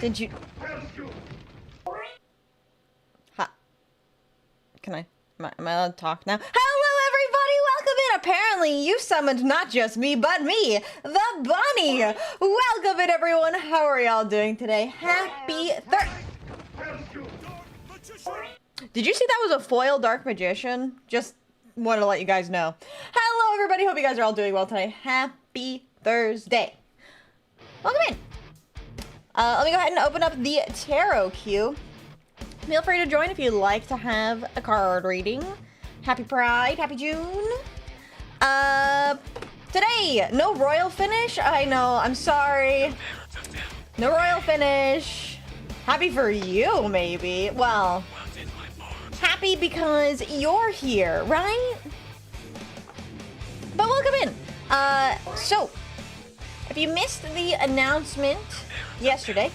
Did you? Ha. Am I allowed to talk now? Hello, everybody. Welcome in. Apparently, you summoned not just me, but me, the bunny. Welcome in, everyone. How are y'all doing today? Happy Did you see that was a foil dark magician? Just wanted to let you guys know. Hello, everybody. Hope you guys are all doing well today. Happy Thursday. Welcome in. Let me go ahead and open up the tarot queue. Feel free to join if you'd like to have a card reading. Happy Pride, happy June. Today, no royal finish. I know, I'm sorry. No royal finish. Happy for you, maybe. Well, happy because you're here, right? But welcome in. So, if you missed the announcement yesterday,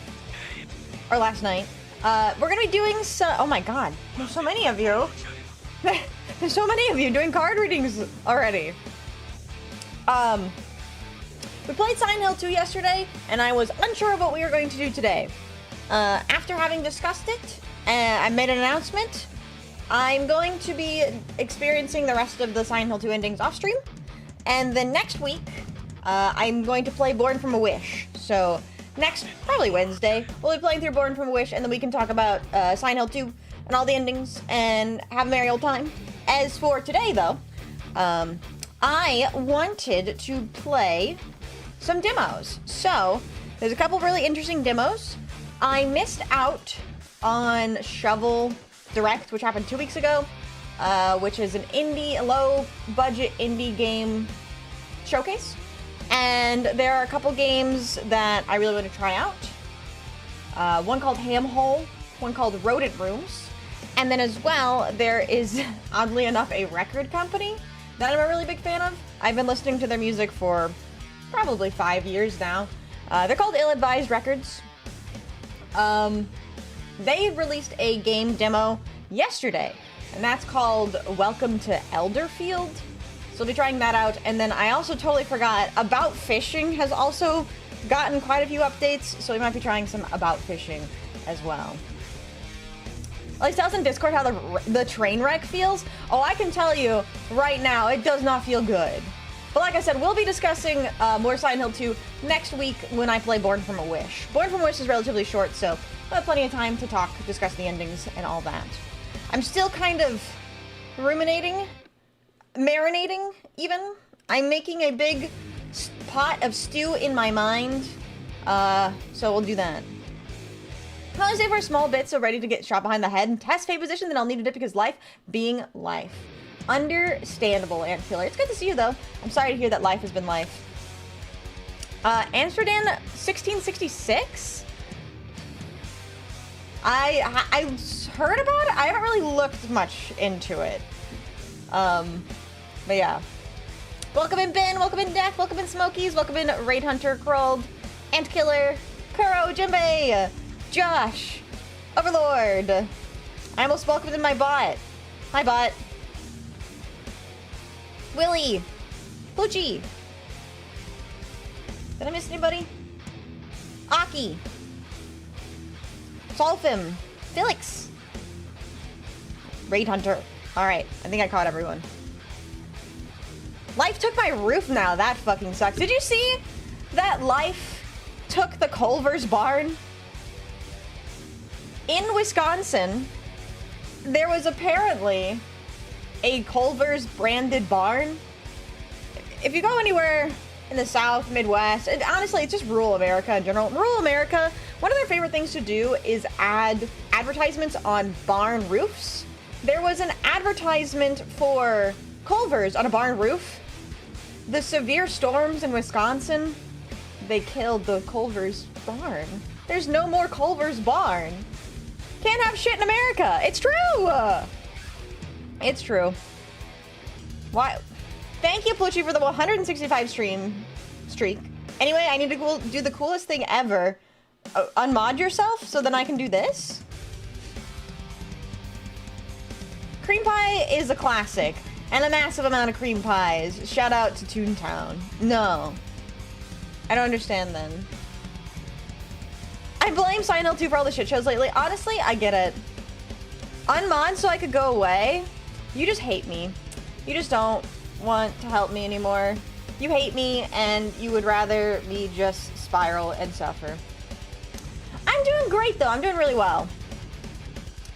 or last night, we're gonna be doing some, oh my god, there's so many of you. There's so many of you doing card readings already. We played Silent Hill 2 yesterday, and I was unsure of what we were going to do today. After having discussed it, I made an announcement. I'm going to be experiencing the rest of the Silent Hill 2 endings off stream, and then next week, I'm going to play Born from a Wish. So, next, probably Wednesday, we'll be playing through Born from a Wish, and then we can talk about Silent Hill 2 and all the endings and have a merry old time. As for today, though, I wanted to play some demos. So, there's a couple really interesting demos. I missed out on Shovel Direct, which happened 2 weeks ago, which is an low-budget indie game showcase. And there are a couple games that I really want to try out. One called Ham Hole, one called Rodent Rooms. And then as well, there is, oddly enough, a record company that I'm a really big fan of. I've been listening to their music for probably 5 years now. They're called Ill Advised Records. They released a game demo yesterday, and that's called Welcome to Elderfield. So I'll be trying that out, and then I also totally forgot, About Fishing has also gotten quite a few updates, so we might be trying some About Fishing as well. At least tell us in Discord how the train wreck feels. Oh, I can tell you right now, it does not feel good. But like I said, we'll be discussing more Silent Hill 2 next week when I play Born from a Wish. Born from a Wish is relatively short, so we'll have plenty of time to talk, discuss the endings, and all that. I'm still kind of ruminating, marinating, even. I'm making a big pot of stew in my mind, so we'll do that. I'll save for small bits, so ready to get shot behind the head and test fate position, then I'll need it because life being life. Understandable, Ant Killer. It's good to see you, though. I'm sorry to hear that life has been life. Amsterdam 1666? I heard about it. I haven't really looked much into it. But yeah. Welcome in Ben, welcome in Death, welcome in Smokies, welcome in Raid Hunter, Krolled, Ant Killer, Kuro, Jinbei, Josh, Overlord. I almost welcomed in my bot. Hi, bot. Willie, Poochie. Did I miss anybody? Aki, Solfim, Felix, Raid Hunter. Alright, I think I caught everyone. Life took my roof now. That fucking sucks. Did you see that Life took the Culver's barn? In Wisconsin, there was apparently a Culver's branded barn. If you go anywhere in the South, Midwest, and honestly, it's just rural America in general. Rural America, one of their favorite things to do is add advertisements on barn roofs. There was an advertisement for Culver's on a barn roof. The severe storms in Wisconsin, they killed the Culver's barn. There's no more Culver's barn. Can't have shit in America. It's true. It's true. Why? Thank you, Pluchy, for the 165 streak. Anyway, I need to do the coolest thing ever. Unmod yourself so then I can do this. Cream pie is a classic. And a massive amount of cream pies. Shout out to Toontown. No. I don't understand then. I blame Silent Hill 2 for all the shit shows lately. Honestly, I get it. Unmod so I could go away. You just hate me. You just don't want to help me anymore. You hate me and you would rather me just spiral and suffer. I'm doing great though. I'm doing really well.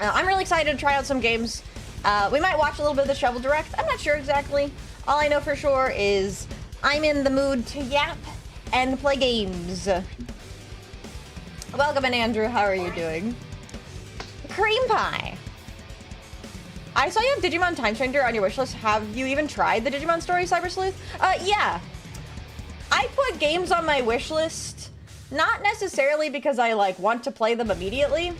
I'm really excited to try out some games. We might watch a little bit of the Shovel Direct. I'm not sure exactly. All I know for sure is I'm in the mood to yap and play games. Welcome in, Andrew. How are you doing? Cream pie. I saw you have Digimon Time Stranger on your wishlist. Have you even tried the Digimon story, Cyber Sleuth? Yeah. I put games on my wishlist, not necessarily because I like want to play them immediately.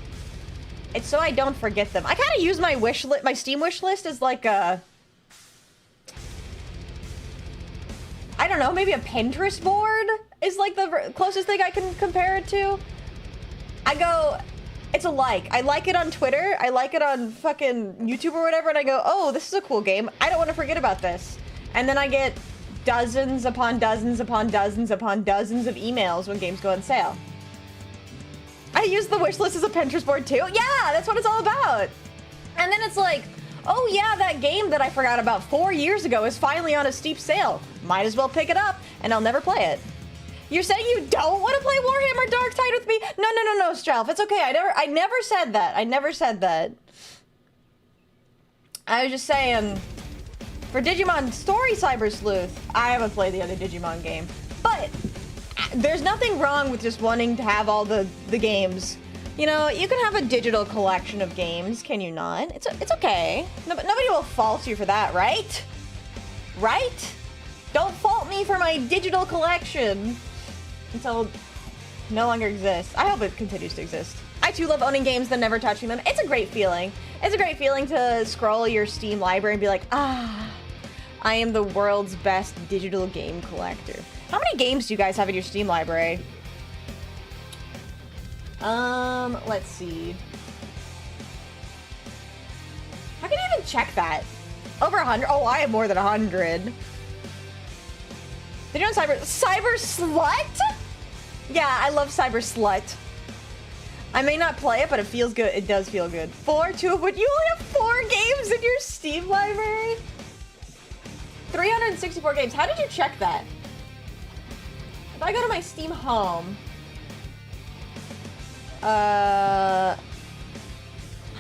It's so I don't forget them. I kind of use my my Steam wishlist as like a, I don't know, maybe a Pinterest board is like the closest thing I can compare it to. I go, it's a like. I like it on Twitter. I like it on fucking YouTube or whatever. And I go, oh, this is a cool game. I don't want to forget about this. And then I get dozens upon dozens upon dozens upon dozens of emails when games go on sale. I use the wish list as a Pinterest board too. Yeah, that's what it's all about. And then it's like, oh yeah, that game that I forgot about 4 years ago is finally on a steep sale. Might as well pick it up and I'll never play it. You're saying you don't want to play Warhammer Darktide with me? No, Stralf. It's okay. I never said that. I never said that. I was just saying, for Digimon Story Cyber Sleuth, I haven't played the other Digimon game. But there's nothing wrong with just wanting to have all the games. You know, you can have a digital collection of games, can you not? It's okay. Nobody will fault you for that, right? Right? Don't fault me for my digital collection. Until it no longer exists. I hope it continues to exist. I too love owning games and never touching them. It's a great feeling. It's a great feeling to scroll your Steam library and be like, ah, I am the world's best digital game collector. How many games do you guys have in your Steam library? Let's see. How can you even check that? Over 100? Oh, I have more than 100. Did you know Cyber Slut? Yeah, I love Cyber Slut. I may not play it, but it feels good. It does feel good. 4, 2 of which you only have 4 games in your Steam library? 364 games. How did you check that? If I go to my Steam home. Hi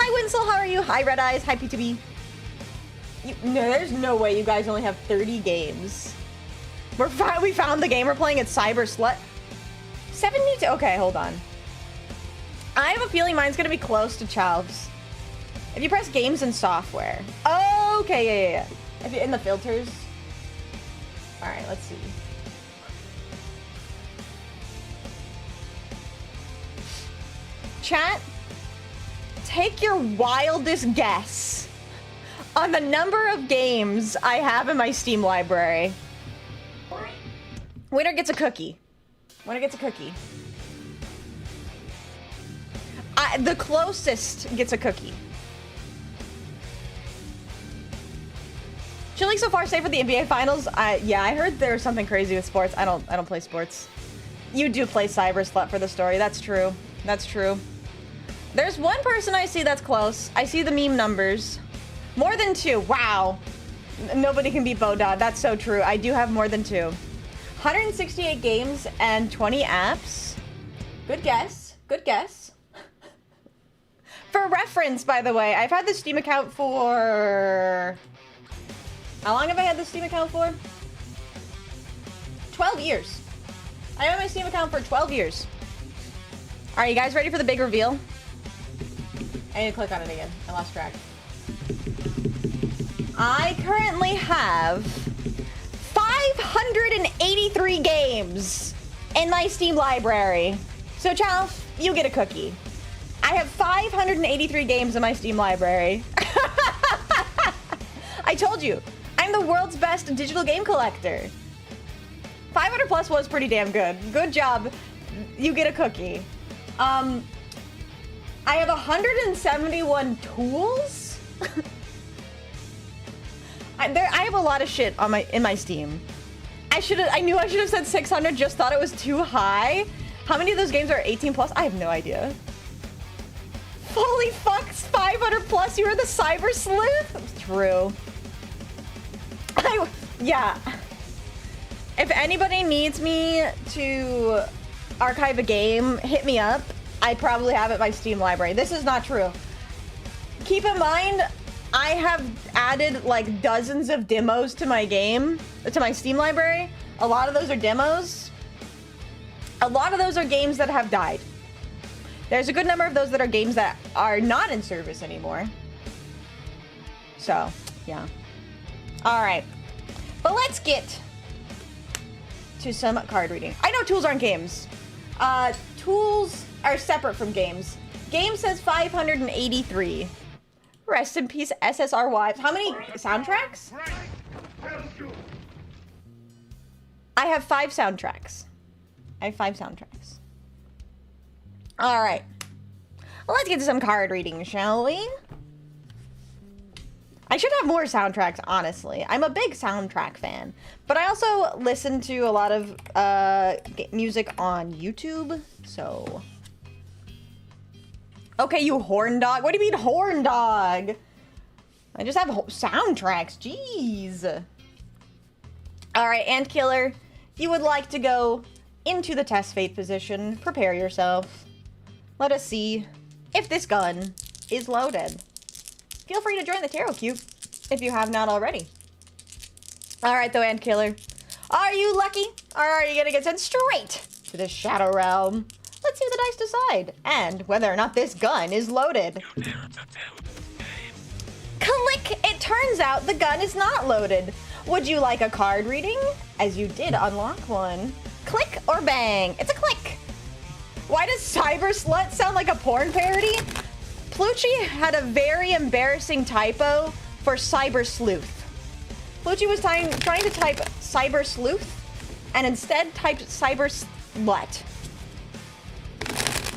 Winsel, how are you? Hi Red Eyes, hi P2B. No, there's no way you guys only have 30 games. We found the game we're playing at Cyber Slut. 72. Okay, hold on. I have a feeling mine's gonna be close to Chalv's. If you press games and software. Okay, yeah. If you're in the filters. All right, let's see. Chat, take your wildest guess on the number of games I have in my Steam library. Winner gets a cookie. Winner gets a cookie. The closest gets a cookie. Chilling so far safe for the NBA Finals. Yeah, I heard there was something crazy with sports. I don't play sports. You do play Cyber Slut for the story. That's true. That's true. There's one person I see that's close. I see the meme numbers. More than 2. Wow. Nobody can beat Bodod. That's so true. I do have more than 2. 168 games and 20 apps. Good guess. Good guess. For reference, by the way, I've had the Steam account for... How long have I had the Steam account for? 12 years. I had my Steam account for 12 years. All right, you guys ready for the big reveal? I need to click on it again. I lost track. I currently have 583 games in my Steam library. So, Chalf, you get a cookie. I have 583 games in my Steam library. I told you, I'm the world's best digital game collector. 500 plus was pretty damn good. Good job. You get a cookie. I have 171 tools. I I have a lot of shit on in my Steam. I knew I should have said 600, just thought it was too high. How many of those games are 18 plus? I have no idea. Holy fuck, 500 plus, you were the cyber sleuth? True. Yeah. If anybody needs me to archive a game, hit me up. I probably have it in my Steam library. This is not true. Keep in mind, I have added like dozens of demos to my game, to my Steam library. A lot of those are demos. A lot of those are games that have died. There's a good number of those that are games that are not in service anymore. So, yeah. All right. But let's get to some card reading. I know tools aren't games. Tools are separate from games. Game says 583. Rest in peace, SSR Wives. How many soundtracks? I have 5 soundtracks. I have 5 soundtracks. All right. Well, let's get to some card reading, shall we? I should have more soundtracks, honestly. I'm a big soundtrack fan. But I also listen to a lot of music on YouTube, so... Okay, you horn dog. What do you mean horn dog? I just have soundtracks. Jeez. All right, Ant Killer. If you would like to go into the test fate position, prepare yourself. Let us see if this gun is loaded. Feel free to join the tarot cube if you have not already. All right, though, Ant Killer. Are you lucky, or are you gonna get sent straight to the Shadow Realm? Let's see what the dice decide, and whether or not this gun is loaded. Click! It turns out the gun is not loaded. Would you like a card reading? As you did unlock one. Click or bang? It's a click. Why does Cyber Slut sound like a porn parody? Plucci had a very embarrassing typo for Cyber Sleuth. Plucci was trying to type Cyber Sleuth, and instead typed Cyber Slut.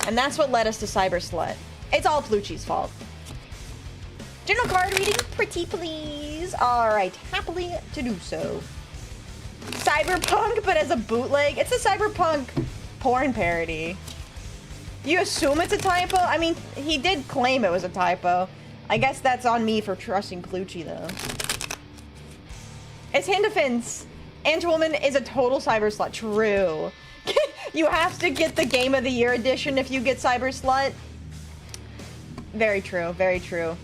And that's what led us to Cyber Slut. It's all Plucci's fault. General card reading, pretty please. All right, happily to do so. Cyberpunk, but as a bootleg. It's a Cyberpunk porn parody. You assume it's a typo? I mean, he did claim it was a typo. I guess that's on me for trusting Plucci, though. It's Hand Defense. Angewoman is a total Cyber Slut. True. You have to get the Game of the Year edition if you get Cyber Slut. Very true, very true.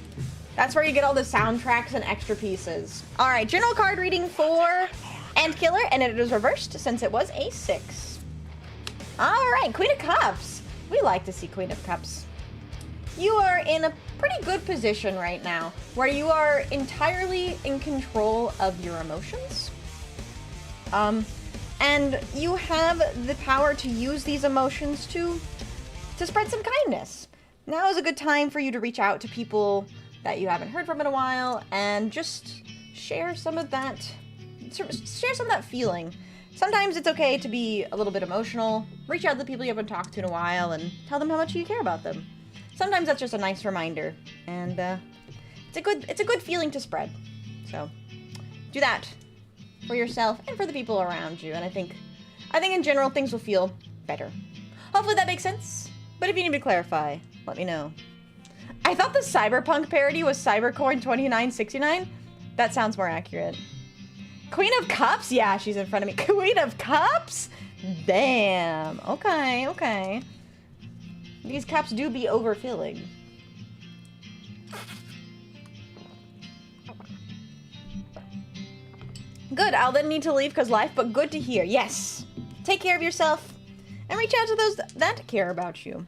That's where you get all the soundtracks and extra pieces. All right, general card reading for Ant Killer, and it is reversed since it was a 6. All right, Queen of Cups. We like to see Queen of Cups. You are in a pretty good position right now, where you are entirely in control of your emotions. And you have the power to use these emotions to spread some kindness. Now is a good time for you to reach out to people that you haven't heard from in a while and just share some of that feeling. Sometimes it's okay to be a little bit emotional. Reach out to the people you haven't talked to in a while and tell them how much you care about them. Sometimes that's just a nice reminder, and it's a good feeling to spread. So do that for yourself and for the people around you, and I think in general things will feel better. Hopefully that makes sense. But if you need me to clarify, let me know. I thought the Cyberpunk parody was Cybercorn 2969. That sounds more accurate. Queen of Cups? Yeah, she's in front of me. Queen of Cups? Damn. Okay, okay. These cups do be overfilling. Good, I'll then need to leave because life, but good to hear. Yes. Take care of yourself and reach out to those that care about you.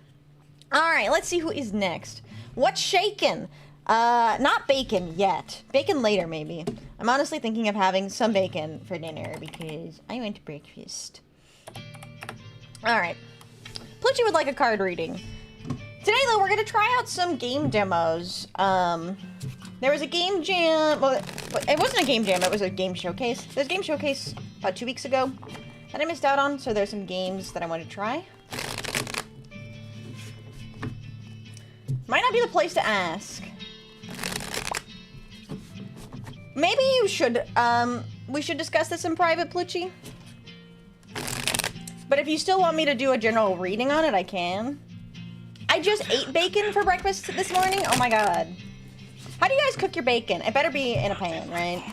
All right, let's see who is next. What's shaken? Not bacon yet. Bacon later, maybe. I'm honestly thinking of having some bacon for dinner because I went to breakfast. All right. Plucci would like a card reading. Today, though, we're going to try out some game demos. There was a game jam. Well, it wasn't a game jam. It was a game showcase. There's a game showcase about 2 weeks ago that I missed out on, so there's some games that I want to try. Might not be the place to ask. Maybe you should, we should discuss this in private, Plucci. But if you still want me to do a general reading on it, I can. I just ate bacon for breakfast this morning. Oh my god. How do you guys cook your bacon? It better be in a pan, right?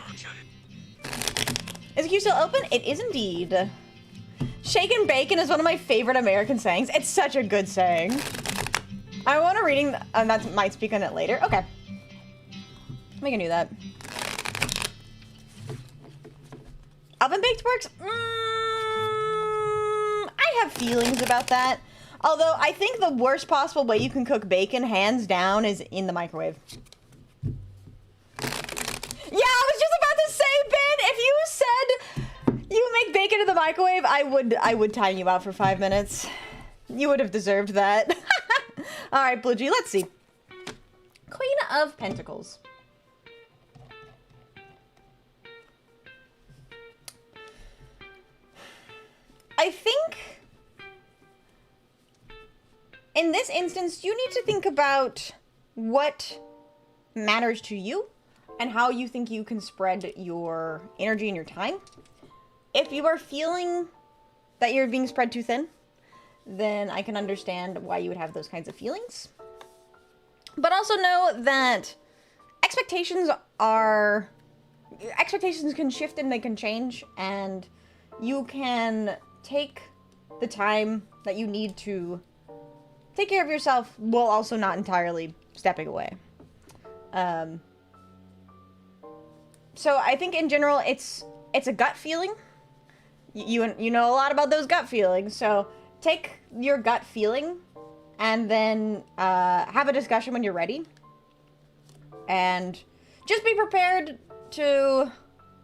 Is the queue still open? It is indeed. Shaken bacon is one of my favorite American sayings. It's such a good saying. I want a reading, and that might speak on it later. Okay. We can do that. Oven baked works? I have feelings about that. Although I think the worst possible way you can cook bacon, hands down, is in the microwave. Yeah, I was just about to say, Ben, if you said you make bacon in the microwave, I would time you out for 5 minutes. You would have deserved that. All right, Blue G, let's see. Queen of Pentacles. I think in this instance, you need to think about what matters to you and how you think you can spread your energy and your time. If you are feeling that you're being spread too thin, then I can understand why you would have those kinds of feelings. But also know that expectations can shift and they can change, and you can take the time that you need to take care of yourself while also not entirely stepping away. So I think in general, it's a gut feeling. You know a lot about those gut feelings, so take your gut feeling and then have a discussion when you're ready. And just be prepared to,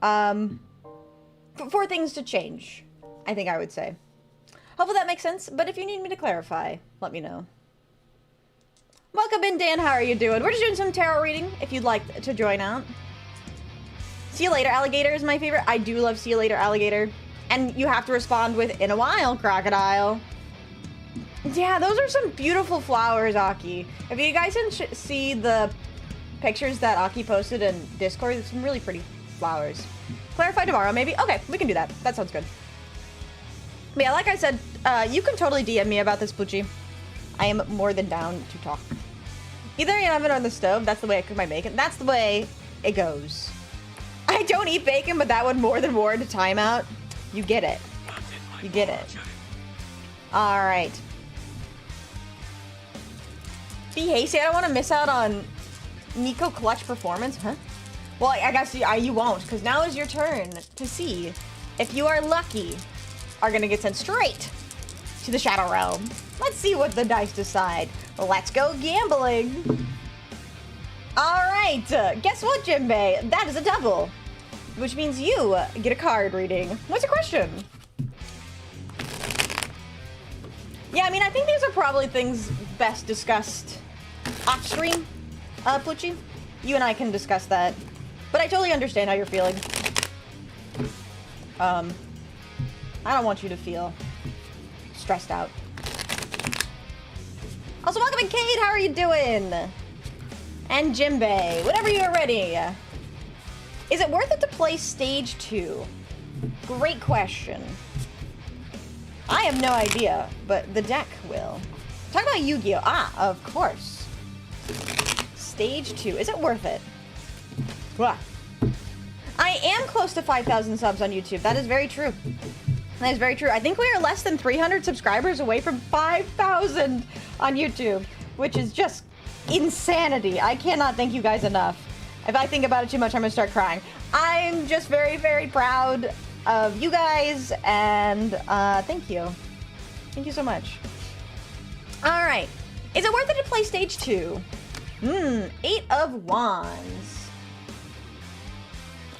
for things to change, I think I would say. Hopefully that makes sense, but if you need me to clarify, let me know. Welcome in, Dan. How are you doing? We're just doing some tarot reading, if you'd like to join out. See you later, alligator is my favorite. I do love see you later, alligator. And you have to respond with, in a while, crocodile. Yeah, those are some beautiful flowers, Aki. If you guys didn't see the pictures that Aki posted in Discord, it's some really pretty flowers. Clarify tomorrow, maybe? Okay, we can do that. That sounds good. But yeah, like I said, you can totally DM me about this, Pucci. I am more than down to talk. Either in the oven or on the stove, that's the way I cook my bacon. That's the way it goes. I don't eat bacon, but that would more than warrant a timeout. You get it. You get it. Alright. Be hasty. I don't want to miss out on Nico Clutch performance. Huh? Well, I guess you won't, because now is your turn to see if you are lucky. Are going to get sent straight to the Shadow Realm. Let's see what the dice decide. Let's go gambling. Alright. Guess what, Jinbei? That is a double. Which means you get a card reading. What's your question? Yeah, I mean, I think these are probably things best discussed off stream, Pucci. You and I can discuss that. But I totally understand how you're feeling. I don't want you to feel stressed out. Also, welcome in, Kate. How are you doing? And Jinbei, whenever you're ready. Is it worth it to play stage 2? Great question. I have no idea, but the deck will. Talk about Yu-Gi-Oh! Ah, of course. Stage 2. Is it worth it? Wah. I am close to 5,000 subs on YouTube. That is very true. That is very true. I think we are less than 300 subscribers away from 5,000 on YouTube, which is just insanity. I cannot thank you guys enough. If I think about it too much, I'm gonna start crying. I'm just very, very proud of you guys, and thank you. Thank you so much. All right. Is it worth it to play stage 2? 8 of Wands.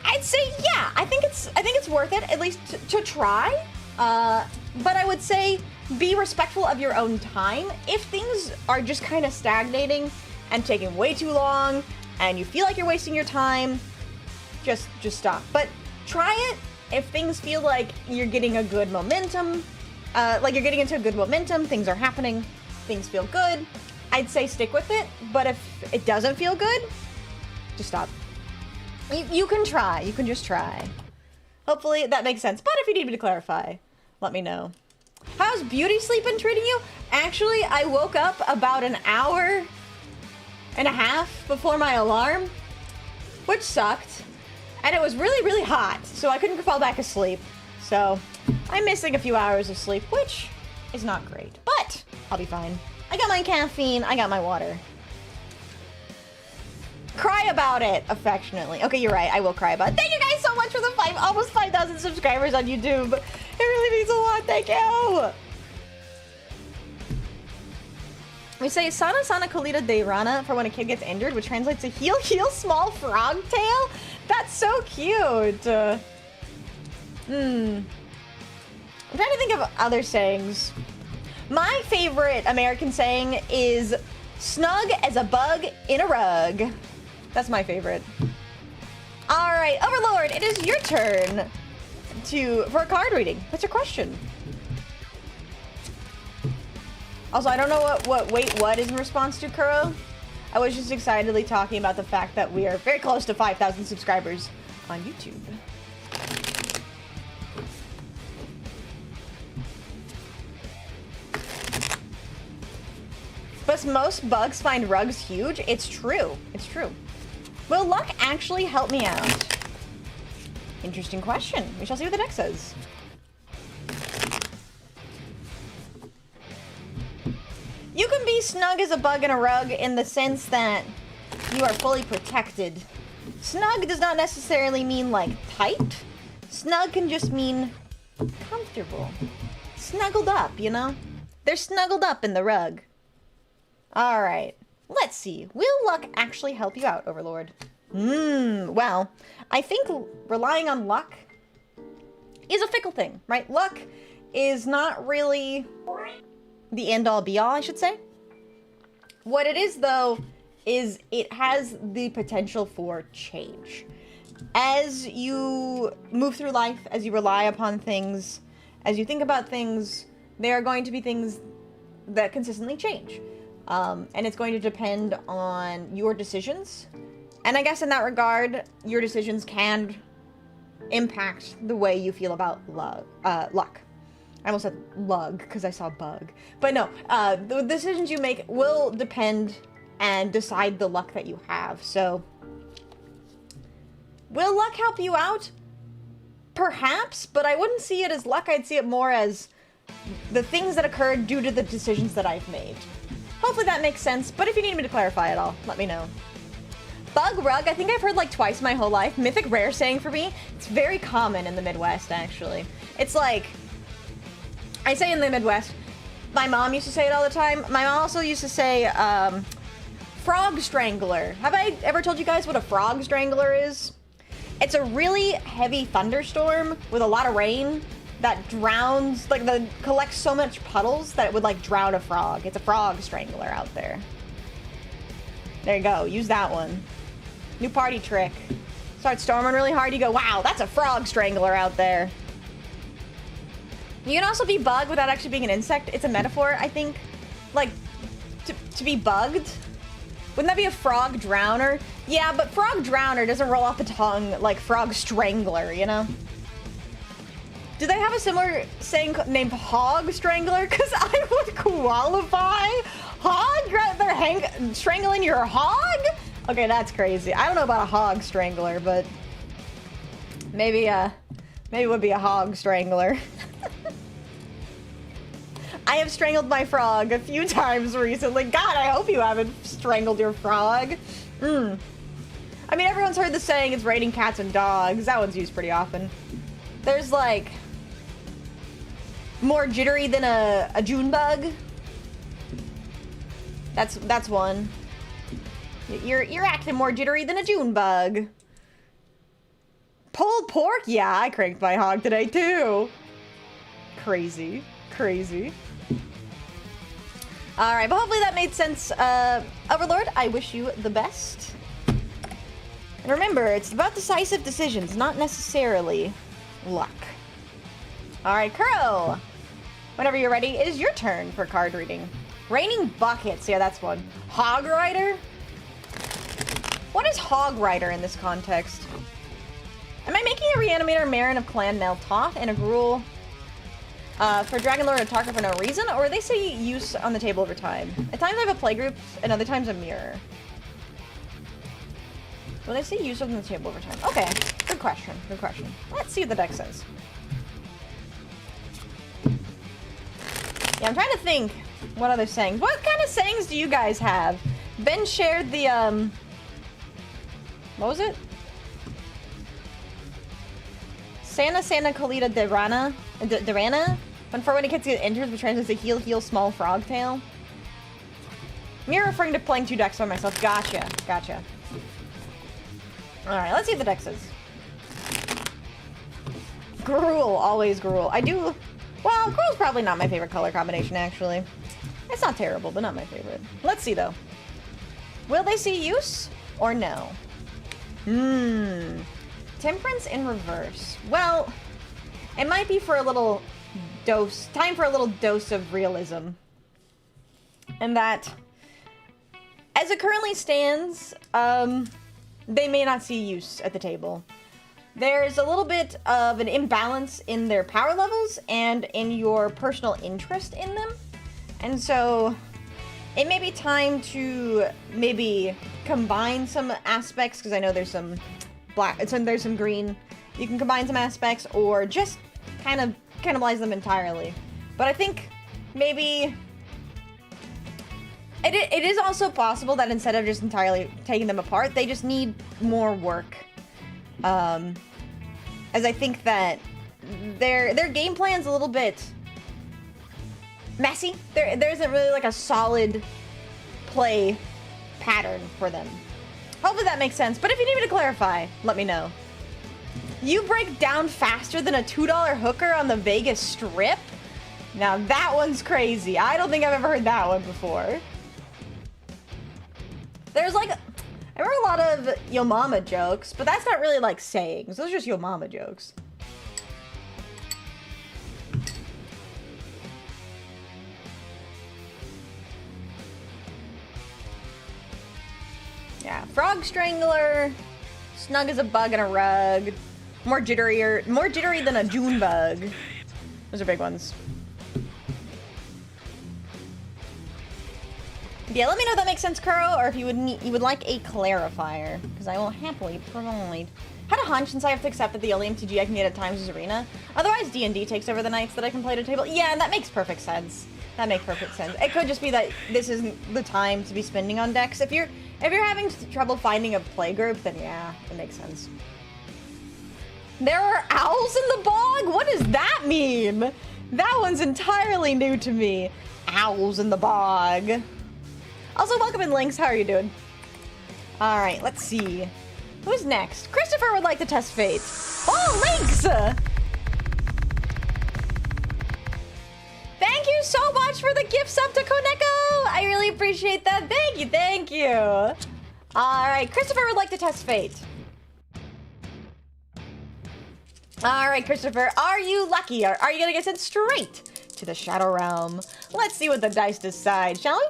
I'd say yeah. I think it's worth it, at least to try. But I would say be respectful of your own time. If things are just kind of stagnating and taking way too long, and you feel like you're wasting your time, just stop. But try it if things feel like you're getting a good momentum, like you're getting into a good momentum, things are happening, things feel good. I'd say stick with it, but if it doesn't feel good, just stop. You can try. You can just try. Hopefully that makes sense. But if you need me to clarify, let me know. How's beauty sleep been treating you? Actually, I woke up about an hour and a half before my alarm, which sucked. And it was really, really hot, so I couldn't fall back asleep. So I'm missing a few hours of sleep, which is not great, but I'll be fine. I got my caffeine, I got my water. Cry about it affectionately. Okay, you're right, I will cry about it. Thank you guys so much for the almost 5,000 subscribers on YouTube. It really means a lot, thank you. We say Sana Sana Colita de Rana for when a kid gets injured, which translates to heal heal small frog tail. That's so cute. I'm trying to think of other sayings. My favorite American saying is snug as a bug in a rug. That's my favorite. All right, Overlord, it is your turn for a card reading. What's your question? Also, I don't know what is in response to Kuro. I was just excitedly talking about the fact that we are very close to 5,000 subscribers on YouTube. But most bugs find rugs huge. It's true. It's true. Will luck actually help me out? Interesting question. We shall see what the deck says. You can be snug as a bug in a rug in the sense that you are fully protected. Snug does not necessarily mean like tight. Snug can just mean comfortable. Snuggled up, you know? They're snuggled up in the rug. All right, let's see. Will luck actually help you out, Overlord? Well, I think relying on luck is a fickle thing, right? Luck is not really the end-all be-all, I should say. What it is, though, is it has the potential for change. As you move through life, as you rely upon things, as you think about things, there are going to be things that consistently change. And it's going to depend on your decisions. And I guess in that regard, your decisions can impact the way you feel about luck. I almost said lug because I saw bug. But no, the decisions you make will depend and decide the luck that you have. So, will luck help you out? Perhaps, but I wouldn't see it as luck. I'd see it more as the things that occurred due to the decisions that I've made. Hopefully that makes sense, but if you need me to clarify it all, let me know. Bug rug, I think I've heard like twice my whole life. Mythic rare saying for me. It's very common in the Midwest, actually. It's like, I say in the Midwest, my mom used to say it all the time. My mom also used to say, frog strangler. Have I ever told you guys what a frog strangler is? It's a really heavy thunderstorm with a lot of rain that drowns, like, collects so much puddles that it would, like, drown a frog. It's a frog strangler out there. There you go. Use that one. New party trick. Start storming really hard, you go, wow, that's a frog strangler out there. You can also be bugged without actually being an insect. It's a metaphor, I think. Like, to be bugged. Wouldn't that be a frog drowner? Yeah, but frog drowner doesn't roll off the tongue like frog strangler, you know? Do they have a similar saying named hog strangler? Because I would qualify. Hog? They're strangling your hog? Okay, that's crazy. I don't know about a hog strangler, but maybe it would be a hog strangler. I have strangled my frog a few times recently. God, I hope you haven't strangled your frog. I mean, everyone's heard the saying, it's raining cats and dogs. That one's used pretty often. There's like more jittery than a June bug. That's one. You're acting more jittery than a June bug. Pulled pork? Yeah, I cranked my hog today too. Crazy. Crazy. Alright, but hopefully that made sense. Overlord, I wish you the best. And remember, it's about decisive decisions, not necessarily luck. Alright, Kuro! Whenever you're ready, it is your turn for card reading. Raining buckets, yeah, that's one. Hog Rider? What is Hog Rider in this context? Am I making a Reanimator Marin of Clan Nel Toth and a Gruul for Dragonlord Atarka for no reason? Or they say use on the table over time? At times I have a playgroup, and other times a mirror. Well, they say use on the table over time. Okay, good question, good question. Let's see what the deck says. Yeah, I'm trying to think what other sayings. What kind of sayings do you guys have? Ben shared the, what was it? Santa Colita Durana. When it gets enters, which translates to heal, small frog tail. You're referring to playing 2 decks by myself. Gotcha. Alright, let's see what the deck says. Gruul, always Gruul. Well, Gruul's probably not my favorite color combination, actually. It's not terrible, but not my favorite. Let's see, though. Will they see use or no? Temperance in reverse. Well, it might be for a little dose. Time for a little dose of realism. And that, as it currently stands, they may not see use at the table. There's a little bit of an imbalance in their power levels and in your personal interest in them. And so it may be time to maybe combine some aspects, because I know there's some black, there's some green. You can combine some aspects or just kind of cannibalize them entirely. But I think maybe it is also possible that instead of just entirely taking them apart, they just need more work. As I think that their game plan's a little bit messy. There isn't really like a solid play pattern for them. Hopefully that makes sense, but if you need me to clarify, let me know. You break down faster than a $2 hooker on the Vegas Strip? Now that one's crazy. I don't think I've ever heard that one before. There's like, I remember a lot of Yo Mama jokes, but that's not really like sayings. Those are just Yo Mama jokes. Yeah, Frog Strangler, snug as a bug in a rug, more jittery than a June bug. Those are big ones. Yeah, let me know if that makes sense, Kuro, or if you would like a clarifier, because I will happily provide. Had a hunch since I have to accept that the only MTG I can get at times is Arena. Otherwise, D&D takes over the nights that I can play at a table. Yeah, and that makes perfect sense. That makes perfect sense. It could just be that this isn't the time to be spending on decks. If you're having trouble finding a play group, then yeah, it makes sense. There are owls in the bog? What does that mean? That one's entirely new to me. Owls in the bog. Also, welcome in, Lynx. How are you doing? All right, let's see. Who's next? Christopher would like to test fate. Oh, Lynx! Thank you so much for the gift sub to Koneko! I really appreciate that. Thank you. All right, Christopher would like to test fate. All right, Christopher, are you lucky? Are you gonna get sent straight to the Shadow Realm? Let's see what the dice decide, shall we?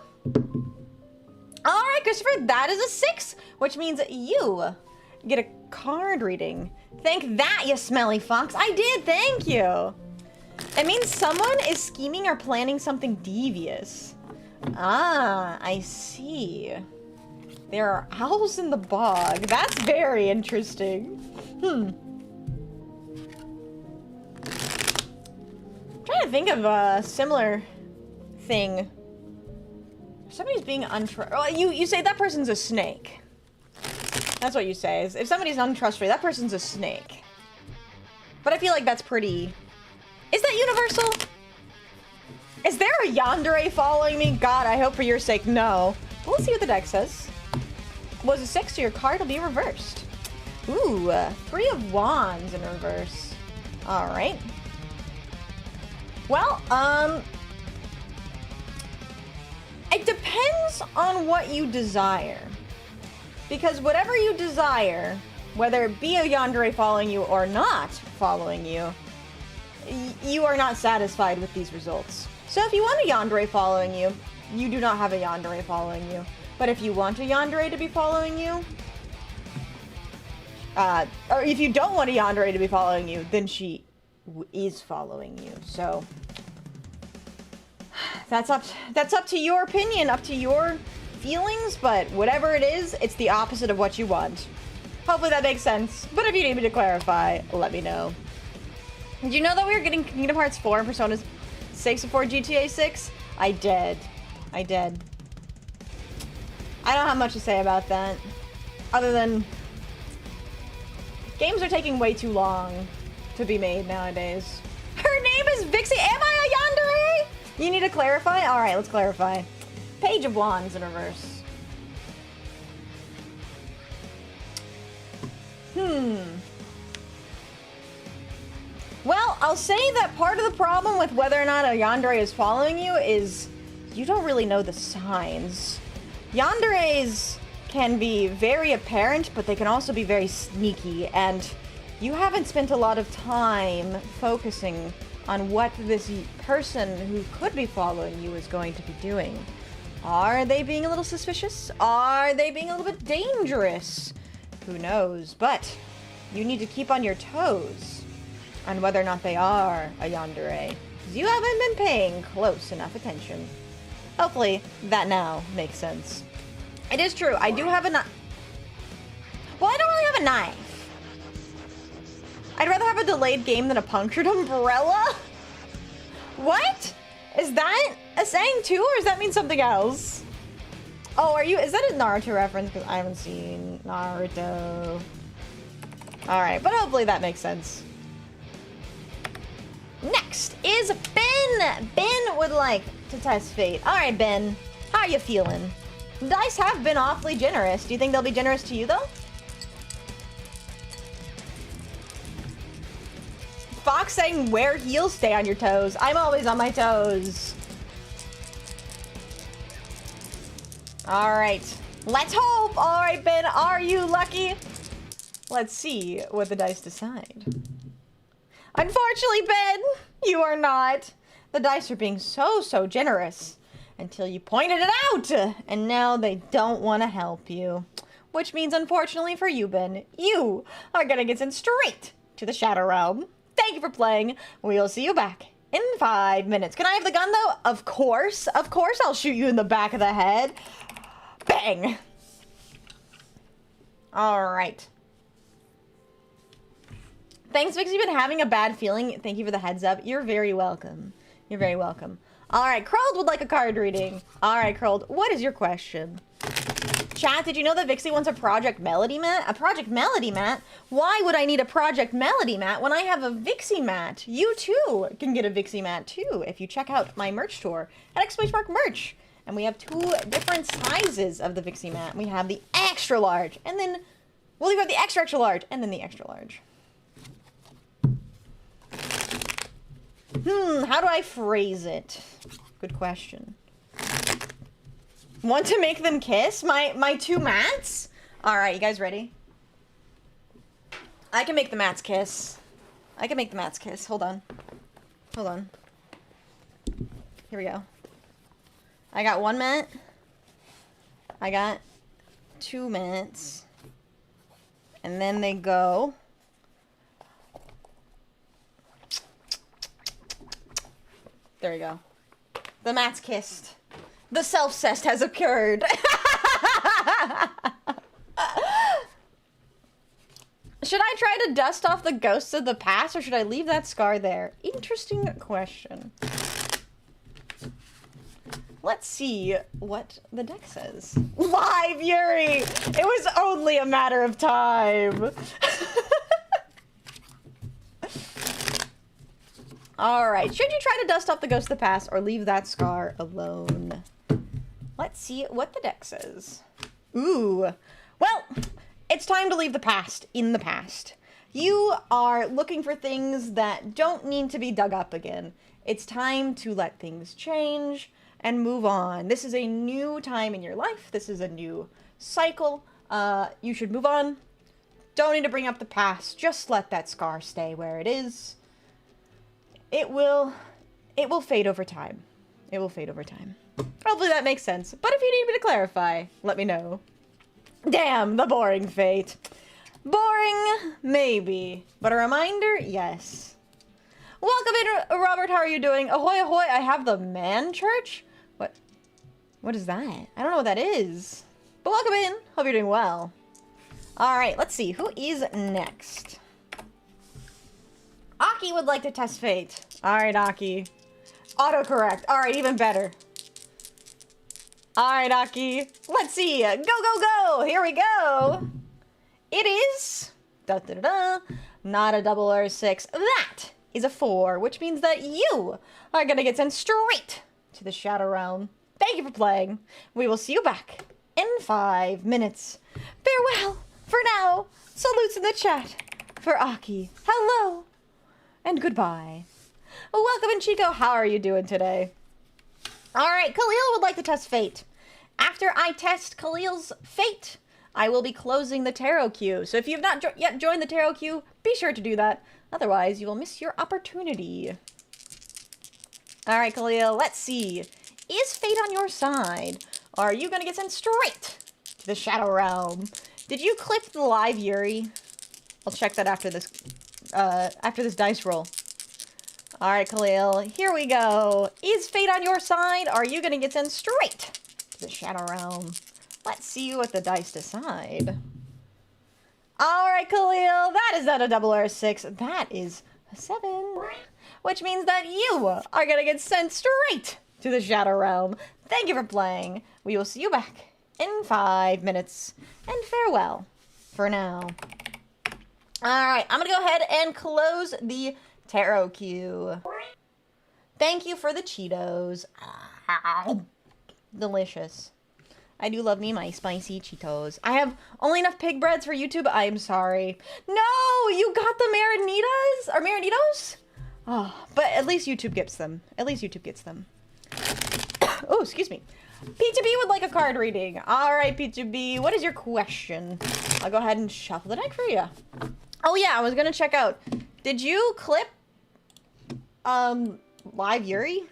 All right, Christopher, that is a 6, which means you get a card reading. Thank that, you smelly fox. I did, thank you. It means someone is scheming or planning something devious. Ah, I see. There are owls in the bog. That's very interesting. I'm trying to think of a similar thing. Somebody's being untrustworthy. Oh, you say that person's a snake. That's what you say. If somebody's untrustworthy, that person's a snake. But I feel like that's pretty... Is that universal? Is there a yandere following me? God, I hope for your sake, no. But let's see what the deck says. Was a 6, so your card will be reversed. Ooh, 3 of Wands in reverse. All right. Well, it depends on what you desire. Because whatever you desire, whether it be a yandere following you or not following you, you are not satisfied with these results. So if you want a yandere following you, you do not have a yandere following you. But if you want a yandere to be following you, Or if you don't want a yandere to be following you, then she is following you. So that's up to your opinion, up to your feelings, but whatever it is, it's the opposite of what you want. Hopefully that makes sense, but if you need me to clarify, let me know. Did you know that we were getting Kingdom Hearts 4 and Persona 6 before GTA 6? I did. I don't have much to say about that, other than games are taking way too long to be made nowadays. Her name is Vixie. Am I a yandere? You need to clarify? Alright, let's clarify. Page of Wands in reverse. Well, I'll say that part of the problem with whether or not a yandere is following you is you don't really know the signs. Yanderes can be very apparent, but they can also be very sneaky, and you haven't spent a lot of time focusing on what this person who could be following you is going to be doing. Are they being a little suspicious? Are they being a little bit dangerous? Who knows? But you need to keep on your toes on whether or not they are a yandere, because you haven't been paying close enough attention. Hopefully that now makes sense. It is true, I do have a knife. Well, I don't really have a knife. I'd rather have a delayed game than a punctured umbrella? What? Is that a saying too, or does that mean something else? Oh, is that a Naruto reference? Because I haven't seen Naruto. Alright, but hopefully that makes sense. Next is Ben. Ben would like to test fate. Alright, Ben. How are you feeling? The dice have been awfully generous. Do you think they'll be generous to you, though? Fox saying wear heels, stay on your toes. I'm always on my toes. Alright. Let's hope. Alright, Ben. Are you lucky? Let's see what the dice decide. Unfortunately, Ben, you are not. The dice are being so generous until you pointed it out, and now they don't want to help you. Which means, unfortunately for you, Ben, you are gonna get sent straight to the Shadow Realm. Thank you for playing. We'll see you back in 5 minutes. Can I have the gun, though? Of course. Of course I'll shoot you in the back of the head. Bang! Alright. Thanks, Vix. You've been having a bad feeling. Thank you for the heads up. You're very welcome. You're very welcome. Alright, Curled would like a card reading. Alright, Curled, what is your question? Chat, did you know that Vixie wants a Project Melody mat? A Project Melody mat? Why would I need a Project Melody mat when I have a Vixie mat? You too can get a Vixie mat too if you check out my merch store at !merch. And we have 2 different sizes of the Vixie mat. We have the extra large, and then we'll have the extra large, and then the extra large. How do I phrase it? Good question. Want to make them kiss? My 2 mats? Alright, you guys ready? I can make the mats kiss. I can make the mats kiss. Hold on. Hold on. Here we go. I got 1 mat. I got 2 mats. And then they go. There we go. The mat's kissed. The self-cest has occurred. Should I try to dust off the ghosts of the past, or should I leave that scar there? Interesting question. Let's see what the deck says. Live, Yuri! It was only a matter of time. Alright, should you try to dust off the ghost of the past or leave that scar alone? Let's see what the deck says. Ooh. Well, it's time to leave the past in the past. You are looking for things that don't need to be dug up again. It's time to let things change and move on. This is a new time in your life. This is a new cycle. You should move on. Don't need to bring up the past. Just let that scar stay where it is. It will fade over time. It will fade over time. Hopefully that makes sense. But if you need me to clarify, let me know. Damn, the boring fate. Boring? Maybe. But a reminder? Yes. Welcome in, Robert. How are you doing? Ahoy, ahoy. I have the man church? What is that? I don't know what that is. But welcome in. Hope you're doing well. Alright, let's see. Who is next? Aki would like to test fate. Alright, Aki. Autocorrect. Alright, even better. Alright, Aki. Let's see. Go, go, go. Here we go. It is... Da, da, da, da, not a double or 6. That is a 4, which means that you are going to get sent straight to the Shadow Realm. Thank you for playing. We will see you back in 5 minutes. Farewell for now. Salutes in the chat for Aki. Hello and goodbye. Welcome in, Chico. How are you doing today? Alright, Khalil would like to test fate. After I test Khalil's fate, I will be closing the tarot queue. So if you have not yet joined the tarot queue, be sure to do that. Otherwise, you will miss your opportunity. Alright, Khalil, let's see. Is fate on your side? Or are you going to get sent straight to the Shadow Realm? Did you clip the live Yuri? I'll check that after this dice roll. Alright, Khalil, here we go. Is fate on your side? Or are you going to get sent straight to the Shadow Realm? Let's see what the dice decide. Alright, Khalil, that is not a double or a 6. That is a 7. Which means that you are going to get sent straight to the Shadow Realm. Thank you for playing. We will see you back in 5 minutes. And farewell for now. Alright, I'm going to go ahead and close the tarot queue. Thank you for the Cheetos. Delicious. I do love me my spicy Cheetos. I have only enough pig breads for YouTube. I'm sorry. No, you got the marinitas? Or marinitos? Oh, but at least YouTube gets them. At least YouTube gets them. Oh, excuse me. P2B would like a card reading. All right, P2B, what is your question? I'll go ahead and shuffle the deck for you. Oh yeah, I was gonna check out. Did you clip live Yuri?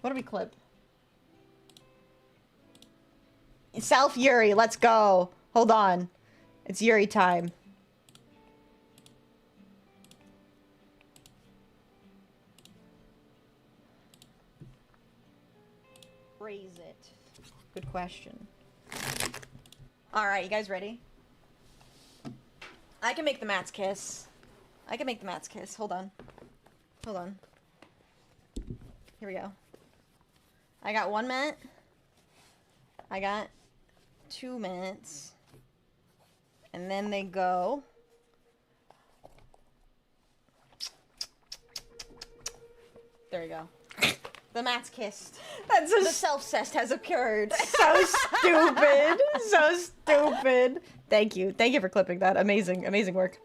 What did we clip? Self Yuri, let's go. Hold on. It's Yuri time. Raise it. Good question. Alright, you guys ready? I can make the Mats kiss. I can make the Mats kiss. Hold on. Hold on. Here we go. I got 1 minute. I got 2 minutes. And then they go. There you go. The Mats kissed. The self-cest has occurred. So stupid. So stupid. Thank you. Thank you for clipping that. Amazing. Amazing work.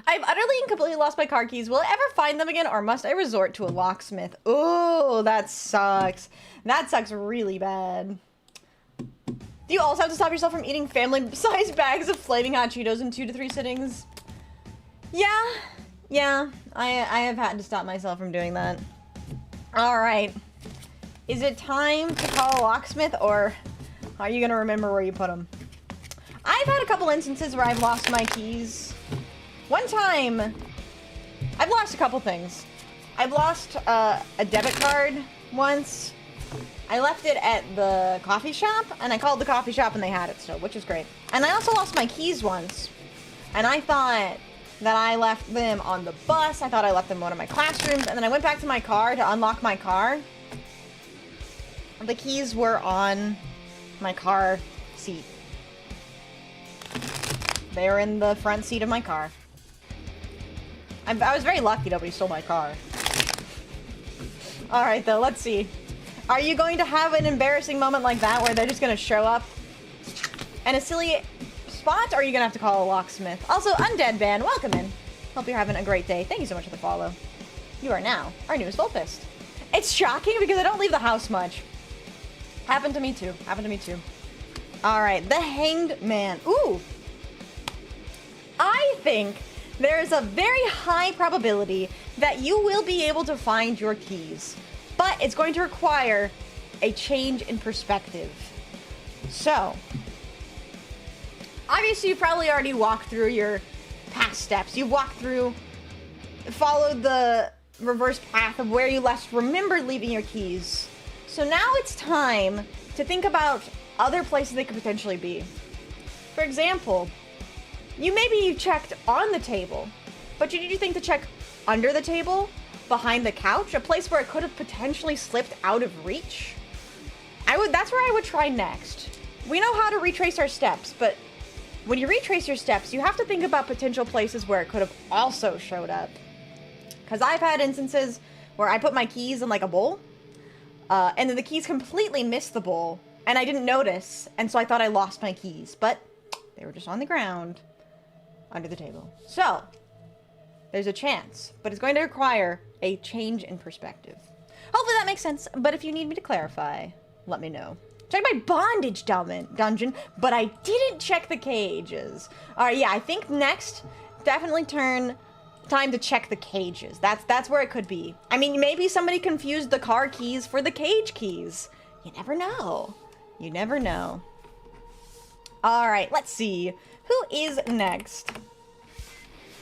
I've utterly and completely lost my car keys. Will I ever find them again, or must I resort to a locksmith? Ooh, that sucks. That sucks really bad. Do you also have to stop yourself from eating family-sized bags of flaming hot Cheetos in 2 to 3 sittings? Yeah. I have had to stop myself from doing that. Alright. Is it time to call a locksmith, or are you gonna remember where you put them? I've had a couple instances where I've lost my keys. One time, I've lost a couple things. I've lost a debit card once. I left it at the coffee shop, and I called the coffee shop and they had it still, which is great. And I also lost my keys once, and I thought that I left them on the bus. I thought I left them in one of my classrooms, and then I went back to my car to unlock my car. The keys were on my car seat. They were in the front seat of my car. I was very lucky nobody stole my car. Alright though, let's see. Are you going to have an embarrassing moment like that where they're just going to show up in a silly spot, or are you going to have to call a locksmith? Also, Undead Band, welcome in. Hope you're having a great day. Thank you so much for the follow. You are now our newest Volpist. It's shocking because I don't leave the house much. Happened to me too. Happened to me too. Alright, the Hanged Man. Ooh. I think there's a very high probability that you will be able to find your keys, but it's going to require a change in perspective. So, Obviously, you probably already walked through your past steps. You walked through, followed the reverse path of where you last remembered leaving your keys. So now it's time to think about other places they could potentially be. For example, maybe you checked on the table, but did you think to check under the table, behind the couch, a place where it could have potentially slipped out of reach? That's where I would try next. We know how to retrace our steps, but when you retrace your steps, you have to think about potential places where it could have also showed up. Because I've had instances where I put my keys in like a bowl, and then the keys completely missed the bowl, and I didn't notice, and so I thought I lost my keys, but they were just on the ground under the table. So, there's a chance, but it's going to require a change in perspective. Hopefully that makes sense, but if you need me to clarify, let me know. Check my bondage dungeon, but I didn't check the cages. Alright, yeah, I think next, definitely time to check the cages. That's where it could be. I mean, maybe somebody confused the car keys for the cage keys. You never know. You never know. Alright, let's see. Who is next?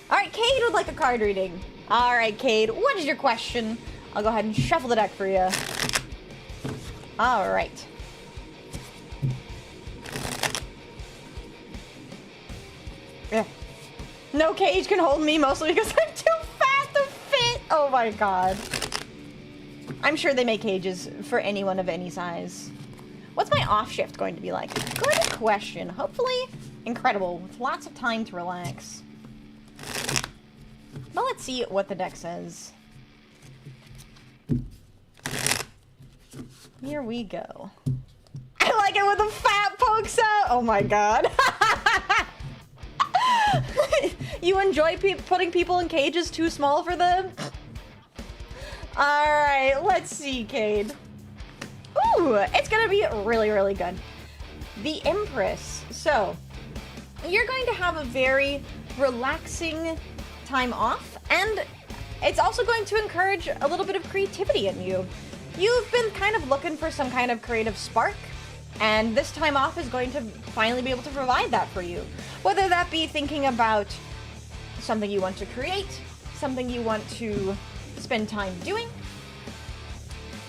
Alright, Cade would like a card reading. Alright, Cade, what is your question? I'll go ahead and shuffle the deck for you. Alright. No cage can hold me, mostly because I'm too fast to fit. Oh my god. I'm sure they make cages for anyone of any size. What's my off shift going to be like? Good question. Hopefully incredible, with lots of time to relax. Well, let's see what the deck says. Here we go. I like it when the fat pokes out. Oh my god. You enjoy putting people in cages too small for them? Alright, let's see, Cade. Ooh, it's gonna be really, really good. The Empress. So, you're going to have a very relaxing time off, and it's also going to encourage a little bit of creativity in you. You've been kind of looking for some kind of creative spark, and this time off is going to finally be able to provide that for you. Whether that be thinking about something you want to create, something you want to spend time doing,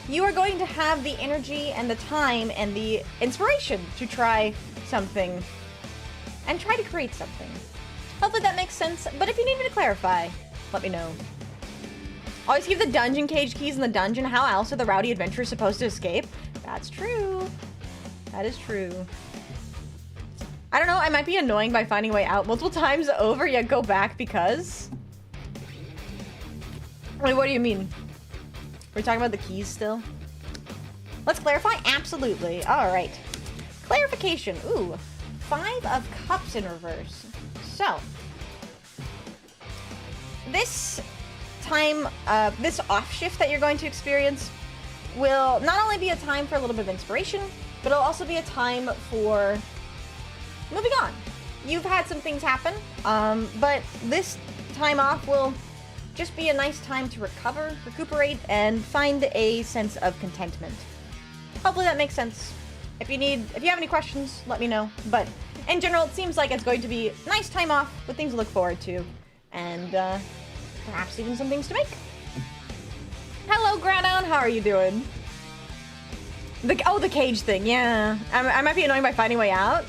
you are going to have the energy and the time and the inspiration to try something and try to create something. Hopefully that makes sense, but if you need me to clarify, let me know. Always keep the dungeon cage keys in the dungeon. How else are the rowdy adventurers supposed to escape? That's true. That is true. I don't know, I might be annoying by finding a way out multiple times over, yet go back because... Wait, what do you mean? We're talking about the keys still? Let's clarify? Absolutely. Alright. Clarification. Ooh. 5 of Cups in reverse. So. This time, this off shift that you're going to experience will not only be a time for a little bit of inspiration, but it'll also be a time for moving on. You've had some things happen, but this time off will just be a nice time to recuperate, and find a sense of contentment. Hopefully that makes sense. If you have any questions, let me know. But in general, it seems like it's going to be a nice time off with things to look forward to, and perhaps even some things to make. Hello, Groudon, how are you doing? The cage thing, yeah. I might be annoying by finding a way out.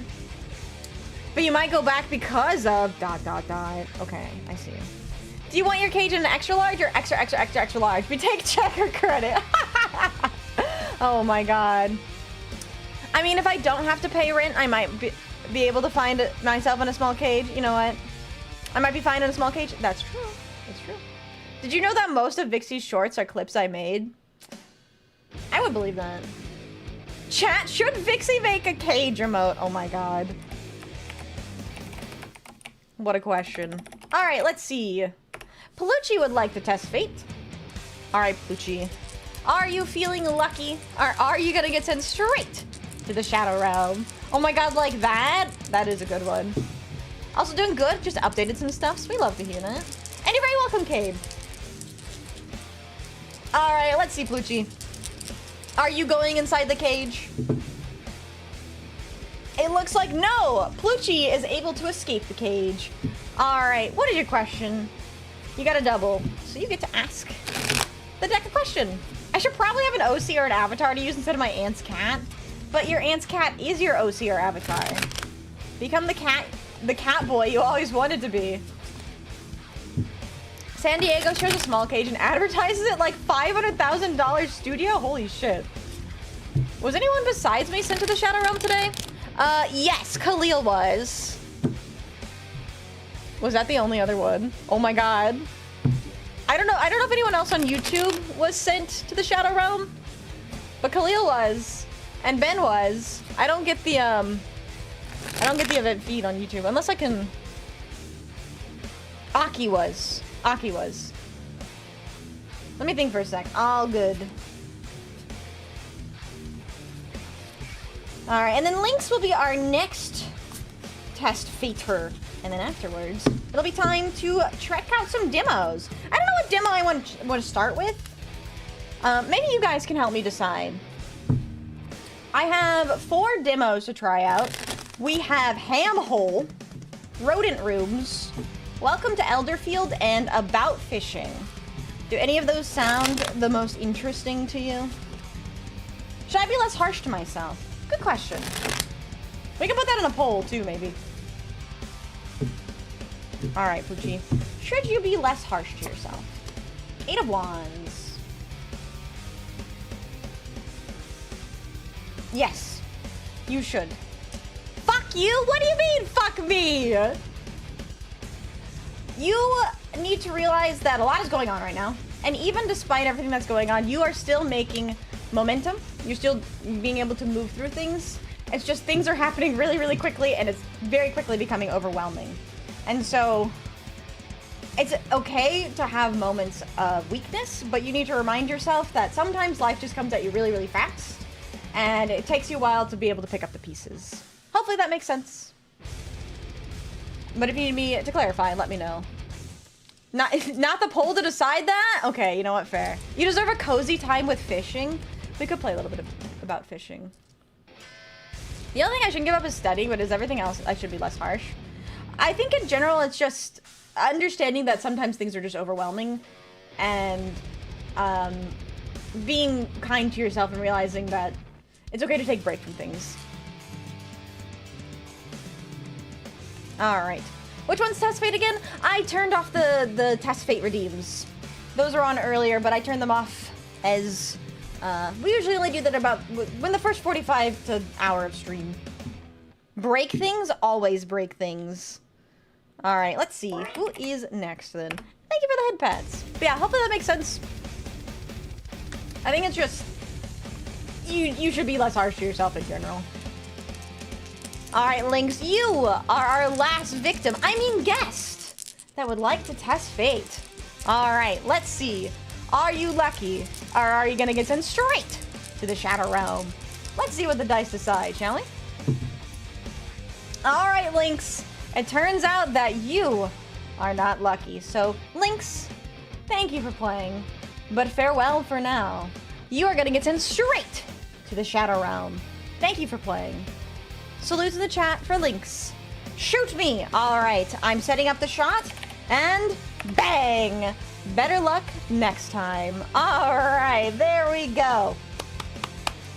But you might go back because of ... Okay, I see. Do you want your cage in an extra large or extra large? We take checker credit. Oh my god. I mean, if I don't have to pay rent, I might be able to find myself in a small cage. You know what? I might be fine in a small cage. That's true. That's true. Did you know that most of Vixie's shorts are clips I made? I would believe that. Chat, should Vixie make a cage remote? Oh my god. What a question. Alright, let's see. Palucci would like to test fate. Alright, Palucci. Are you feeling lucky? Or are you gonna get sent straight to the Shadow Realm? Oh my god, like that? That is a good one. Also doing good, just updated some stuff, so we love to hear that. And you're very welcome, Cade. Alright, let's see, Palucci. Are you going inside the cage? It looks like no! Plucci is able to escape the cage. Alright, what is your question? You got a double, so you get to ask the deck a question. I should probably have an OC or an avatar to use instead of my aunt's cat, but your aunt's cat is your OC or avatar. Become the cat boy you always wanted to be. San Diego shows a small cage and advertises it like $500,000 studio? Holy shit. Was anyone besides me sent to the Shadow Realm today? Yes, Khalil was. Was that the only other one? Oh my god. I don't know if anyone else on YouTube was sent to the Shadow Realm, but Khalil was, and Ben was. I don't get the event feed on YouTube unless I can. Aki was. Let me think for a sec. All good. All right, and then Lynx will be our next test fater. And then afterwards, it'll be time to check out some demos. I don't know what demo I want to start with. Maybe you guys can help me decide. I have 4 demos to try out. We have Ham Hole, Rodent Rooms, Welcome to Elderfield, and About Fishing. Do any of those sound the most interesting to you? Should I be less harsh to myself? Good question. We can put that in a poll too, maybe. Alright, Pucci. Should you be less harsh to yourself? 8 of Wands. Yes. You should. Fuck you? What do you mean, fuck me? You need to realize that a lot is going on right now. And even despite everything that's going on, you are still making momentum. You're still being able to move through things. It's just things are happening really, really quickly, and it's very quickly becoming overwhelming. And so, it's okay to have moments of weakness, but you need to remind yourself that sometimes life just comes at you really, really fast, and it takes you a while to be able to pick up the pieces. Hopefully that makes sense. But if you need me to clarify, let me know. Not the poll to decide that? Okay, you know what, fair. You deserve a cozy time with fishing. We could play a little bit about fishing. The only thing I shouldn't give up is studying, but is everything else I should be less harsh. I think in general, it's just understanding that sometimes things are just overwhelming, and being kind to yourself and realizing that it's okay to take a break from things. All right. Which one's Test Fate again? I turned off the Test Fate redeems. Those were on earlier, but I turned them off as... we usually only do that about when the first 45 to hour of stream. Break things? Always break things. Alright, let's see. Who is next then? Thank you for the head pats. But yeah, hopefully that makes sense. I think it's just... You should be less harsh to yourself in general. Alright, Lynx, you are our last victim. I mean guest that would like to test fate. Alright, let's see. Are you lucky? Or are you gonna get sent straight to the Shadow Realm? Let's see what the dice decide, shall we? Alright, Lynx. It turns out that you are not lucky. So, Lynx, thank you for playing. But farewell for now. You are gonna get sent straight to the Shadow Realm. Thank you for playing. Salute in the chat for Lynx. Shoot me! Alright, I'm setting up the shot. And bang! Better luck next time. Alright, there we go.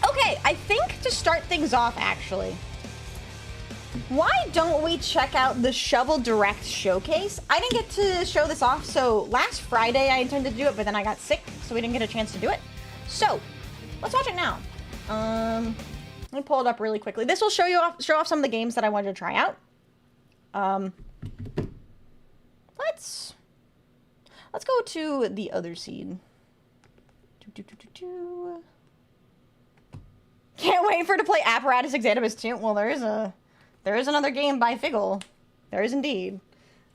Okay, I think to start things off, actually, why don't we check out the Shovel Direct showcase? I didn't get to show this off, so last Friday I intended to do it, but then I got sick, so we didn't get a chance to do it. So, let's watch it now. Let me pull it up really quickly. This will show off some of the games that I wanted to try out. Let's go to the other seed. Can't wait for it to play Apparatus Exanimus 2. Well, there is another game by Figgle. There is indeed.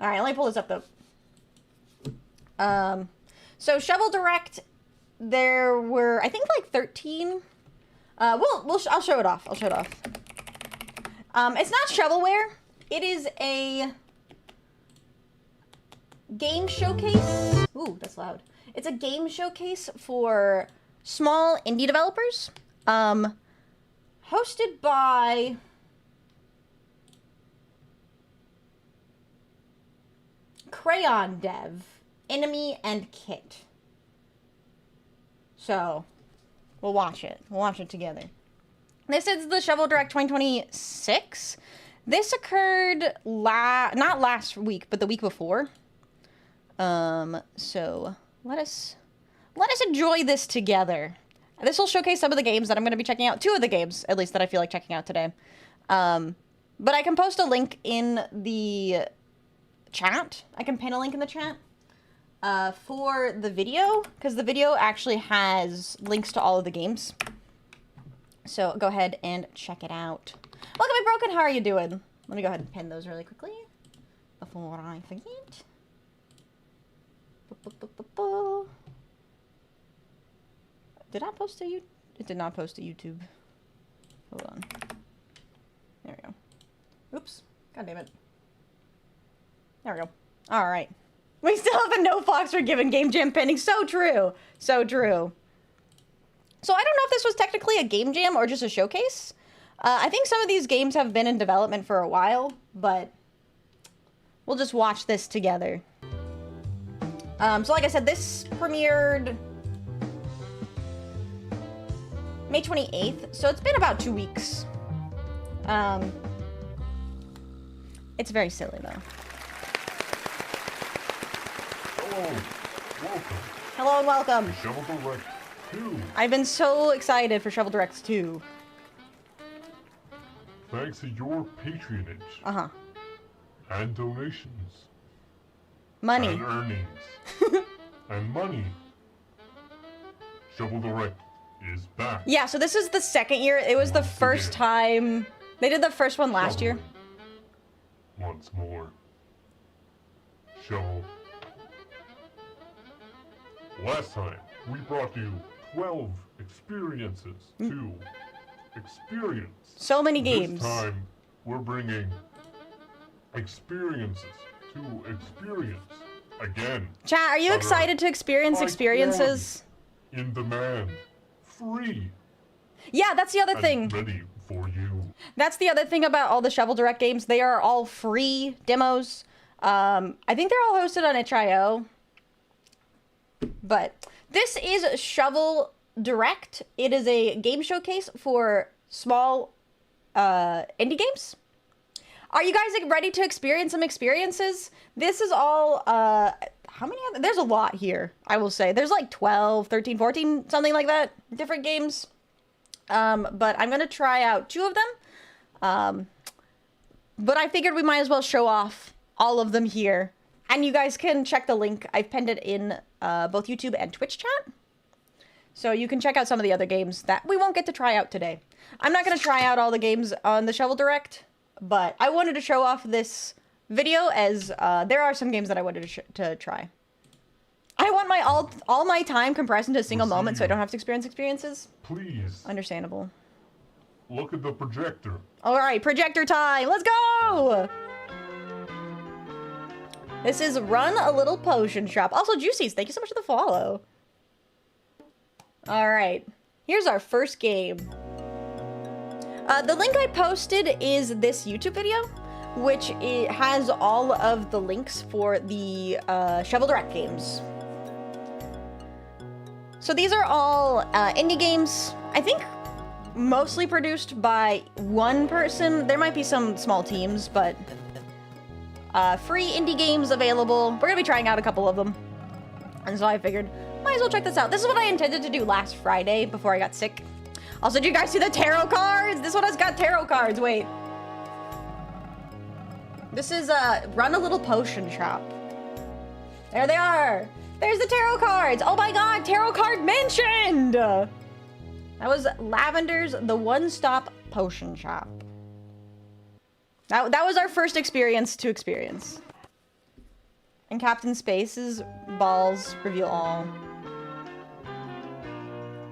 All right, let me pull this up though. So Shovel Direct, there were I think like 13. I'll show it off. It's not shovelware. It is a game showcase. Ooh, that's loud. It's a game showcase for small indie developers. Hosted by Crayon Dev, Enemy, and Kit. So, we'll watch it. We'll watch it together. This is the Shovel Direct 2026. This occurred not last week, but the week before. So let us enjoy this together. This will showcase some of the games that I'm going to be checking out. 2 of the games, at least, that I feel like checking out today. But I can post a link in the chat. I can pin a link in the chat for the video, because the video actually has links to all of the games. So go ahead and check it out. Welcome, Broken. How are you doing? Let me go ahead and pin those really quickly before I forget. Did I post to YouTube? It did not post to YouTube. Hold on. There we go. Oops. God damn it. There we go. All right. We still have a no Fox Forgiven game jam pending. So true. So true. So I don't know if this was technically a game jam or just a showcase. I think some of these games have been in development for a while, but we'll just watch this together. So like I said, this premiered May 28th, so it's been about 2 weeks. It's very silly, though. Hello, welcome. Hello and welcome. Shovel Direct 2. I've been so excited for Shovel Direct 2. Thanks to your patronage. Uh-huh. And donations. Money. And earnings. And money. Shovel Direct is back. Yeah, so this is the second year. It was the first time. They did the first one last year. Once more. Shovel. Last time, we brought you 12 experiences to experience. So many games. This time, we're bringing experiences to experience again. Chat, are you excited to experience experiences? In demand. Free. Yeah, that's the other thing. Ready for you. That's the other thing about all the Shovel Direct games. They are all free demos. I think they're all hosted on itch.io. But this is Shovel Direct. It is a game showcase for small indie games. Are you guys ready to experience some experiences? This is all, how many other, there's a lot here, I will say. There's like 12, 13, 14, something like that, different games. But I'm going to try out 2 of them. But I figured we might as well show off all of them here. And you guys can check the link. I've pinned it in both YouTube and Twitch chat. So you can check out some of the other games that we won't get to try out today. I'm not going to try out all the games on the Shovel Direct, but I wanted to show off this video as there are some games that I wanted to try. I want my all my time compressed into a single moment so I don't have to experience experiences. Please. Understandable. Look at the projector. All right, projector time. Let's go. This is Run a Little Potion Shop. Also, Juicy's, thank you so much for the follow. All right, here's our first game. The link I posted is this YouTube video, which it has all of the links for the Shovel Direct games. So these are all indie games, I think mostly produced by one person. There might be some small teams, but free indie games available. We're gonna be trying out a couple of them. And so I figured, might as well check this out. This is what I intended to do last Friday before I got sick. Also, did you guys see the tarot cards? This one has got tarot cards, wait. This is Run a Little Potion Shop. There they are. There's the tarot cards. Oh my god, tarot card mentioned. That was Lavender's The One-Stop Potion Shop. That was our first experience to experience. And Captain Space's balls reveal all.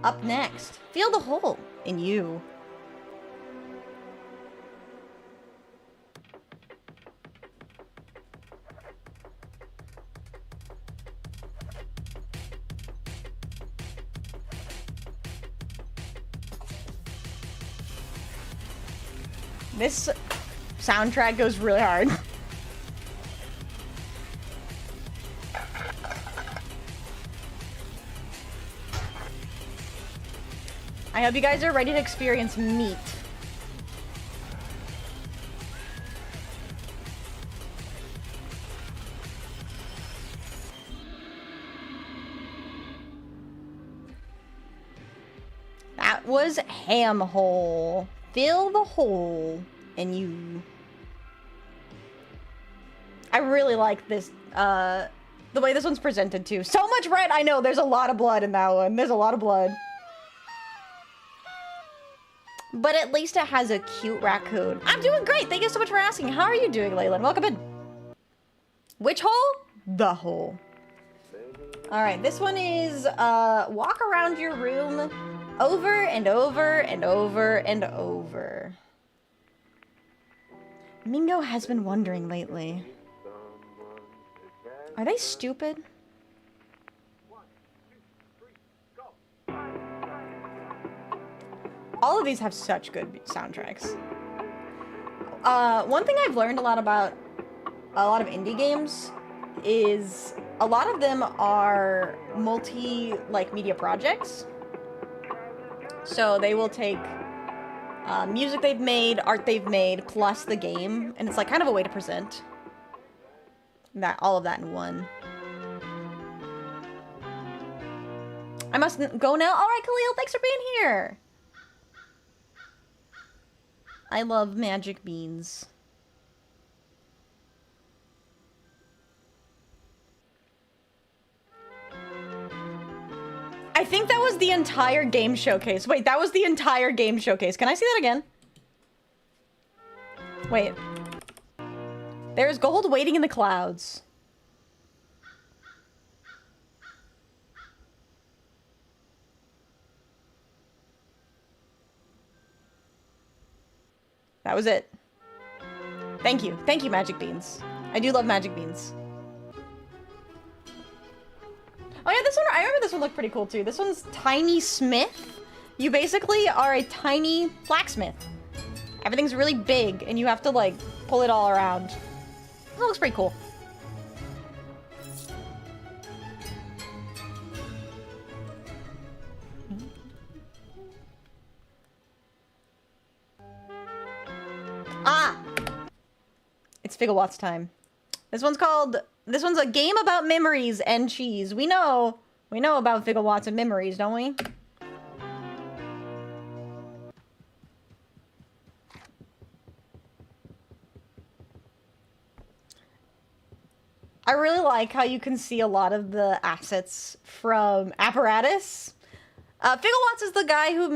Up next, feel the hole in you. This soundtrack goes really hard. I hope you guys are ready to experience meat. That was ham hole. Fill the hole and you. I really like this, the way this one's presented too. So much red, I know, there's a lot of blood in that one. There's a lot of blood. But at least it has a cute raccoon. I'm doing great, thank you so much for asking. How are you doing, Leyland? Welcome in. Which hole? The hole. All right, this one is, walk around your room over and over and over and over. Mingo has been wondering lately. Are they stupid? All of these have such good soundtracks. One thing I've learned a lot about a lot of indie games is a lot of them are media projects. So they will take music they've made, art they've made, plus the game, and it's like kind of a way to present all of that in one. I must go now. All right, Khalil, thanks for being here. I love magic beans. I think that was the entire game showcase. Wait, that was the entire game showcase. Can I see that again? Wait. There's gold waiting in the clouds. That was it. Thank you. Thank you, Magic Beans. I do love Magic Beans. Oh yeah, this one, I remember this one looked pretty cool too. This one's Tiny Smith. You basically are a tiny blacksmith. Everything's really big and you have to like pull it all around. This looks pretty cool. Ah! It's Figawatts time. This one's a game about memories and cheese. We know about Figawatts and memories, don't we? I really like how you can see a lot of the assets from Apparatus. Figawatts is the guy who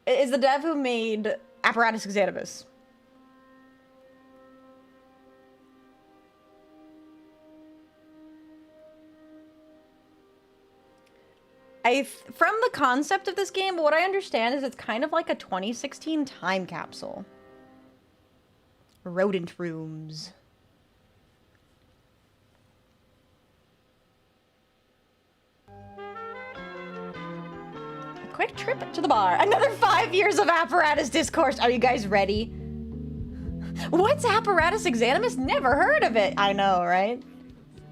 is the dev who made Apparatus Exanimus. From the concept of this game, what I understand is it's kind of like a 2016 time capsule. Rodent rooms. A quick trip to the bar. Another 5 years of Apparatus discourse. Are you guys ready? What's Apparatus Exanimus? Never heard of it. I know, right?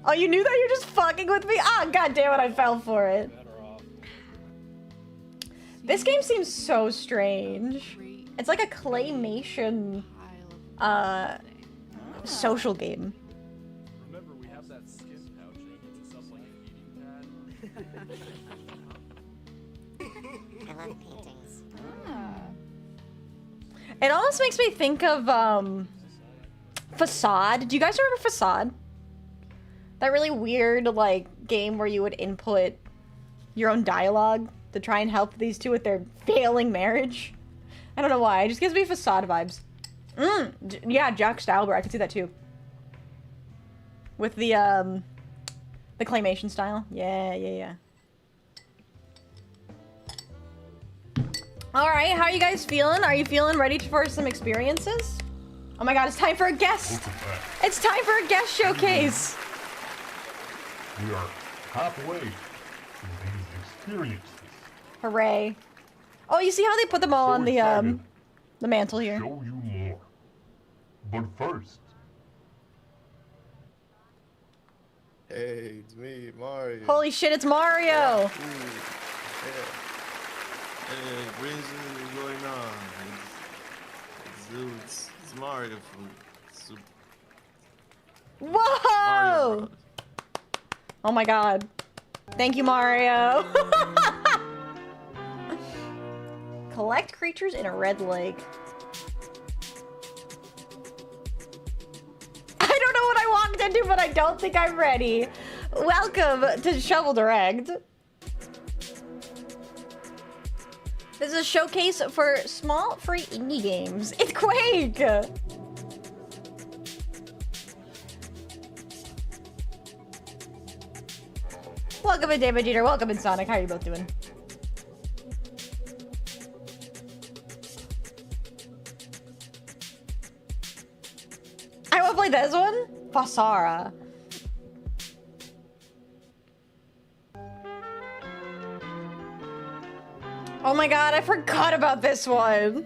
Oh, you knew that? You're just fucking with me? Ah, god damn it, I fell for it. This game seems so strange. It's like a claymation, social game. Remember, we have that skin pouch that heats us up like a heating pad. I love paintings. It almost makes me think of, Facade. Do you guys remember Facade? That really weird, like, game where you would input your own dialogue to try and help these two with their failing marriage. I don't know why. It just gives me Facade vibes. Yeah, Jack Stauber. I could see that too. With the claymation style. Yeah. All right, how are you guys feeling? Are you feeling ready for some experiences? Oh my god, it's time for a guest. It's time for a guest showcase. We are halfway to these experiences. Hooray. Oh, you see how they put them all on the mantle here? Show you more. But first, Hey, it's me, Mario. Holy shit, it's Mario! Yeah. Hey, Brinzy, what's going on? It's Mario from Super Mario Whoa! Bros. Oh my god. Thank you, Mario. Collect creatures in a red lake. I don't know what I walked into, but I don't think I'm ready. Welcome to Shovel Direct. This is a showcase for small, free indie games. It's Quake! Welcome in, David Jeter. Welcome in, Sonic. How are you both doing? I want to play this one? Fasara. Oh my god, I forgot about this one.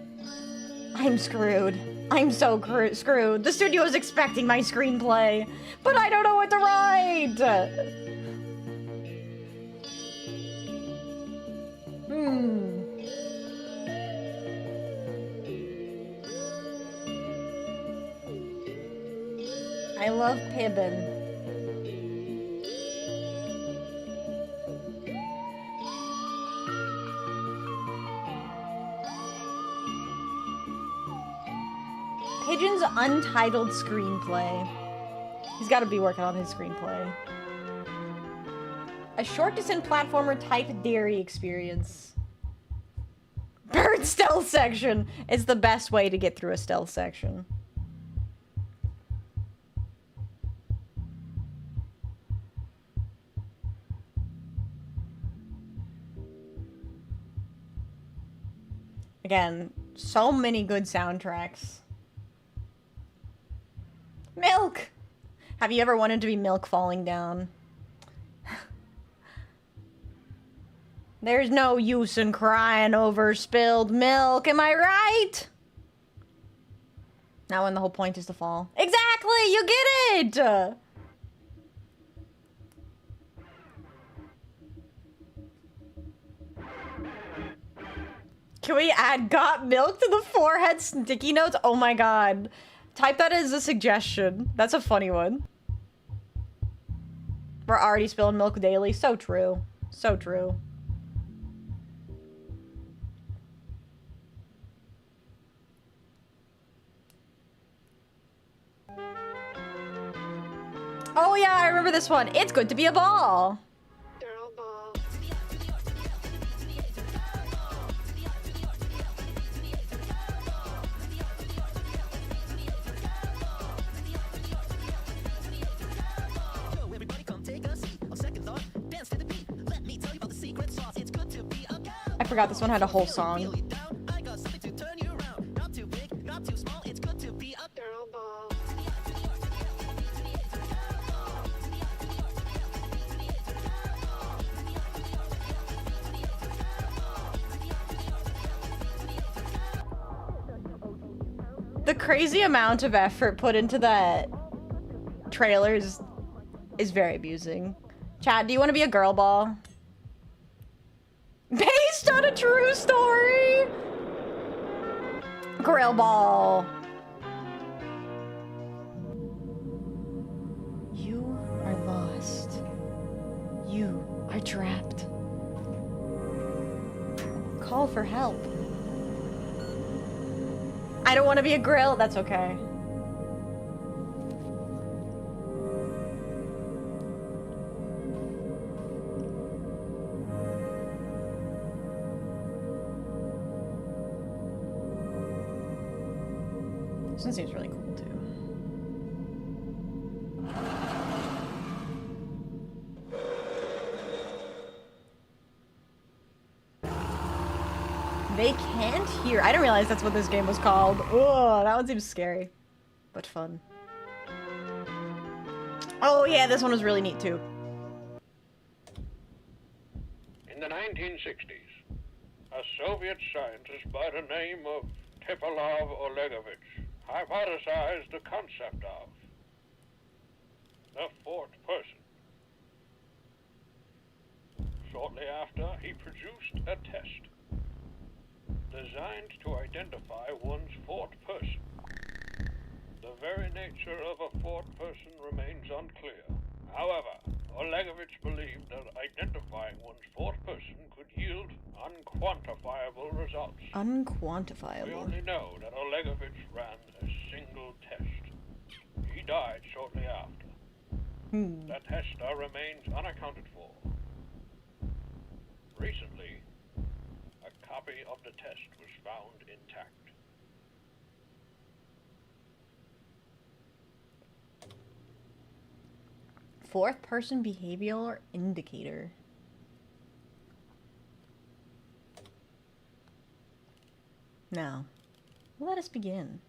I'm screwed. I'm so screwed. The studio is expecting my screenplay, but I don't know what to write. I love Pibbin. Pigeon's untitled screenplay. He's got to be working on his screenplay. A short distance platformer type dairy experience. Bird stealth section is the best way to get through a stealth section. Again, so many good soundtracks. Milk! Have you ever wanted to be milk falling down? There's no use in crying over spilled milk, am I right? Now when the whole point is to fall. Exactly, you get it! Can we add got milk to the forehead sticky notes? Oh my god. Type that as a suggestion. That's a funny one. We're already spilling milk daily. So true. So true. Oh yeah, I remember this one. It's good to be a ball. Girl ball. I forgot this one had a whole song. Girl ball. The crazy amount of effort put into that trailer is very amusing. Chad, do you want to be a girl ball? Based on a true story? Grill ball. You are lost. You are trapped. Call for help. I don't want to be a grill. That's okay. This one seems really cool too. They can't hear. I didn't realize that's what this game was called. Ugh, that one seems scary, but fun. Oh yeah, this one was really neat too. In the 1960s, a Soviet scientist by the name of Tepelov Olegovich hypothesized the concept of the fourth person. Shortly after, he produced a test designed to identify one's fourth person. The very nature of a fourth person remains unclear. However, Olegovich believed that identifying one's fourth person could yield unquantifiable results. We Unquantifiable. only know that Olegovich ran a single test. He died shortly after. That test remains unaccounted for. Recently, a copy of the test was found intact. Fourth person behavioral indicator. Now, let us begin.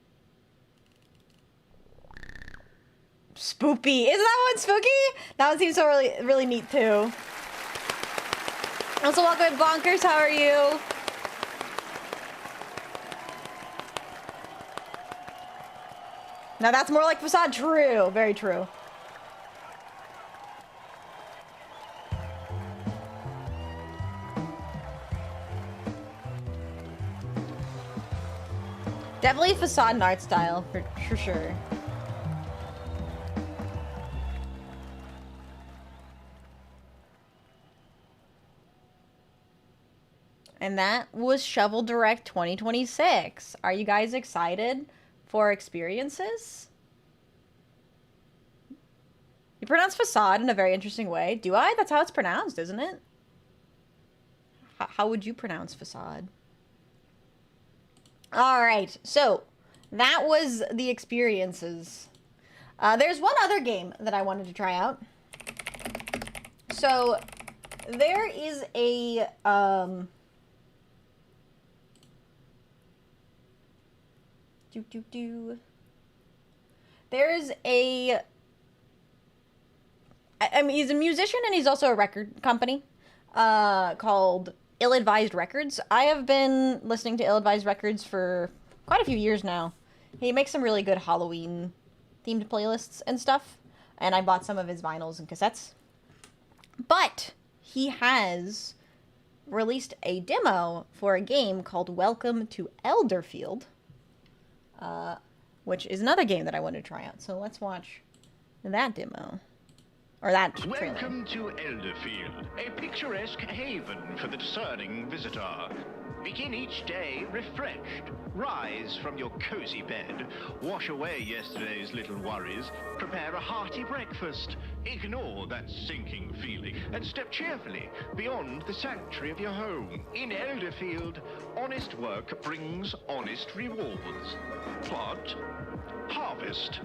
Spoopy. Isn't that one spooky? That one seems so really neat too. Also, welcome to Bonkers. How are you? Now that's more like Facade. True. Very true. Definitely Facade and art style, for sure. And that was Shovel Direct 2026. Are you guys excited for experiences? You pronounce Facade in a very interesting way. Do I? That's how it's pronounced, isn't it? How would you pronounce Facade? All right, so that was the experiences. There's one other game that I wanted to try out. So there is a there's a I mean, he's a musician and he's also a record company called Ill-Advised Records. I have been listening to Ill-Advised Records for quite a few years now. He makes some really good Halloween themed playlists and stuff, and I bought some of his vinyls and cassettes. But he has released a demo for a game called Welcome to Elderfield, which is another game that I wanted to try out. So let's watch that demo. Or that trailer. Welcome to Elderfield, a picturesque haven for the discerning visitor. Begin each day refreshed. Rise from your cozy bed, wash away yesterday's little worries, prepare a hearty breakfast, ignore that sinking feeling, and step cheerfully beyond the sanctuary of your home. In Elderfield, honest work brings honest rewards. Plant, harvest,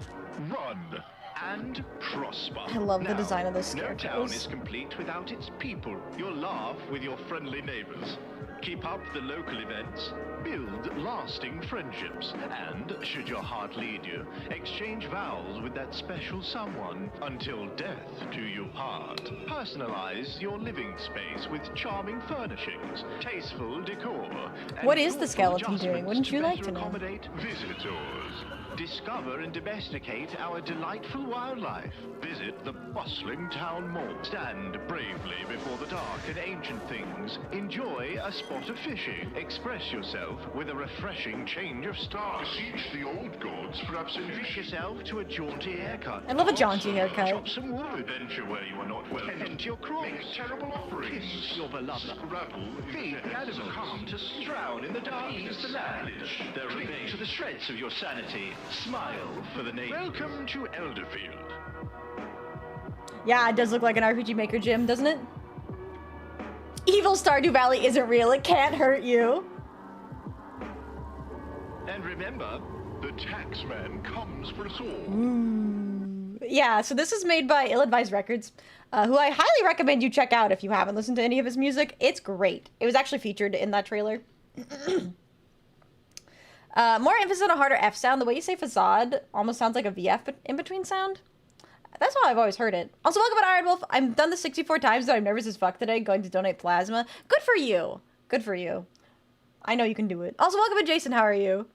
run, and prosper. I love the Now, design of this no town scarecrows. is complete without its people. You'll laugh with your friendly neighbors. Keep up the local events, build lasting friendships, and, should your heart lead you, exchange vows with that special someone until death do you part. Personalize your living space with charming furnishings, tasteful decor, and What is the thoughtful skeleton doing? adjustments Wouldn't you like better to know? accommodate visitors. Discover and domesticate our delightful wildlife. Visit the bustling town mall. Stand bravely before the dark and ancient things. Enjoy a spot of fishing. Express yourself with a refreshing change of style. Beseech the old gods for Treat absolution. yourself to a jaunty haircut. I love a jaunty haircut. Chop some wood. Venture where you are not welcome. Tend your crops. Make terrible offerings. Kiss your beloved. Scrabble with Feed the shepherds. animals. Come to Drown in the darkness the land. Their Cling revenge. to the shreds of your sanity. Smile for the name. Welcome to Elderfield. Yeah, it does look like an RPG Maker gym, doesn't it? Evil Stardew Valley isn't real. It can't hurt you. And remember, The taxman comes for us all. Yeah, so this is made by Ill-Advised Records, who I highly recommend you check out if you haven't listened to any of his music. It's great. It was actually featured in that trailer. More emphasis on a harder F sound. The way you say facade almost sounds like a VF in between sound. That's how I've always heard it. Also, welcome to Iron Wolf. I've done this 64 times, so I'm nervous as fuck today going to donate plasma. Good for you. Good for you. I know you can do it. Also, welcome to Jason. How are you?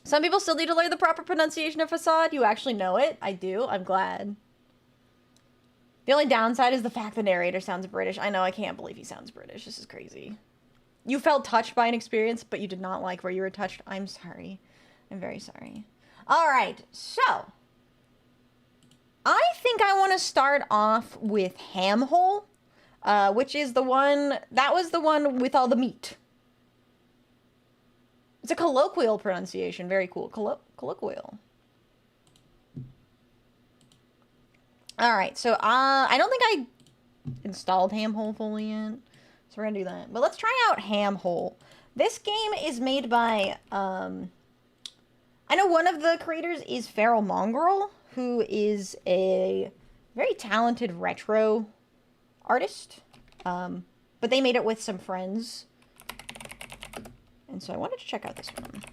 Some people still need to learn the proper pronunciation of facade. You actually know it. I do. I'm glad. The only downside is the fact the narrator sounds British. I know. I can't believe he sounds British. This is crazy. You felt touched by an experience, but you did not like where you were touched. I'm sorry. I'm very sorry. All right, so I think I want to start off with Hamhole, which is the one, that was the one with all the meat. It's a colloquial pronunciation. Very cool. Colloquial. All right, so I don't think I installed Hamhole fully yet, so we're gonna do that. But let's try out Hamhole. This game is made by, I know one of the creators is Feral Mongrel, who is a very talented retro artist. But they made it with some friends. And so I wanted to check out this one.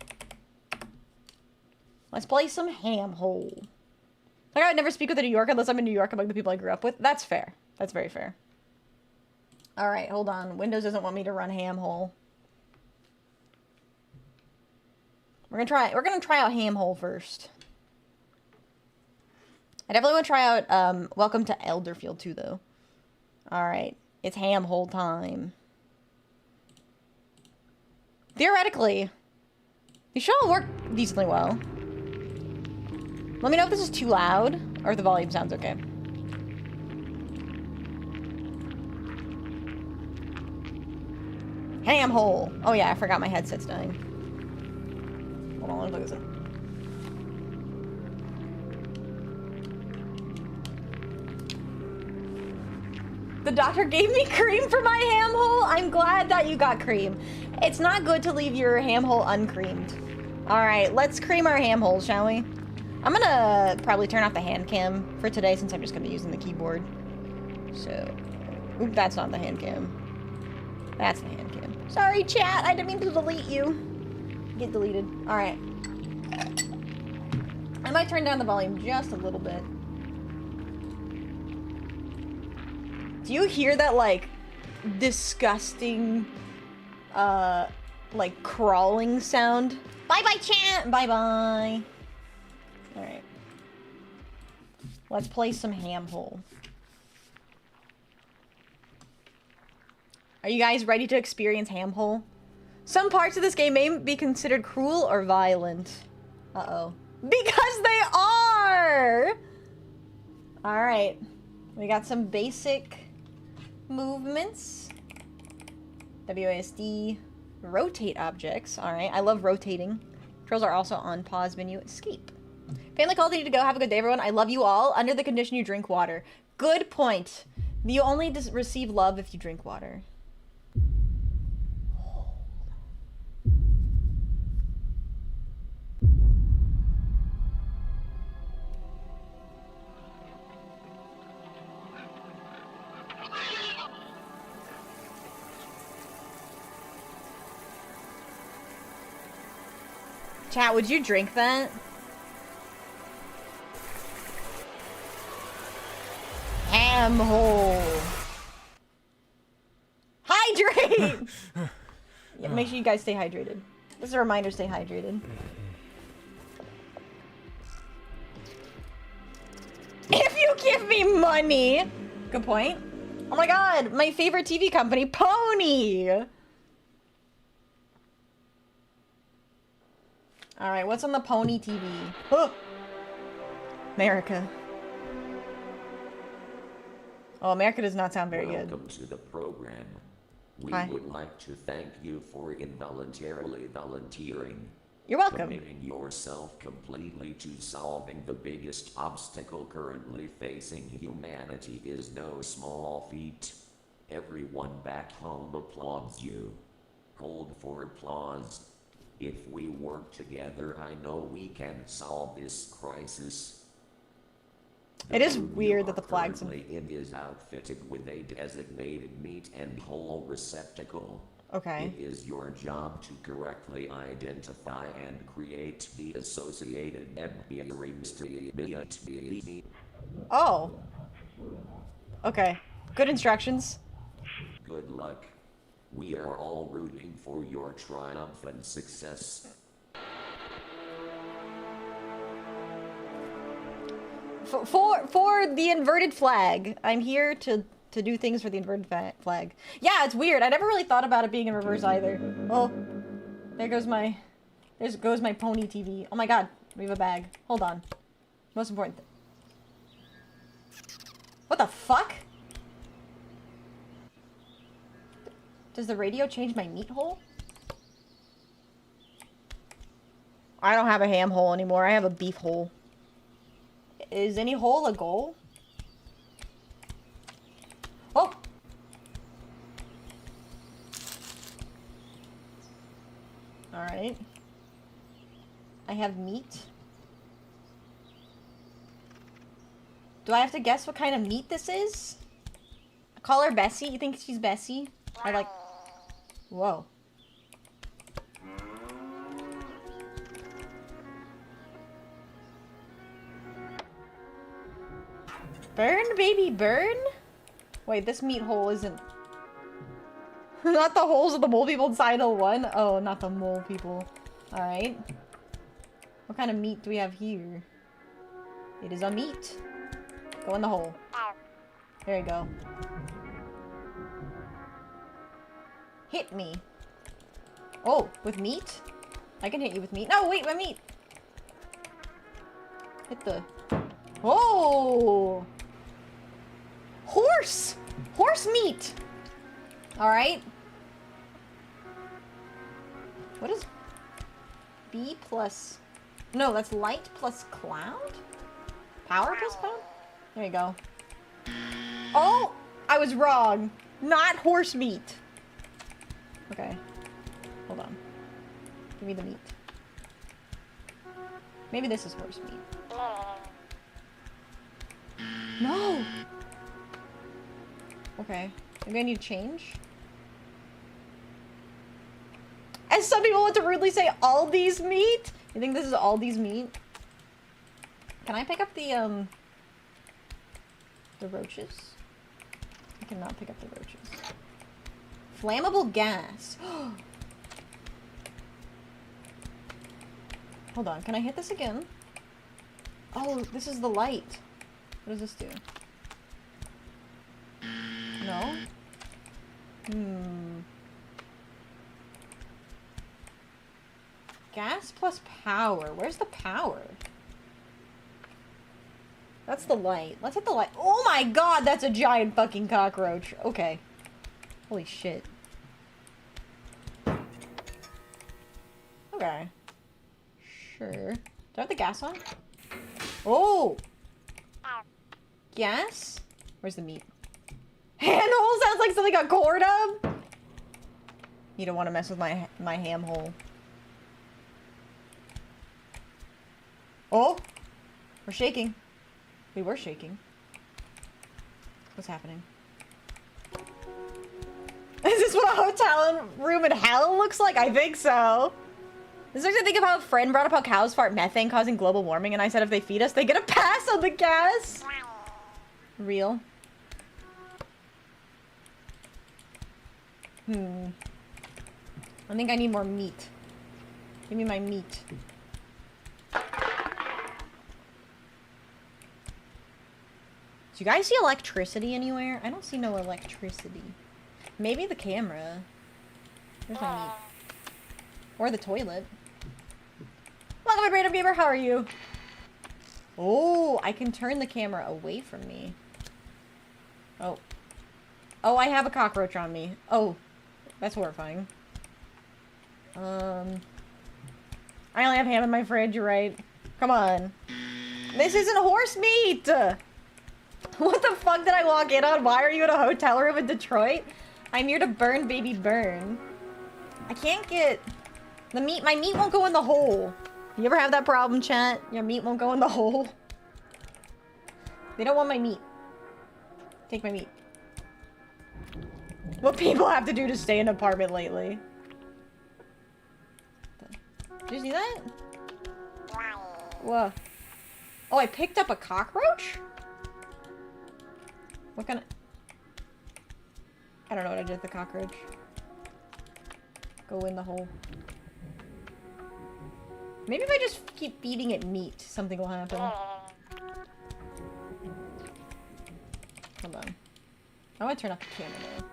Let's play some Hamhole. Like, I would never speak with a New Yorker unless I'm in New York among the people I grew up with. That's fair. That's very fair. Alright, hold on. Windows doesn't want me to run Hamhole. We're gonna try out Hamhole first. I definitely want to try out Welcome to Elderfield too, though. Alright, it's Hamhole time. Theoretically, these should all work decently well. Let me know if this is too loud or if the volume sounds okay. Hamhole! Oh yeah, I forgot my headset's dying. Hold on, let me plug this in. The doctor gave me cream for my ham hole. I'm glad that you got cream. It's not good to leave your ham hole uncreamed. All right, let's cream our ham hole, shall we? I'm gonna probably turn off the hand cam for today since I'm just gonna be using the keyboard. So, oop, that's not the hand cam. That's the hand cam. Sorry, chat. I didn't mean to delete you. Get deleted. All right. I might turn down the volume just a little bit. Do you hear that, like, disgusting, like, crawling sound? Bye-bye, chat! Bye-bye. Alright. Let's play some Hamhole. Are you guys ready to experience Hamhole? Some parts of this game may be considered cruel or violent. Uh-oh. Because they are! Alright. We got some basic movements. WASD. Rotate objects. Alright, I love rotating. Controls are also on pause menu. Escape. Family call, they need to go. Have a good day, everyone. I love you all, under the condition you drink water. Good point. You only receive love if you drink water. Chat, would you drink that? Hamhole. Hydrate! Yeah, make sure you guys stay hydrated. This is a reminder, stay hydrated. If you give me money! Good point. Oh my god, my favorite TV company, Pony! Alright, what's on the Pony TV? Oh! America. Oh, America does not sound very good. Welcome to the program. We Hi. would like to thank you for involuntarily volunteering. You're welcome. Committing yourself completely to solving the biggest obstacle currently facing humanity is no small feat. Everyone back home applauds you. Hold for applause. If we work together, I know we can solve this crisis. It is room weird you that the are flag's currently in is outfitted with a designated meat and hole receptacle. Okay. It is your job to correctly identify and create the associated immediate. Oh. Okay. Good instructions. Good luck. We are all rooting for your triumphant success. For the inverted flag, I'm here to to do things for the inverted flag. Yeah, it's weird. I never really thought about it being in reverse either. Oh, there goes my pony TV. Oh my god, we have a bag. Hold on. Most important thing. What the fuck? Does the radio change my meat hole? I don't have a ham hole anymore. I have a beef hole. Is any hole a goal? Oh! Alright. I have meat. Do I have to guess what kind of meat this is? Call her Bessie? You think she's Bessie? I like... Whoa. Burn, baby, burn? Wait, this meat hole isn't... Not the holes of the mole people inside the one? Oh, not the mole people. Alright. What kind of meat do we have here? It is a meat. Go in the hole. There you go. Hit me. Oh, with meat? I can hit you with meat. No, wait, my meat! Hit the... Oh! Horse! Horse meat! Alright. What is... B plus... No, that's light plus cloud? Power plus cloud? There you go. Oh! I was wrong. Not horse meat. Okay. Hold on. Give me the meat. Maybe this is horse meat. No! Okay. Maybe I need to change? As some people want to rudely say, Aldi's meat? You think this is Aldi's meat? Can I pick up the roaches? I cannot pick up the roaches. Flammable gas. Hold on, can I hit this again? Oh, this is the light. What does this do? No? Gas plus power. Where's the power? That's the light. Let's hit the light. Oh my god, that's a giant fucking cockroach. Okay. Holy shit. Okay. Sure. Do I have the gas on? Oh! Gas? Where's the meat? Handhole sounds like something got cord up! You don't want to mess with my ham hole. Oh! We're shaking. We were shaking. What's happening? Is this what a hotel room in hell looks like? I think so. This makes me think of how a friend brought up how cows fart methane causing global warming, and I said if they feed us, they get a pass on the gas. Real. I think I need more meat. Give me my meat. Do you guys see electricity anywhere? I don't see no electricity. Maybe the camera. Where's my meat? Or the toilet. Welcome to Random Gamer, how are you? Oh, I can turn the camera away from me. Oh. Oh, I have a cockroach on me. Oh, that's horrifying. I only have ham in my fridge, you're right. Come on. This isn't horse meat! What the fuck did I walk in on? Why are you in a hotel room in Detroit? I'm here to burn, baby, burn. I can't get... The meat... My meat won't go in the hole. You ever have that problem, chat? Your meat won't go in the hole? They don't want my meat. Take my meat. What people have to do to stay in an apartment lately. Did you see that? Whoa. Oh, I picked up a cockroach? What kind of... I don't know what I did with the cockroach. Go in the hole. Maybe if I just keep feeding it meat, something will happen. Hold on. I want to turn off the camera though.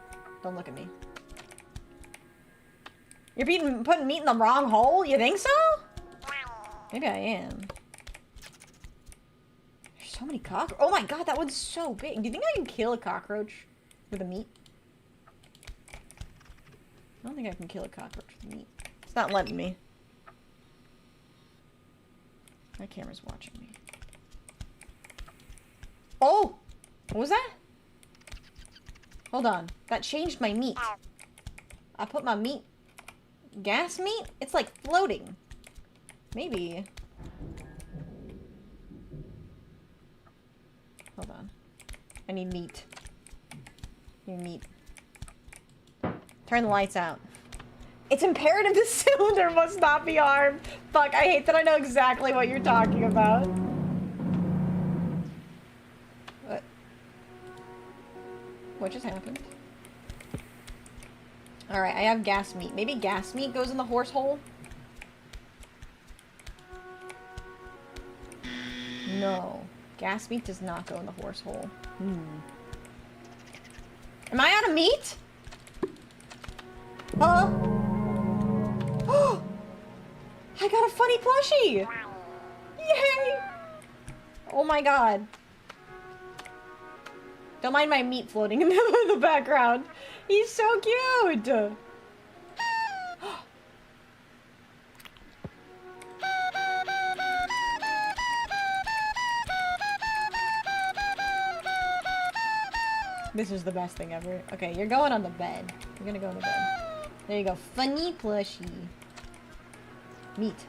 Don't look at me. You're putting meat in the wrong hole? You think so? Maybe I am. There's so many cockroaches. Oh my god, that one's so big. Do you think I can kill a cockroach with the meat? I don't think I can kill a cockroach with the meat. It's not letting me. My camera's watching me. Oh! What was that? Hold on. That changed my meat. I put my meat... Gas meat? It's like floating. Maybe. Hold on. I need meat. Need meat. Turn the lights out. It's imperative the cylinder must not be armed. Fuck, I hate that I know exactly what you're talking about. What just happened? Alright, I have gas meat. Maybe gas meat goes in the horse hole? No. Gas meat does not go in the horse hole. Am I out of meat? Oh! I got a funny plushie! Yay! Oh my god. Don't mind my meat floating in the background. He's so cute! This is the best thing ever. Okay, you're going on the bed. You're gonna go on the bed. There you go. Funny plushie. Meat.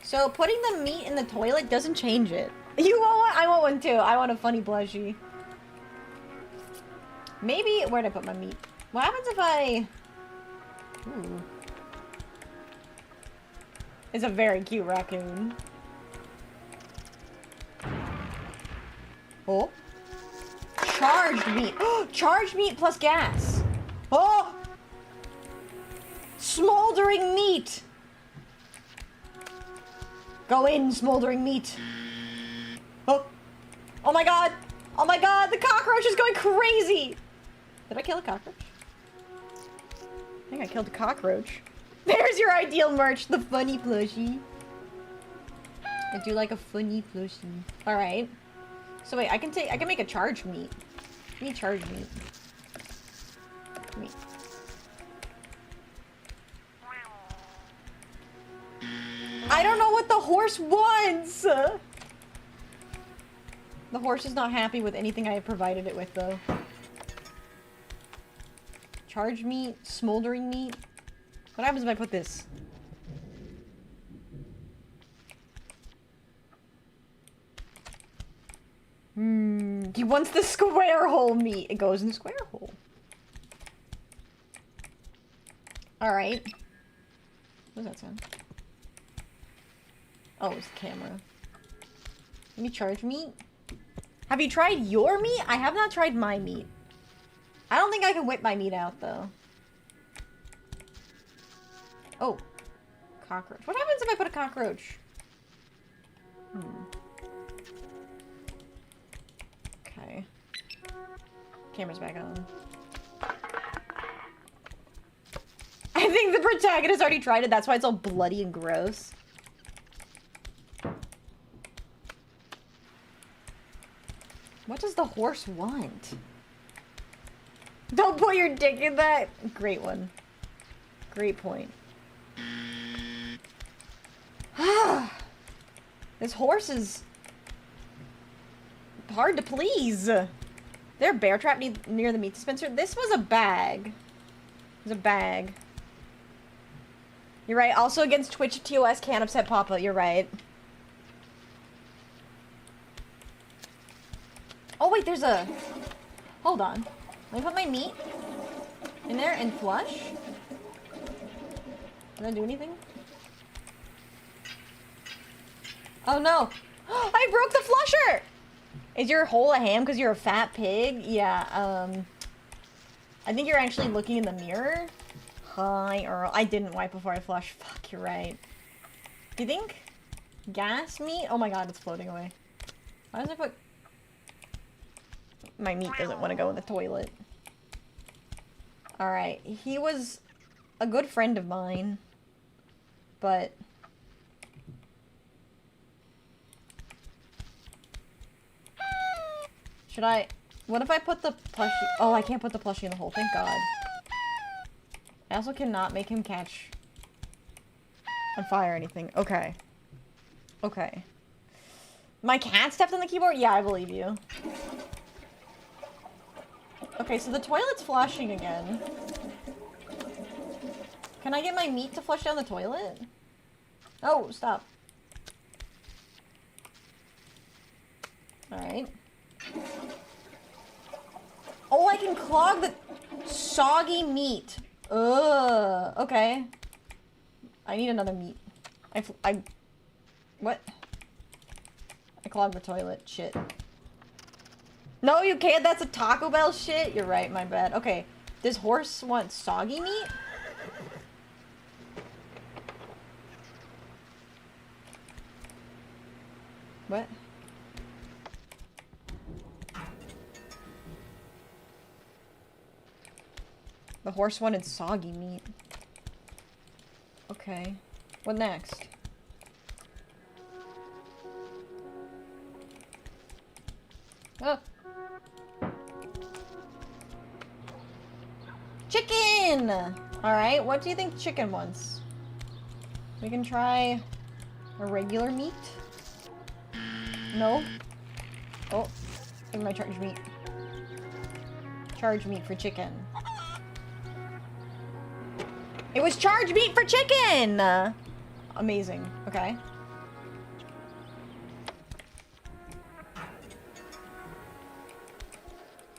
So putting the meat in the toilet doesn't change it. You want one? I want one too. I want a funny plushie. Maybe... Where'd I put my meat? What happens if I... Ooh. It's a very cute raccoon. Oh. Charged meat. Charged meat plus gas. Oh! Smoldering meat! Go in, smoldering meat. Oh. Oh my god! Oh my god, the cockroach is going crazy! Did I kill a cockroach? I think I killed a cockroach. There's your ideal merch, the funny plushie. I do like a funny plushie. Alright. So wait, I can make a charged meat. Give me charged meat. Meat. I don't know what the horse wants! The horse is not happy with anything I have provided it with, though. Charged meat? Smoldering meat? What happens if I put this? He wants the square hole meat. It goes in the square hole. Alright. What does that sound? Oh, it's the camera. Let me charge meat. Have you tried your meat? I have not tried my meat. I don't think I can whip my meat out, though. Oh. Cockroach. What happens if I put a cockroach? Okay. Camera's back on. I think the protagonist already tried it. That's why it's all bloody and gross. What does the horse want? Don't put your dick in that. Great one. Great point. This horse is hard to please. There a bear trap near the meat dispenser? This was a bag. It was a bag. You're right. Also against Twitch TOS can't upset Papa. You're right. Oh wait, there's a... Hold on. Let me put my meat in there and flush. Did I do anything? Oh no! I broke the flusher! Is your hole a ham because you're a fat pig? Yeah, I think you're actually looking in the mirror. Hi, Earl. I didn't wipe before I flushed. Fuck, you're right. Do you think? Gas meat? Oh my god, it's floating away. Why does I put... my meat doesn't want to go in the toilet. Alright, he was a good friend of mine, but... Should I... What if I put the plushie... Oh, I can't put the plushie in the hole, thank God. I also cannot make him catch on fire or anything. Okay. Okay. My cat stepped on the keyboard? Yeah, I believe you. Okay, so the toilet's flushing again. Can I get my meat to flush down the toilet? Oh, stop. Alright. Oh, I can clog the soggy meat. Ugh. Okay. I need another meat. What? I clogged the toilet. Shit. No, you can't. That's a Taco Bell shit. You're right. My bad. Okay. Does horse want soggy meat? What? The horse wanted soggy meat. Okay. What next? Oh. Chicken! Alright, what do you think chicken wants? We can try a regular meat? No? Oh. Give me my charge meat. Charge meat for chicken. It was charge meat for chicken! Amazing. Okay.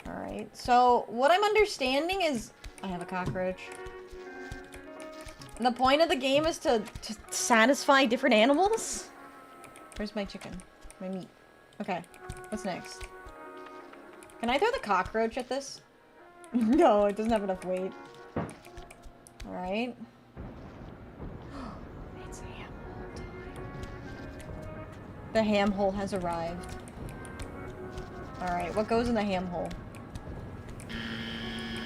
Alright, so what I'm understanding is... I have a cockroach. The point of the game is to satisfy different animals? Where's my chicken? My meat. Okay, what's next? Can I throw the cockroach at this? No, it doesn't have enough weight. Alright. It's ham hole time. The ham hole has arrived. Alright, what goes in the ham hole?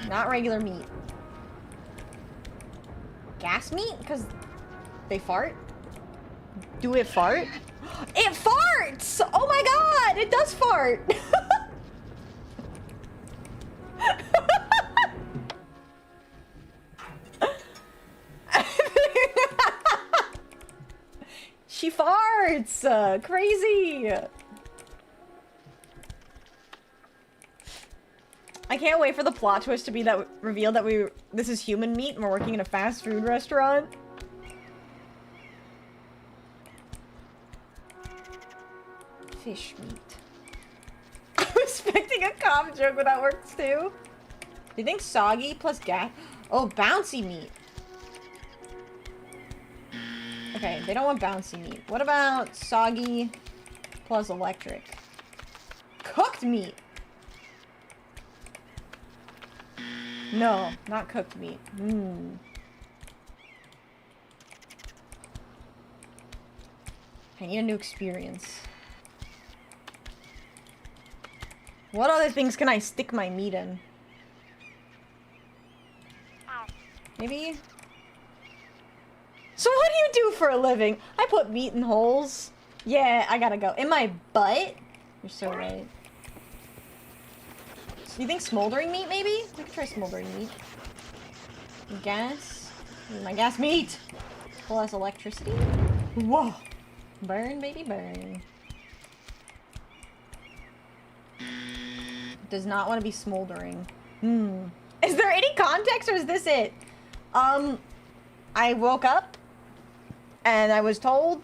Not regular meat. Gas meat? Because they fart? Do it fart? It farts! Oh my god! It does fart! She farts! Crazy! I can't wait for the plot twist to be that reveal that this is human meat and we're working in a fast food restaurant. Fish meat. I'm expecting a cop joke, but that works too. Do you think soggy plus gas? Oh, bouncy meat. Okay, they don't want bouncy meat. What about soggy plus electric? Cooked meat. No, not cooked meat. I need a new experience. What other things can I stick my meat in? Maybe? So what do you do for a living? I put meat in holes. Yeah, I gotta go. In my butt? You're so right. So you think smoldering meat, maybe? We can try smoldering meat. Gas? My gas meat! Plus electricity? Whoa! Burn, baby, burn. Does not want to be smoldering. Is there any context or is this it? I woke up and I was told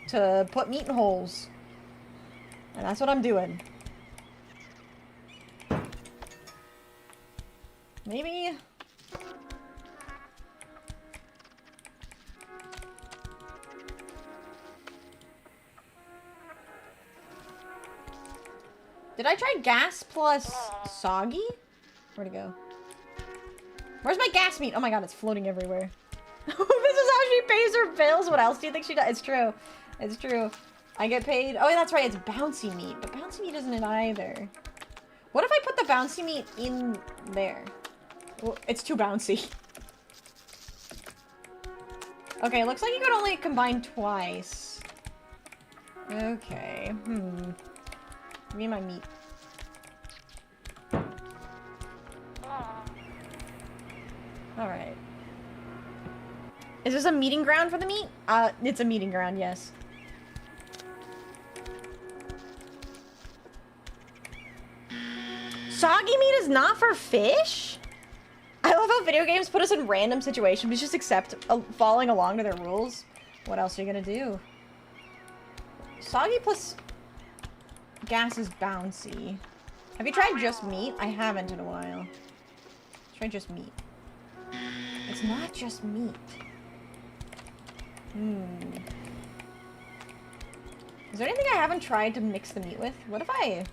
to put meat in holes. And that's what I'm doing. Maybe... Did I try gas plus soggy? Where'd it go? Where's my gas meat? Oh my god, it's floating everywhere. This is how she pays her bills. What else do you think she does? It's true. It's true. I get paid. Oh, yeah, that's right. It's bouncy meat. But bouncy meat isn't it either. What if I put the bouncy meat in there. Well, it's too bouncy. Okay, looks like you could only combine twice. Okay, Give me my meat. Alright. Is this a meeting ground for the meat? It's a meeting ground, yes. Soggy meat is not for fish? I love how video games put us in random situations. We just accept following along to their rules. What else are you gonna do? Soggy plus gas is bouncy. Have you tried just meat? I haven't in a while. Try just meat. It's not just meat. Is there anything I haven't tried to mix the meat with? What if I...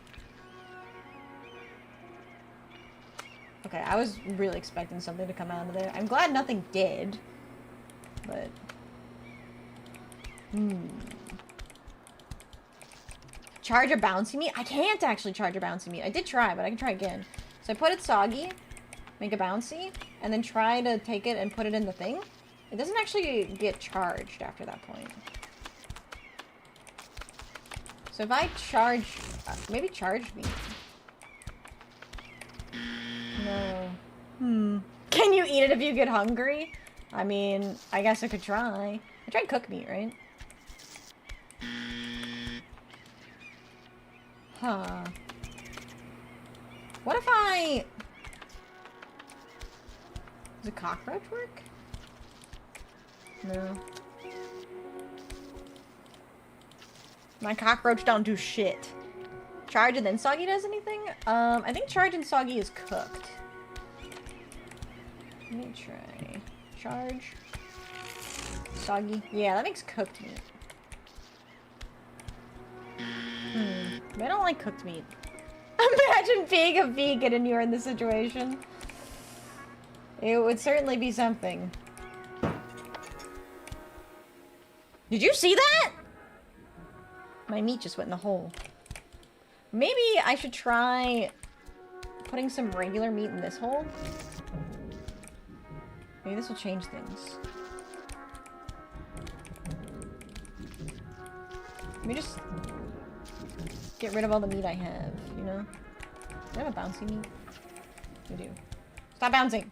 Okay, I was really expecting something to come out of there. I'm glad nothing did. But... Charge a bouncy meat? I can't actually charge a bouncy meat. I did try, but I can try again. So I put it soggy, make it bouncy, and then try to take it and put it in the thing. It doesn't actually get charged after that point. So if I charge... maybe charge meat. No. Can you eat it if you get hungry? I mean, I guess I could try. I tried cooked meat, right? Huh. What if I... Does a cockroach work? No. My cockroach don't do shit. Charge and then soggy does anything? I think charge and soggy is cooked. Let me try. Charge. Soggy. Yeah, that makes cooked meat. But I don't like cooked meat. Imagine being a vegan and you're in this situation. It would certainly be something. Did you see that? My meat just went in the hole. Maybe I should try putting some regular meat in this hole. Maybe this will change things. Let me just get rid of all the meat I have, you know? Do I have a bouncy meat? I do. Stop bouncing!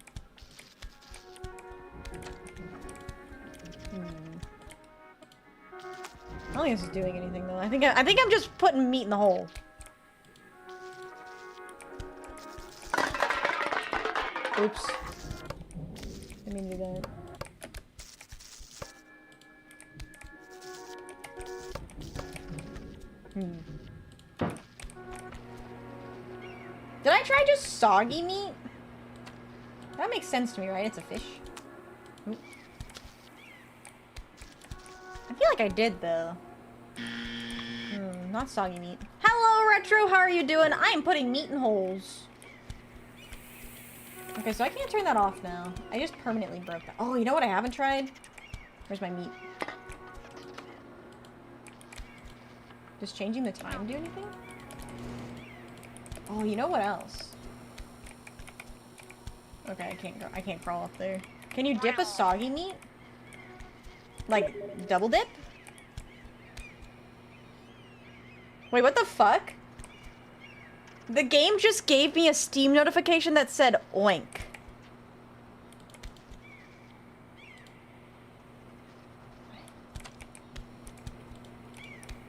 I don't think this is doing anything though. I think I'm just putting meat in the hole. Oops. Didn't mean to do that. Did I try just soggy meat? That makes sense to me, right? It's a fish. Oop. I feel like I did, though. Not soggy meat. Hello, Retro! How are you doing? I am putting meat in holes. Okay, so I can't turn that off now. I just permanently broke that. Oh, you know what I haven't tried? Where's my meat? Does changing the time do anything? Oh, you know what else? Okay, I can't crawl up there. Can you dip a soggy meat? Like, double dip? Wait, what the fuck? The game just gave me a Steam notification that said oink.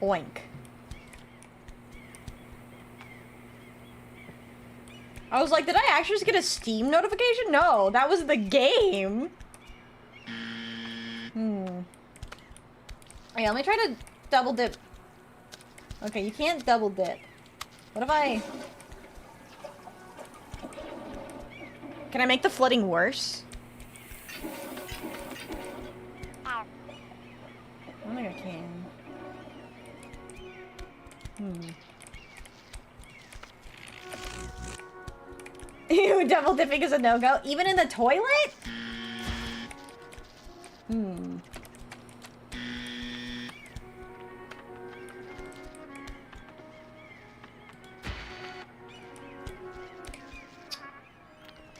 Oink. I was like, did I actually just get a Steam notification? No, that was the game. Okay, let me try to double dip. Okay, you can't double dip. What if I... Can I make the flooding worse? I don't think I can. Ew, double dipping is a no-go? Even in the toilet?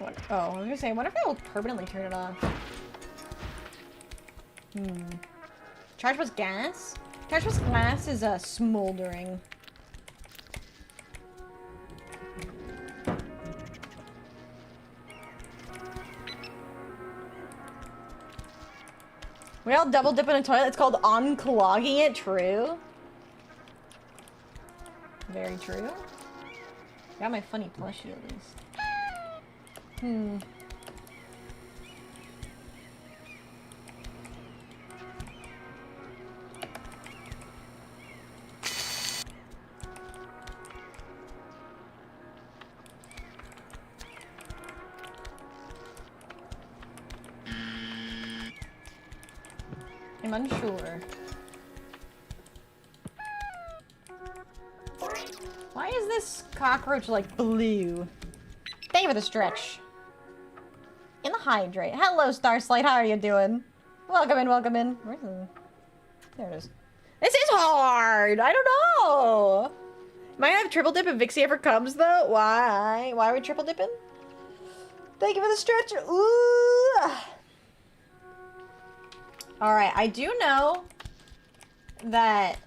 What? Oh, I was gonna say, I wonder if I will permanently turn it off. Charge plus gas? Charge plus gas is smoldering. We all double dip in a toilet. It's called unclogging it. True. Very true. Got my funny plushie at least. I'm unsure. Why is this cockroach like blue? Thank you for the stretch. In the hydrate. Hello, Starslite. How are you doing? Welcome in, welcome in. Where's the... There it is. This is hard. I don't know. Might have triple dip if Vixie ever comes though. Why? Why are we triple dipping? Thank you for the stretch. Ooh. Alright, I do know that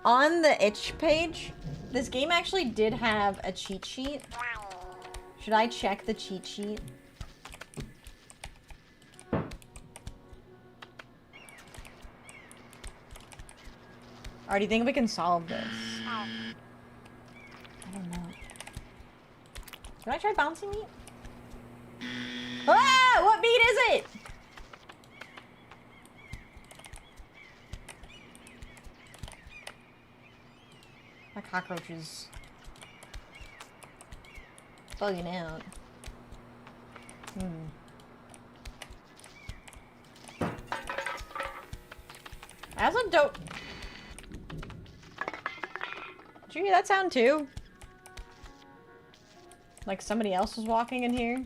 on the itch page, this game actually did have a cheat sheet. Should I check the cheat sheet? Or do you think we can solve this? I don't know. Should I try bouncing meat? Ah! What meat is it? My cockroach is bugging out. I also don't... Did you hear that sound too? Like somebody else was walking in here?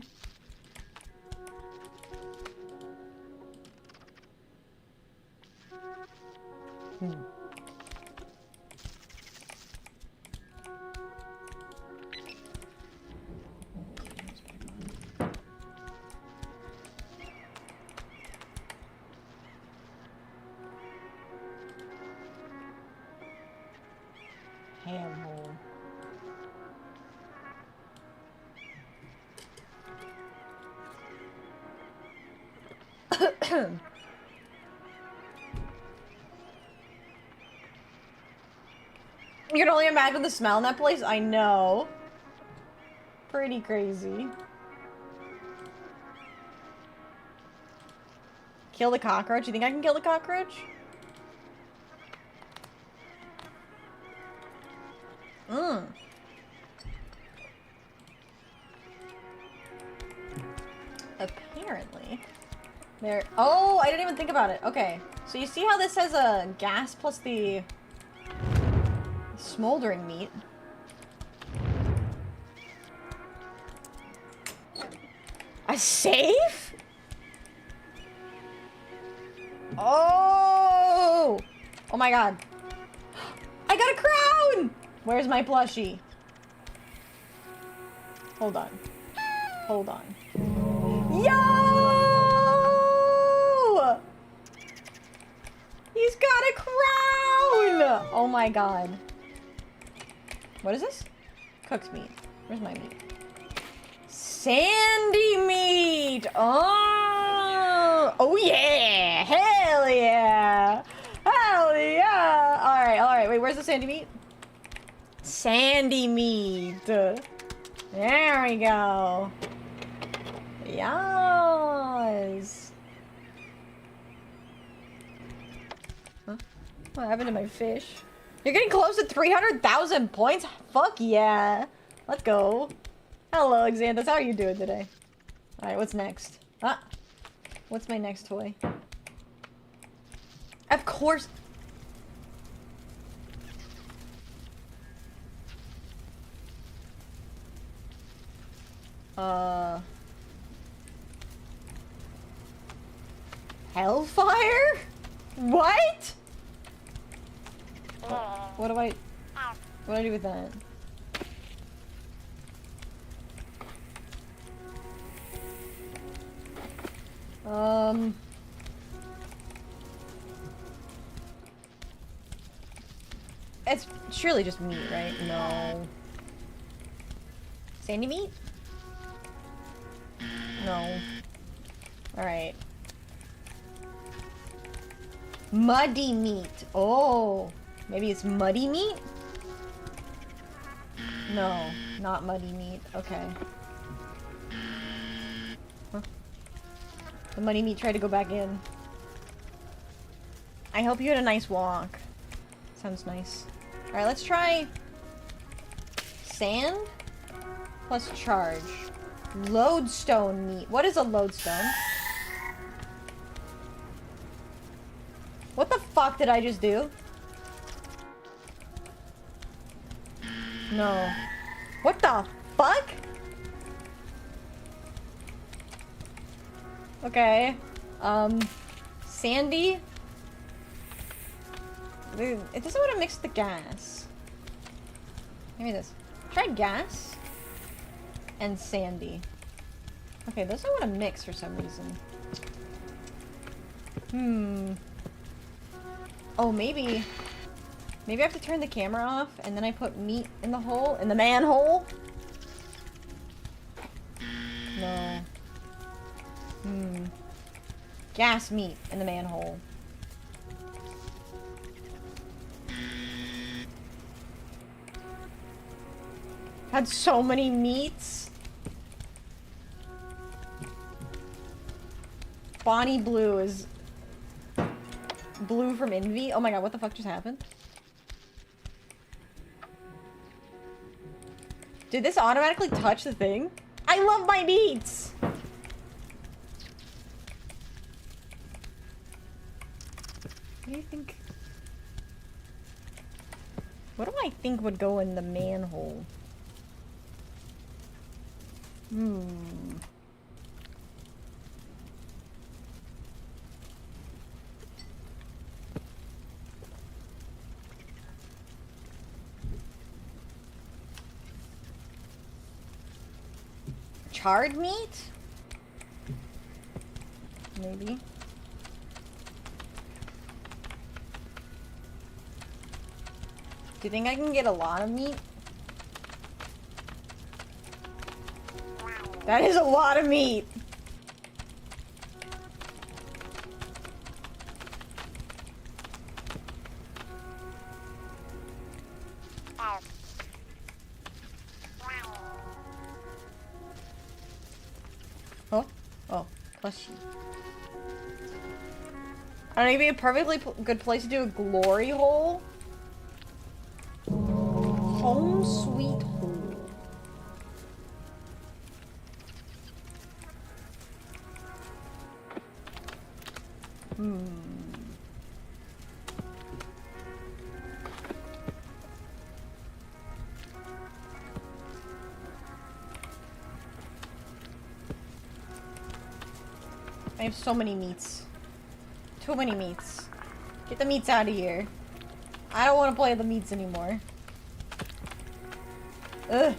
Hamhole. You can only imagine the smell in that place? I know. Pretty crazy. Kill the cockroach? You think I can kill the cockroach? Apparently. There. Oh, I didn't even think about it. Okay. So you see how this has a gas plus the smoldering meat? A safe? Oh! Oh my god. I got a crown! Where's my plushie? Hold on. Hold on. Yo! He's got a crown! Oh my god. What is this? Cooked meat. Where's my meat? Sandy meat! Oh! Oh yeah! Hell yeah! Hell yeah! Alright, alright. Wait, where's the sandy meat? Sandy meat. There we go. Yes. Huh? What happened to my fish? You're getting close to 300,000 points? Fuck yeah. Let's go. Hello, Xanthus. How are you doing today? Alright, what's next? Ah. What's my next toy? Of course. Hellfire? What? What do I do with that? It's surely just meat, right? No. Sandy meat? No. Alright. Muddy meat. Oh. Maybe it's muddy meat? No, not muddy meat. Okay. Huh. The muddy meat tried to go back in. I hope you had a nice walk. Sounds nice. Alright, let's try sand plus charge. Lodestone meat. What is a lodestone? What the fuck did I just do? No. What the fuck? Okay. Sandy? It doesn't want to mix the gas. Give me this. Try gas and sandy. Okay, those don't want to mix for some reason. Oh, maybe I have to turn the camera off and then I put meat in the hole, in the manhole? No. Gas meat in the manhole. Had so many meats. Bonnie Blue is blue from Envy. Oh my god, what the fuck just happened? Did this automatically touch the thing? I love my meats! What do you think? What do I think would go in the manhole? Charred meat? Maybe. Do you think I can get a lot of meat? That is a lot of meat. Oh, oh, plus you. I don't know, maybe a perfectly good place to do a glory hole. Home sweet home. I have so many meats. Too many meats. Get the meats out of here. I don't want to play with the meats anymore. Ugh.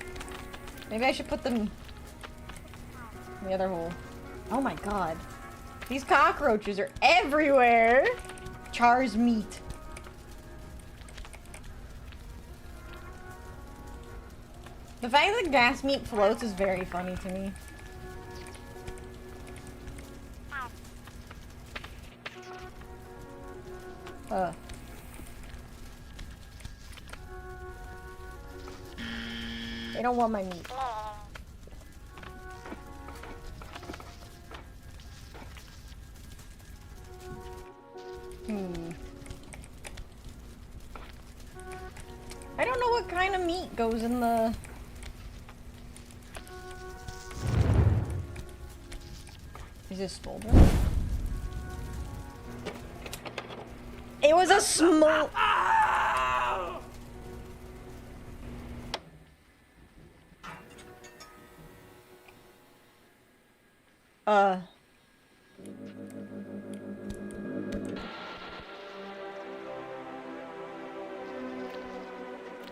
Maybe I should put them in the other hole. Oh my god. These cockroaches are everywhere! Char's meat. The fact that gas meat floats is very funny to me. They don't want my meat. I don't know what kind of meat goes in the... Is this smoldering? It was a small...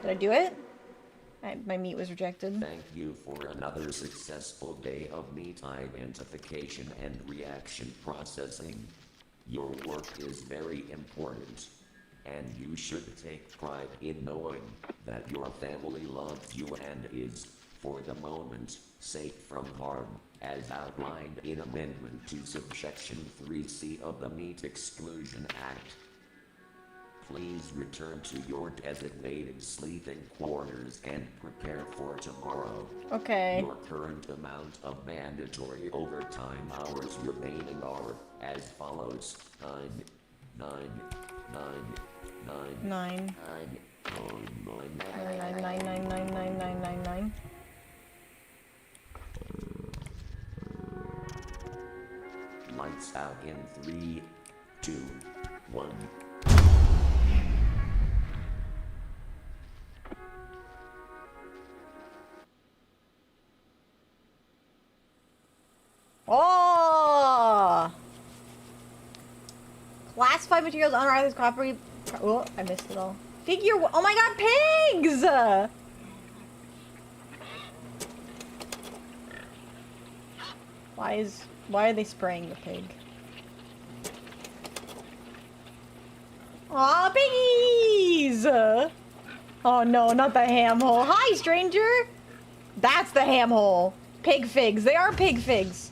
Did I do it? My meat was rejected. Thank you for another successful day of meat identification and reaction processing. Your work is very important, and you should take pride in knowing that your family loves you and is, for the moment, safe from harm, as outlined in Amendment to Subsection 3C of the Meat Exclusion Act. Please return to your designated sleeping quarters and prepare for tomorrow. Okay. Your current amount of mandatory overtime hours remaining are as follows: 9. 9. Lights out in 3, 2, 1. Oh! Classified materials, unauthorized copy. Oh, I missed it all. Figure. Oh my god, pigs! Why are they spraying the pig? Aw, piggies! Oh no, not the ham hole. Hi, stranger! That's the ham hole. Pig figs. They are pig figs.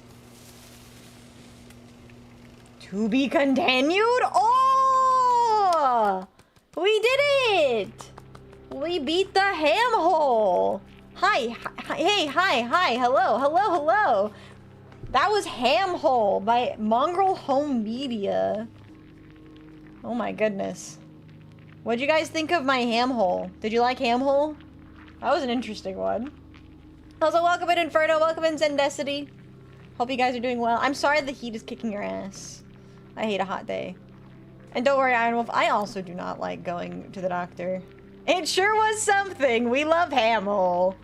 To be continued? Oh! We did it! We beat the ham hole! Hi, hey, hi, hello. That was Ham Hole by Mongrel Home Media. Oh my goodness. What'd you guys think of my ham hole? Did you like ham hole? That was an interesting one. Also, welcome in Inferno, welcome in Zendecity. Hope you guys are doing well. I'm sorry the heat is kicking your ass. I hate a hot day. And don't worry, Iron Wolf, I also do not like going to the doctor. It sure was something. We love ham hole.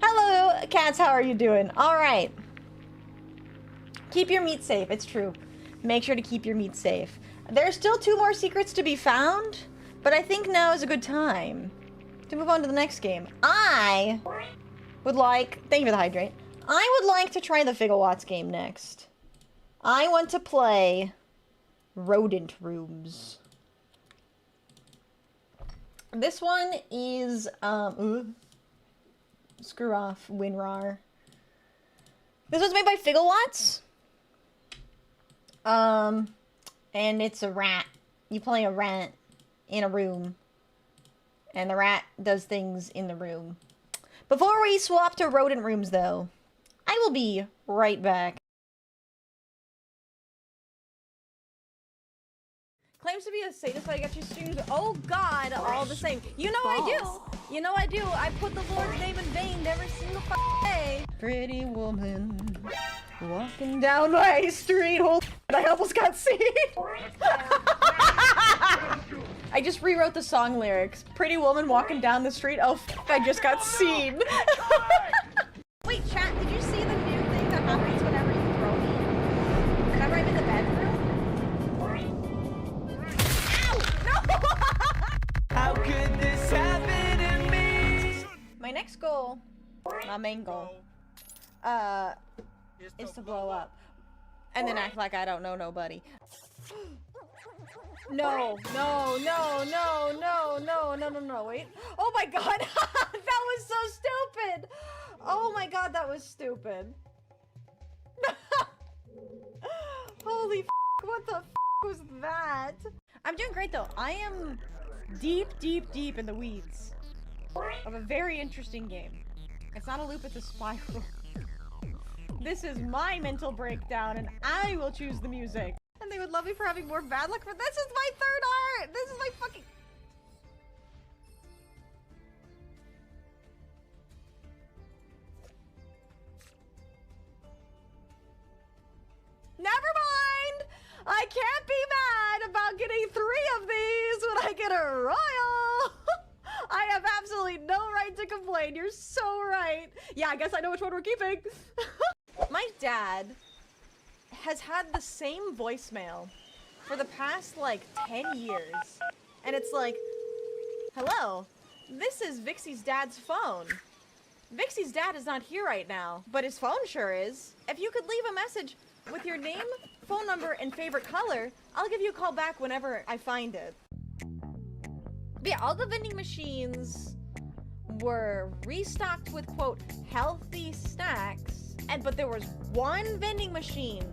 Hello, cats, how are you doing? All right. Keep your meat safe, it's true. Make sure to keep your meat safe. There's still 2 more secrets to be found, but I think now is a good time to move on to the next game. I would like, thank you for the hydrate. I would like to try the Figglewatts game next. I want to play Rodent Rooms. This one is, screw off, WinRAR. This one's made by Figglewatts. And it's a rat. You play a rat in a room. And the rat does things in the room. Before we swap to Rodent Rooms, though, I will be right back. Claims to be a sadist, but I got your streams. Oh god, all the same. You know I do. You know I do. I put the Lord's name in vain every single day. Pretty woman walking down my street. Hold on, I almost got seen. I just rewrote the song lyrics. Pretty woman walking down the street. Oh, I just got seen. Wait, chat, did you see the new thing that happens whenever you throw me? Whenever I'm in the bedroom? How could this happen to me? My next goal, my main goal, is to blow up. And then act like I don't know nobody. No, wait. Oh my god, that was so stupid! Oh my god, that was stupid. Holy f***, what the f*** was that? I'm doing great though. I am deep in the weeds of a very interesting game. It's not a loop, it's a spiral. This is my mental breakdown and I will choose the music. And they would love me for having more bad luck, but this is my third art! This is my fucking... Never mind! I can't be mad about getting 3 of these when I get a royal! I have absolutely no right to complain. You're so right. Yeah, I guess I know which one we're keeping. My dad has had the same voicemail for the past, like, 10 years. And it's like, hello, This is Vixie's dad's phone. Vixie's dad is not here right now, but his phone sure is. If you could leave a message with your name, phone number, and favorite color, I'll give you a call back whenever I find it. But yeah, all the vending machines were restocked with, quote, healthy snacks, but there was one vending machine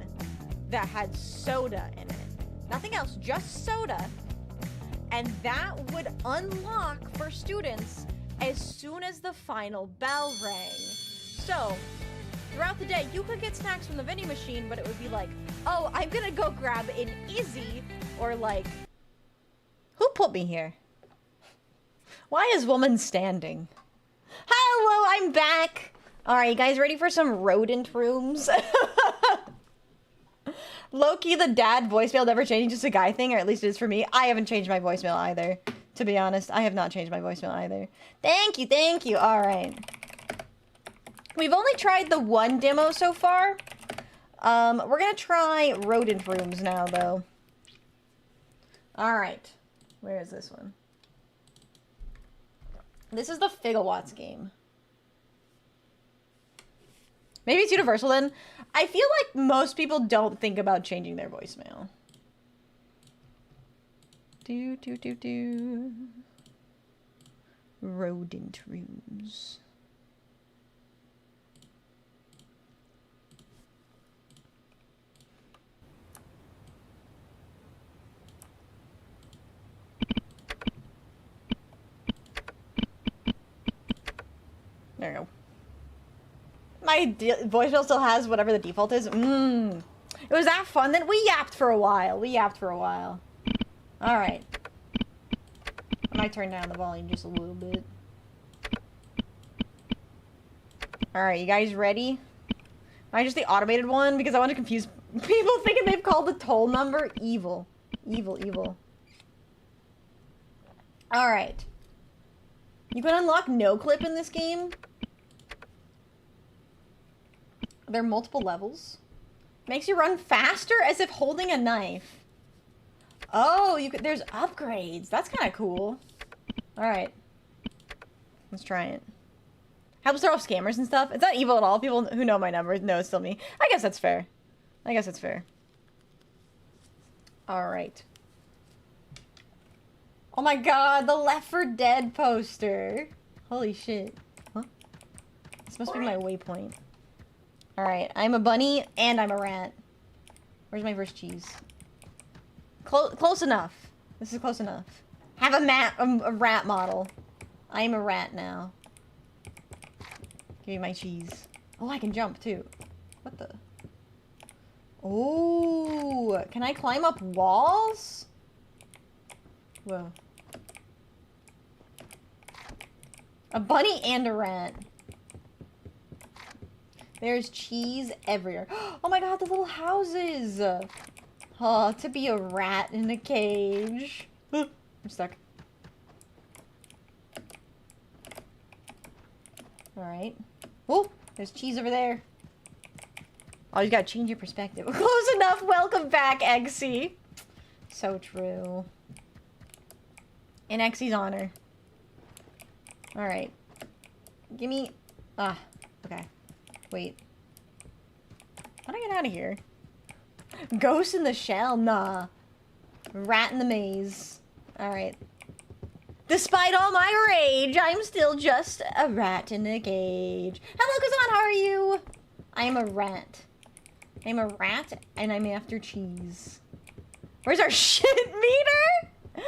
that had soda in it. Nothing else, just soda. And that would unlock for students as soon as the final bell rang. So, throughout the day, you could get snacks from the vending machine, but it would be like, oh, I'm gonna go grab an Izzy, or like, who put me here? Why is woman standing? Hello, I'm back! Alright, you guys ready for some rodent rooms? Low-key, the dad voicemail never changed, just a guy thing, or at least it is for me. I haven't changed my voicemail either. To be honest, I have not changed my voicemail either. Thank you, thank you. Alright. We've only tried the one demo so far. We're gonna try rodent rooms now, though. Alright. Where is this one? This is the Figawatts game. Maybe it's universal then. I feel like most people don't think about changing their voicemail. Do. Rodent rooms. There you go. My voicemail still has whatever the default is. It was that fun that we yapped for a while. Alright. I might turn down the volume just a little bit. Alright, you guys ready? Am I just the automated one? Because I want to confuse people thinking they've called the toll number. Evil. Evil. Alright. You can unlock no clip in this game. There are multiple levels. Makes you run faster as if holding a knife. Oh, there's upgrades. That's kind of cool. Alright. Let's try it. Helps throw off scammers and stuff. It's not evil at all. People who know my number know it's still me. I guess that's fair. Alright. Oh my god, the Left 4 Dead poster. Holy shit. Huh? This must be my waypoint. Alright, I'm a bunny and I'm a rat. Where's my first cheese? Close enough. This is close enough. Have a rat model. I'm a rat now. Give me my cheese. Oh, I can jump too. What the? Oh, can I climb up walls? Whoa. A bunny and a rat. There's cheese everywhere. Oh my god, the little houses! Oh, to be a rat in a cage. I'm stuck. Alright. Oh, there's cheese over there. Oh, you gotta change your perspective. Close enough! Welcome back, Eggsy! So true. In Exy's honor. Alright. Gimme... Ah, okay. Wait. How do I get out of here? Ghost in the shell? Nah. Rat in the maze. Alright. Despite all my rage, I'm still just a rat in a cage. Hello, Kazan, how are you? I am a rat. I'm a rat, and I'm after cheese. Where's our shit meter?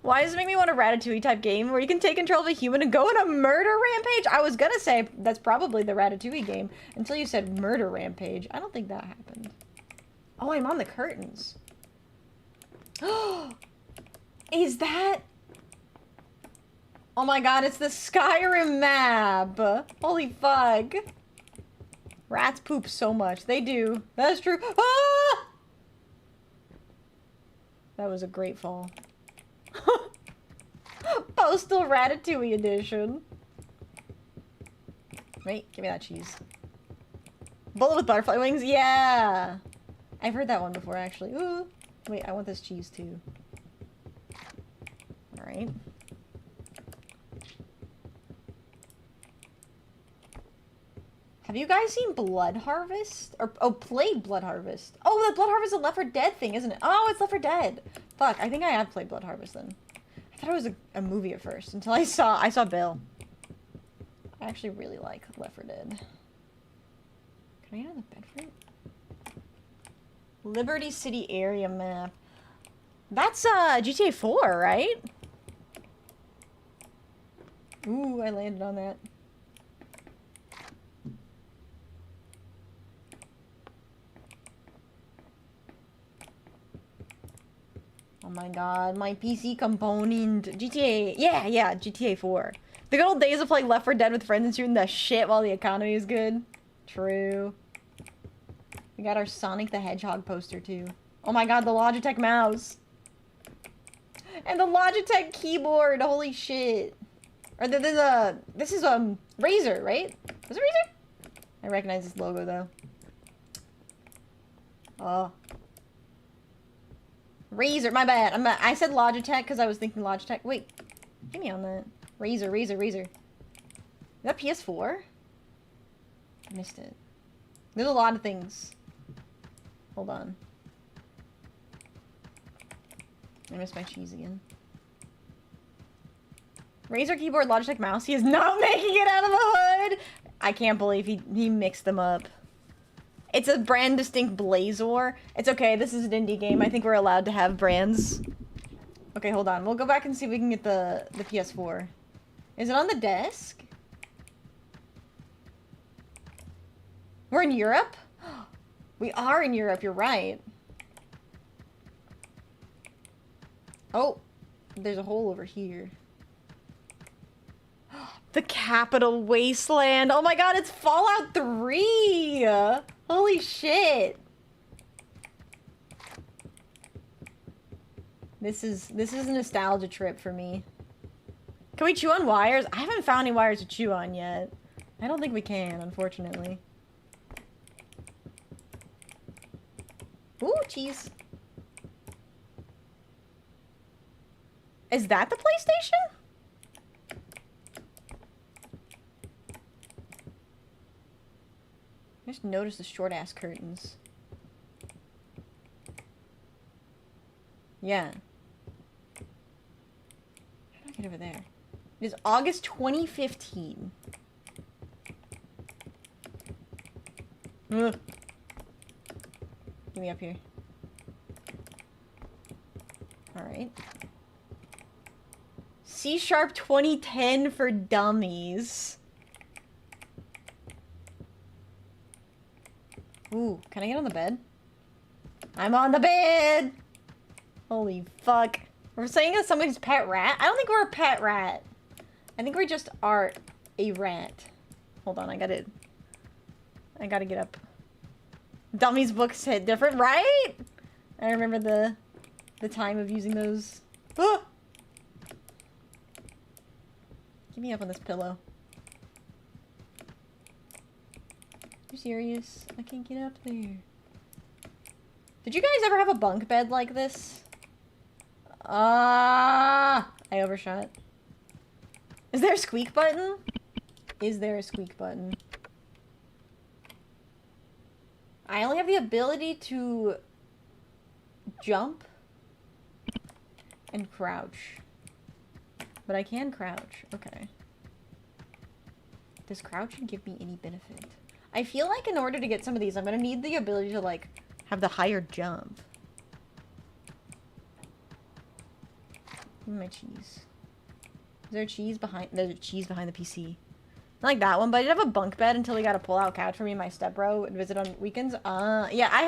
Why does it make me want a Ratatouille type game where you can take control of a human and go on a murder rampage? I was gonna say that's probably the Ratatouille game until you said murder rampage. I don't think that happened. Oh, I'm on the curtains. Is that... Oh my god, it's the Skyrim map. Holy fuck. Rats poop so much. They do. That's true. Ah! That was a great fall. Postal Ratatouille edition. Wait, give me that cheese. Bullet with butterfly wings? Yeah! I've heard that one before, actually. Ooh. Wait, I want this cheese, too. Alright. Have you guys seen Blood Harvest? Or, oh, played Blood Harvest. Oh, the Blood Harvest is a Left 4 Dead thing, isn't it? Oh, it's Left 4 Dead. Fuck, I think I have played Blood Harvest then. I thought it was a movie at first, until I saw Bill. I actually really like Left 4 Dead. Can I get on the bed for it? Liberty City area map. That's GTA 4, right? Ooh, I landed on that. Oh my god, my PC component. GTA, yeah, GTA 4. The good old days of playing Left 4 Dead with friends and shooting the shit while the economy is good. True. We got our Sonic the Hedgehog poster too. Oh my god, the Logitech mouse. And the Logitech keyboard, holy shit. Or this is Razer, right? Was it Razer? I recognize this logo though. Oh. Razer, my bad. I said Logitech because I was thinking Logitech. Wait, give me on that. Razer. Is that PS4? I missed it. There's a lot of things. Hold on. I missed my cheese again. Razer keyboard, Logitech mouse. He is not making it out of the hood! I can't believe he mixed them up. It's a brand distinct Blazor. It's okay, this is an indie game. I think we're allowed to have brands. Okay, hold on. We'll go back and see if we can get the PS4. Is it on the desk? We're in Europe? We are in Europe, you're right. Oh, there's a hole over here. The Capital Wasteland. Oh my god, it's Fallout 3! Holy shit. This is a nostalgia trip for me. Can we chew on wires? I haven't found any wires to chew on yet. I don't think we can, unfortunately. Ooh, cheese. Is that the PlayStation? I just noticed the short-ass curtains. Yeah. How do I get over there? It is August 2015. Ugh. Get me up here. Alright. C# 2010 for dummies. Ooh, can I get on the bed? I'm on the bed! Holy fuck. We're saying it's somebody's pet rat? I don't think we're a pet rat. I think we just are a rat. Hold on, I gotta get up. Dummies books hit different, right? I remember the time of using those. Ah! Get me up on this pillow. You serious? I can't get up there. Did you guys ever have a bunk bed like this? Ah! I overshot. Is there a squeak button? Is there a squeak button? I only have the ability to jump and crouch. But I can crouch. Okay. Does crouching give me any benefit? I feel like in order to get some of these, I'm gonna need the ability to, like, have the higher jump. Give me my cheese. Is there a cheese behind? There's a cheese behind the PC. Not like that one, but I did have a bunk bed until we got a pull-out couch for me and my stepbro and visit on weekends. Yeah, I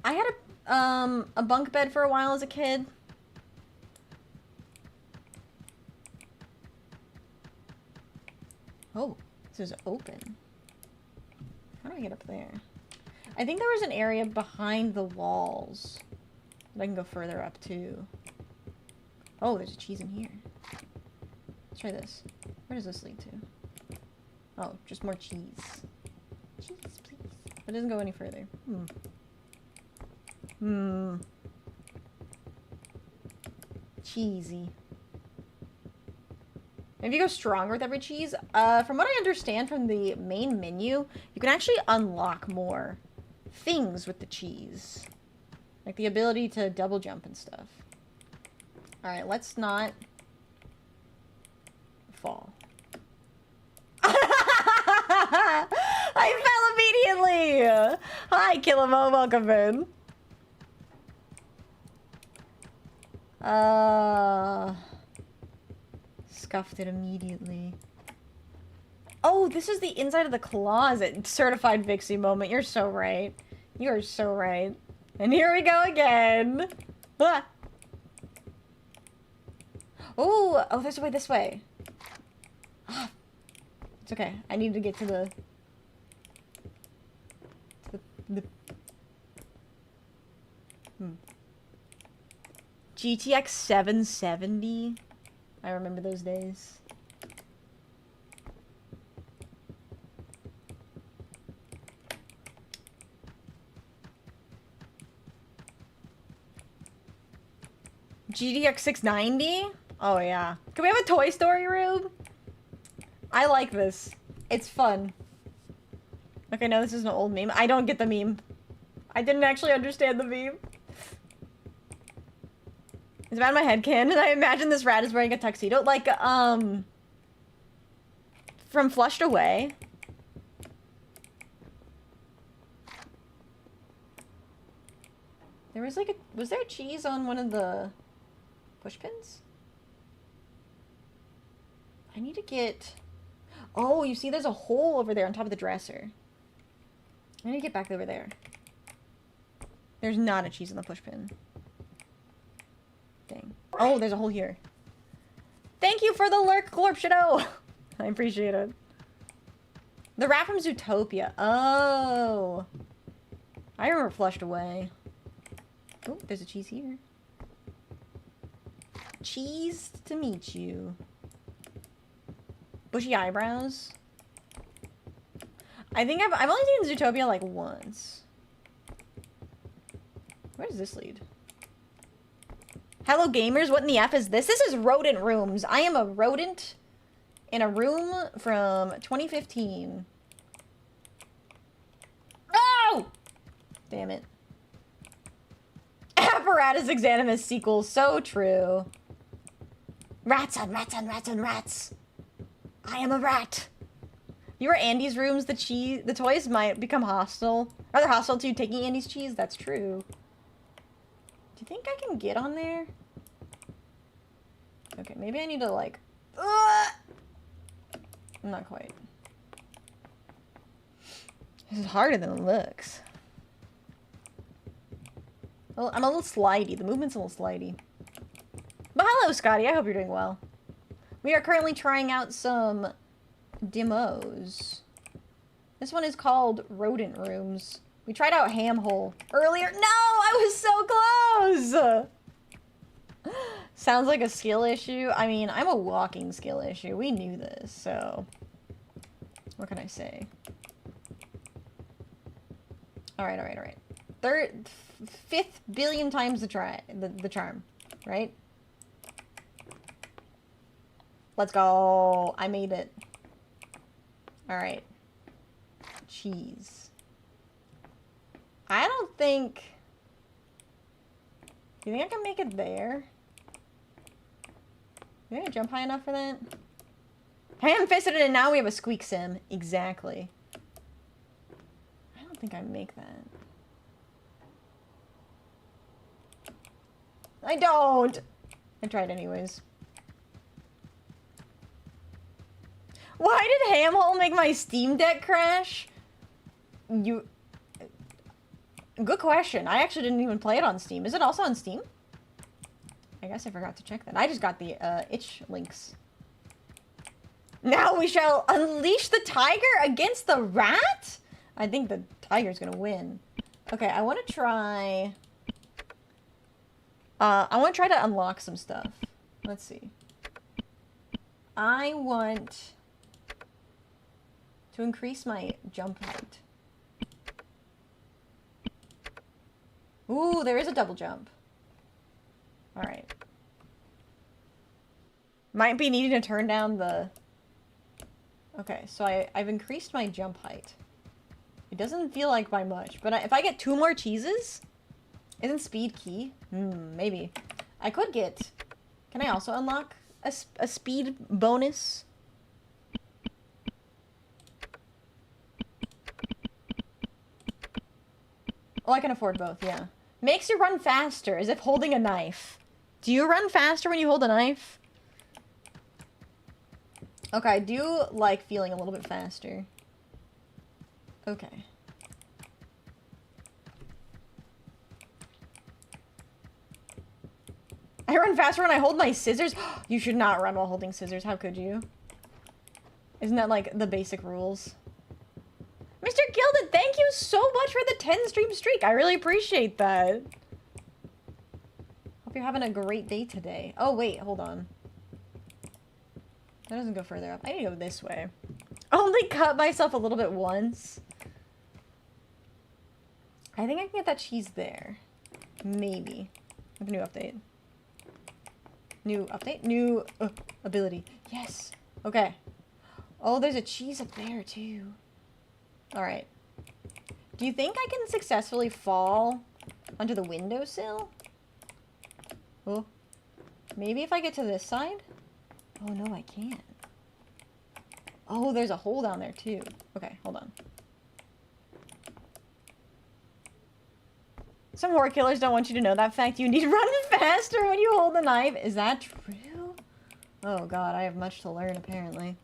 had a bunk bed for a while as a kid. Oh, this is open. How do I get up there? I think there was an area behind the walls that I can go further up to. Oh, there's a cheese in here. Let's try this. Where does this lead to? Oh, just more cheese. Cheese, please. It doesn't go any further. Cheesy. Maybe go stronger with every cheese. From what I understand from the main menu, you can actually unlock more things with the cheese. Like the ability to double jump and stuff. Alright, let's not fall. I fell immediately! Hi, Killamo, welcome in. Scuffed it immediately. Oh, this is the inside of the closet. Certified Vixie moment. You're so right. You are so right. And here we go again. Ah. Oh, oh, there's a way this way. Ah. It's okay. I need to get to the GTX 770. I remember those days. GTX 690? Oh yeah. Can we have a Toy Story room? I like this. It's fun. Okay, no, this is an old meme. I don't get the meme. I didn't actually understand the meme. It's about my headcanon. I imagine this rat is wearing a tuxedo. Like, from Flushed Away. There was like a... Was there cheese on one of the push pins? I need to get... Oh, you see there's a hole over there on top of the dresser. I need to get back over there. There's not a cheese in the push pin. Dang. Oh, there's a hole here. Thank you for the lurk, Glorp Shadow! I appreciate it. The rat from Zootopia. Oh. I remember Flushed Away. Oh, there's a cheese here. Cheese to meet you. Bushy eyebrows. I think I've only seen Zootopia like once. Where does this lead? Hello gamers, what in the F is this? This is rodent rooms. I am a rodent in a room from 2015. Oh! Damn it. Apparatus Exanimus sequel, so true. Rats on rats on rats on rats. I am a rat. If you were Andy's rooms, the toys might become hostile. Are they hostile to taking Andy's cheese? That's true. Do you think I can get on there? Okay, maybe I need to like... Not quite. This is harder than it looks. Well, I'm a little slidey. The movement's a little slidey. But hello, Scotty. I hope you're doing well. We are currently trying out some demos. This one is called Rodent Rooms. We tried out Ham Hole earlier. No! I was so close! Sounds like a skill issue. I mean, I'm a walking skill issue. We knew this, so... What can I say? Alright, alright, alright. Fifth billion times the charm, right? Let's go. I made it. Alright. Cheese. I don't think... Do you think I can make it there? Do you think I jump high enough for that? Ham-fisted it and now we have a squeak sim. Exactly. I don't think I make that. I don't! I tried anyways. Why did Hamhole make my Steam Deck crash? Good question. I actually didn't even play it on Steam. Is it also on Steam? I guess I forgot to check that. I just got the itch links. Now we shall unleash the tiger against the rat? I think the tiger's gonna win. Okay, I want to try... I want to try to unlock some stuff. Let's see. I want to increase my jump height. Ooh, there is a double jump. Alright. Might be needing to turn down the... Okay, so I've increased my jump height. It doesn't feel like by much, but if I get 2 more cheeses... Isn't speed key? Maybe. I could get... Can I also unlock a speed bonus? Oh, I can afford both, yeah. Makes you run faster, as if holding a knife. Do you run faster when you hold a knife? Okay, I do like feeling a little bit faster. Okay. I run faster when I hold my scissors? You should not run while holding scissors. How could you? Isn't that like the basic rules? Mr. Gilded, thank you so much for the 10 stream streak. I really appreciate that. Hope you're having a great day today. Oh, wait, hold on. That doesn't go further up. I need to go this way. Only cut myself a little bit once. I think I can get that cheese there. Maybe. With a new update. New update? New ability. Yes. Okay. Oh, there's a cheese up there, too. Alright. Do you think I can successfully fall onto the windowsill? Oh. Maybe if I get to this side? Oh, no, I can't. Oh, there's a hole down there, too. Okay, hold on. Some horror killers don't want you to know that fact. You need to run faster when you hold the knife. Is that true? Oh, God, I have much to learn, apparently.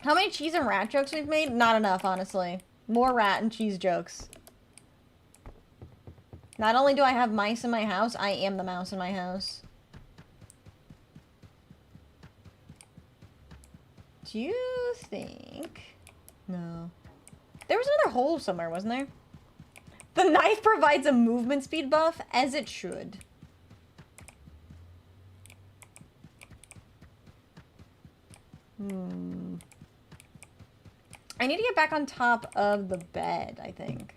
How many cheese and rat jokes we've made? Not enough, honestly. More rat and cheese jokes. Not only do I have mice in my house, I am the mouse in my house. Do you think... No. There was another hole somewhere, wasn't there? The knife provides a movement speed buff, as it should. I need to get back on top of the bed, I think.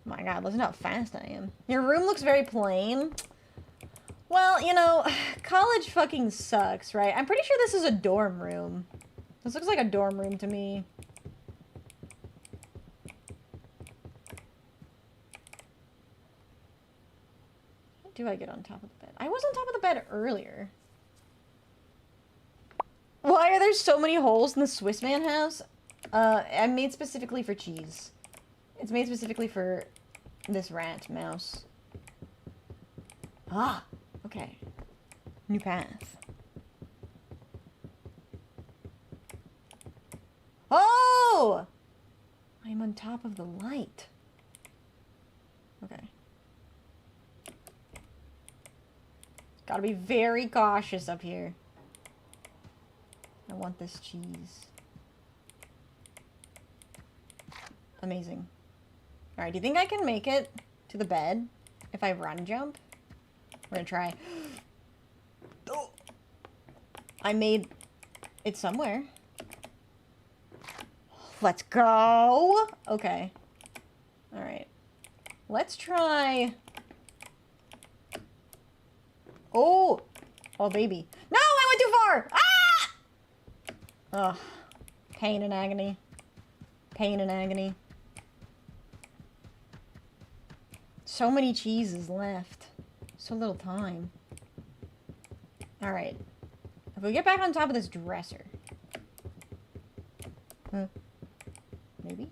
My God, listen how fast I am. Your room looks very plain. Well, you know, college fucking sucks, right? I'm pretty sure this is a dorm room. This looks like a dorm room to me. How do I get on top of the bed? I was on top of the bed earlier. Why are there so many holes in the Swiss man house? I'm made specifically for cheese. It's made specifically for this rat mouse. Ah, okay. New path. Oh! I'm on top of the light. Okay. Gotta be very cautious up here. I want this cheese. Amazing. Alright, do you think I can make it to the bed if I run jump? We're gonna try. Oh! I made it somewhere. Let's go! Okay. Alright. Let's try... Oh! Oh, baby. No! I went too far! Ah! Ugh. Pain and agony. Pain and agony. So many cheeses left. So little time. Alright. If we get back on top of this dresser. Maybe?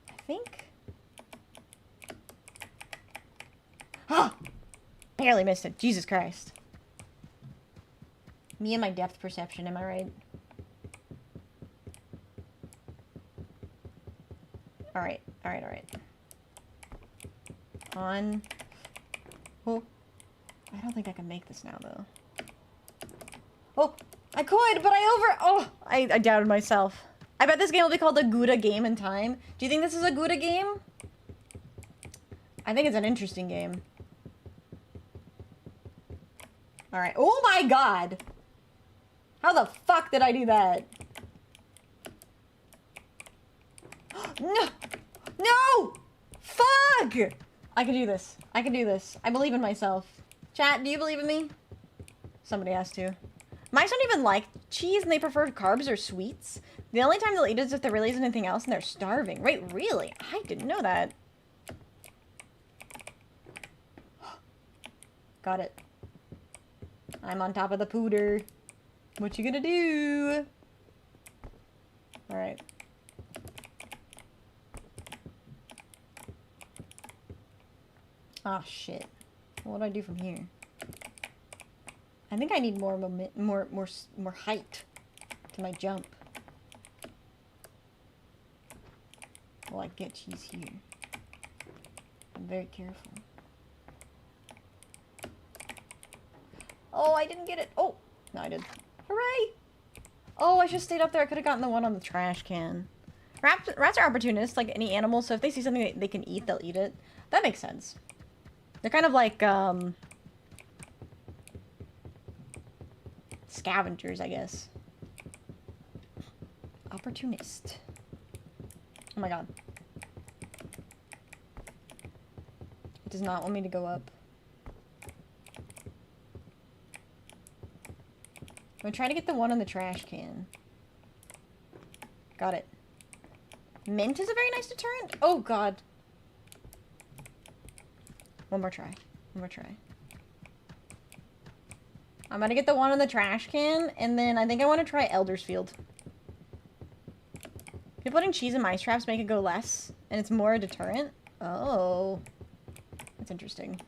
I think. Ah! Barely missed it. Jesus Christ. Me and my depth perception, am I right? Alright, alright, alright. On. Oh. I don't think I can make this now, though. Oh! I could, but I doubted myself. I bet this game will be called a Gouda game in time. Do you think this is a Gouda game? I think it's an interesting game. Alright. Oh my God! How the fuck did I do that? No! No! Fuck! Ugh! I can do this. I can do this. I believe in myself. Chat, do you believe in me? Somebody has to. Mice don't even like cheese and they prefer carbs or sweets. The only time they'll eat is if there really isn't anything else and they're starving. Wait, really? I didn't know that. Got it. I'm on top of the pooter. What you gonna do? Alright. Oh shit. What do I do from here? I think I need more height to my jump. Well, I get cheese here. I'm very careful. Oh, I didn't get it. Oh, no, I did. Hooray! Oh, I should have stayed up there. I could have gotten the one on the trash can. Rats are opportunists, like any animal, so if they see something they can eat, they'll eat it. That makes sense. They're kind of like, scavengers, I guess. Opportunist. Oh my god. It does not want me to go up. I'm gonna try to get the one on the trash can. Got it. Mint is a very nice deterrent. Oh god. One more try. One more try. I'm gonna get the one on the trash can, and then I think I want to try Eldersfield. If putting cheese in mice traps make it go less, and it's more a deterrent? Oh. That's interesting.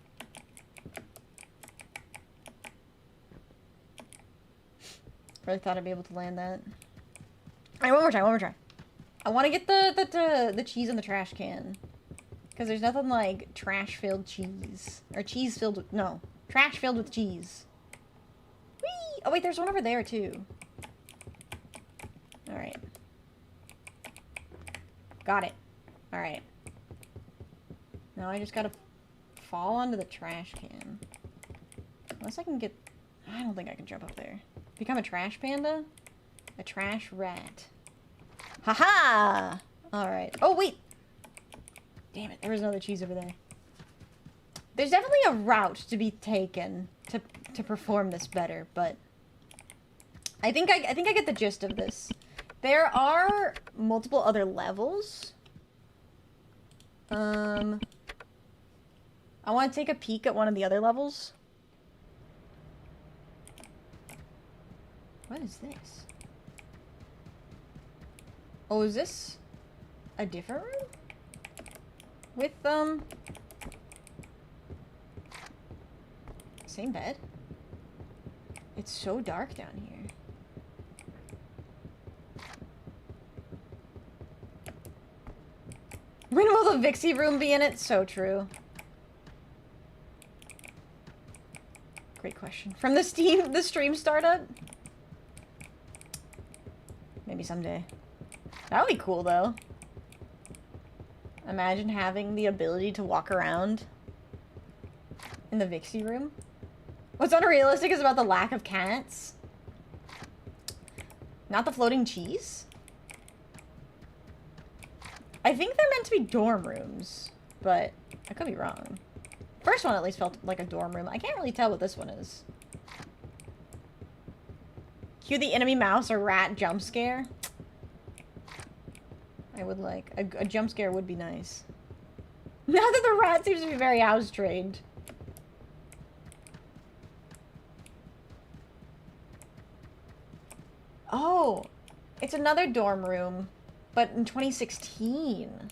Really thought I'd be able to land that. Alright, one more try, one more try. I want to get the cheese in the trash can. Because there's nothing like trash-filled cheese. Or cheese filled with... No. Trash filled with cheese. Whee! Oh, wait, there's one over there, too. Alright. Got it. Alright. Now I just gotta fall onto the trash can. Unless I can get... I don't think I can jump up there. Become a trash panda? A trash rat. Haha! Alright. Oh, wait! Damn it, there was another cheese over there. There's definitely a route to be taken to perform this better, but I think I get the gist of this. There are multiple other levels. I want to take a peek at one of the other levels. What is this? Oh, is this a different room? With, same bed? It's so dark down here. When will the Vixie room be in it? So true. Great question. From the stream startup? Maybe someday. That would be cool, though. Imagine having the ability to walk around in the Vixie room. What's unrealistic is about the lack of cats. Not the floating cheese? I think they're meant to be dorm rooms, but I could be wrong. First one at least felt like a dorm room. I can't really tell what this one is. Cue the enemy mouse or rat jump scare. I would like... A jump scare would be nice. Now that the rat seems to be very house trained. Oh! It's another dorm room. But in 2016.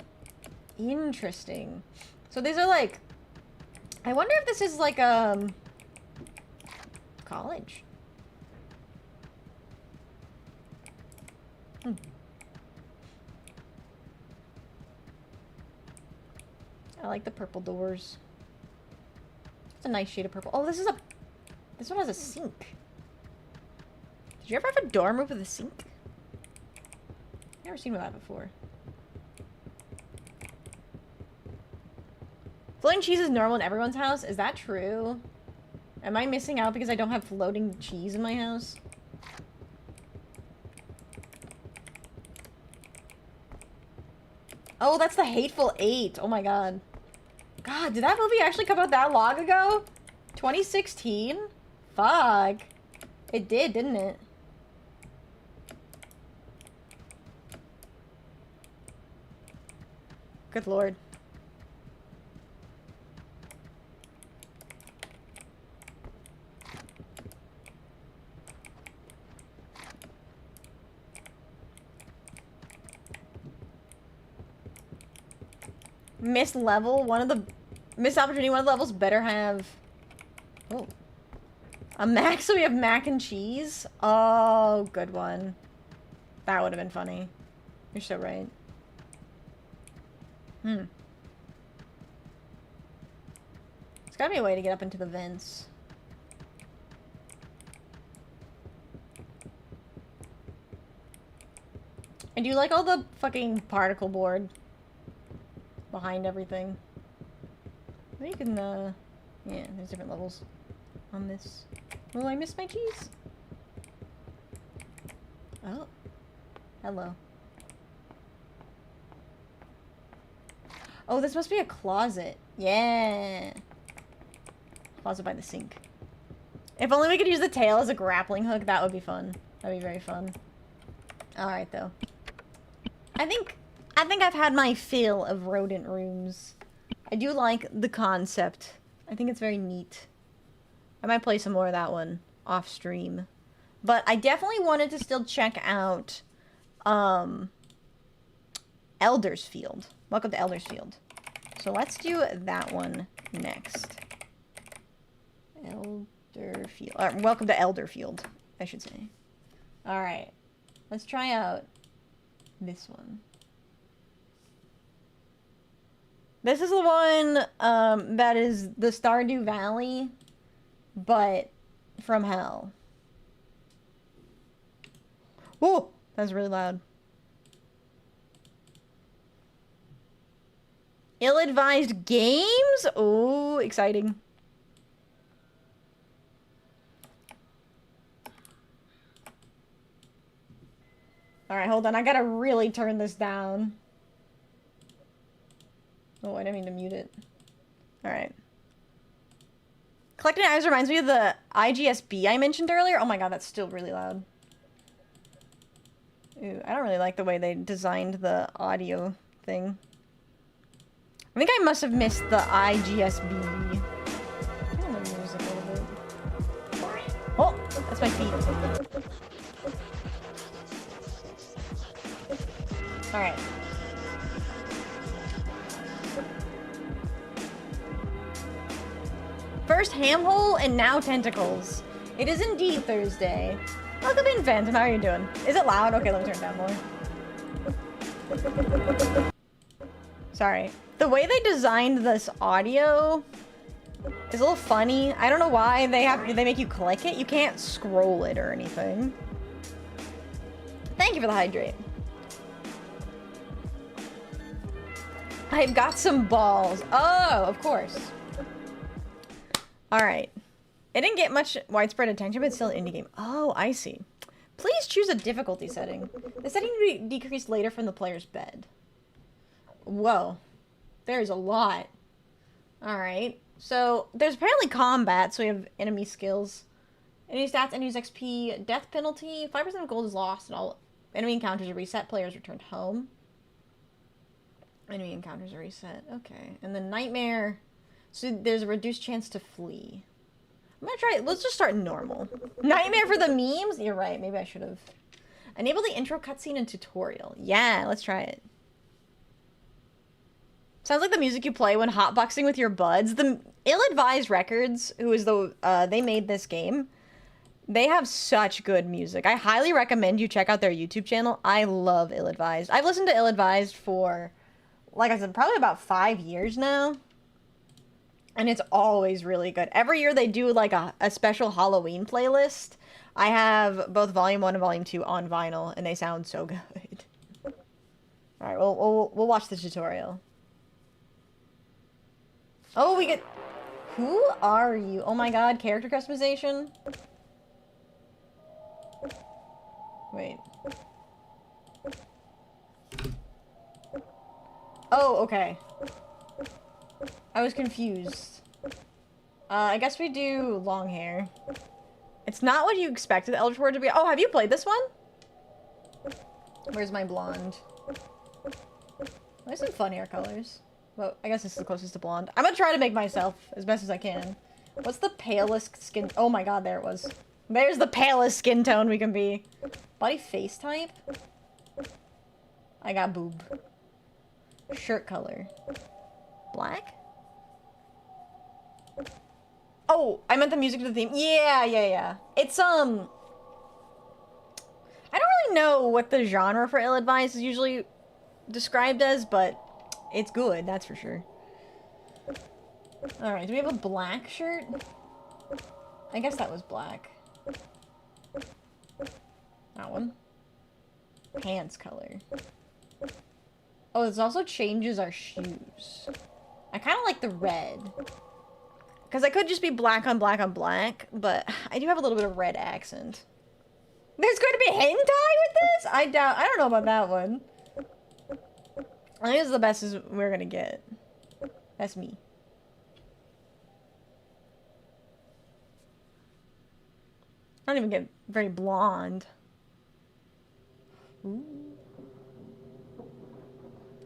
Interesting. So these are like... I wonder if this is like, college. I like the purple doors. It's a nice shade of purple. Oh, this one has a sink. Did you ever have a dorm room with a sink? Never seen that before. Floating cheese is normal in everyone's house? Is that true? Am I missing out because I don't have floating cheese in my house? Oh, that's the Hateful Eight. Oh my god. God, did that movie actually come out that long ago? 2016? Fuck. It did, didn't it? Good lord. Missed level, missed opportunity, one of the levels better have, oh, a mac, so we have mac and cheese. Oh, good one. That would have been funny. You're so right. There's gotta be a way to get up into the vents. I do like all the fucking particle board behind everything. Maybe you can, yeah, there's different levels on this. Oh, I missed my cheese. Oh. Hello. Oh, this must be a closet. Yeah. Closet by the sink. If only we could use the tail as a grappling hook, that would be fun. That'd be very fun. Alright, though. I think I've had my fill of rodent rooms. I do like the concept. I think it's very neat. I might play some more of that one off stream. But I definitely wanted to still check out Elder's Field. Welcome to Elder's Field. So let's do that one next. Elderfield. Welcome to Elderfield, I should say. Alright. Let's try out this one. This is the one that is the Stardew Valley, but from hell. Whoa! That was really loud. Ill-advised games? Oh, exciting. Alright, hold on. I gotta really turn this down. Oh, I didn't mean to mute it. Alright. Collecting items reminds me of the IGSB I mentioned earlier. Oh my god, that's still really loud. Ooh, I don't really like the way they designed the audio thing. I think I must have missed the IGSB. Turn the music a little bit. Oh, that's my feet. Alright. First ham hole and now tentacles. It is indeed Thursday. Welcome in, Phantom. How are you doing? Is it loud? Okay, let me turn it down more. Sorry. The way they designed this audio is a little funny. I don't know why they make you click it. You can't scroll it or anything. Thank you for the hydrate. I've got some balls. Oh, of course. Alright. It didn't get much widespread attention, but it's still an indie game. Oh, I see. Please choose a difficulty setting. The setting will be decreased later from the player's bed. Whoa. There's a lot. Alright. So, there's apparently combat, so we have enemy skills. Enemy stats, enemies XP, death penalty, 5% of gold is lost, and all enemy encounters are reset, players returned home. Enemy encounters are reset. Okay. And then nightmare. So there's a reduced chance to flee. I'm gonna try, let's just start normal. Nightmare for the memes? You're right, maybe I should have. Enable the intro cutscene and tutorial. Yeah, let's try it. Sounds like the music you play when hotboxing with your buds. The Ill-Advised Records, who is the, they made this game. They have such good music. I highly recommend you check out their YouTube channel. I love Ill-Advised. I've listened to Ill-Advised for, like I said, probably about 5 years now. And it's always really good. Every year they do like a special Halloween playlist. I have both Volume 1 and Volume 2 on vinyl, and they sound so good. Alright, we'll watch the tutorial. Oh, we get... Who are you? Oh my god, character customization? Wait. Oh, okay. I was confused. I guess we do long hair. It's not what you expected the Eldritch Ward to be. Oh, have you played this one? Where's my blonde? There's some fun hair colors. Well, I guess this is the closest to blonde. I'm gonna try to make myself as best as I can. What's the palest skin? Oh my god, there it was. There's the palest skin tone we can be. Body face type? I got boob. Shirt color. Black? Oh, I meant the music to the theme. Yeah. It's, I don't really know what the genre for Ill-Advised is usually described as, but it's good, that's for sure. Alright, do we have a black shirt? I guess that was black. That one. Pants color. Oh, this also changes our shoes. I kind of like the red. Because I could just be black on black on black, but I do have a little bit of red accent. There's going to be hentai with this? I don't know about that one. I think this is the best as we're going to get. That's me. I don't even get very blonde. Ooh.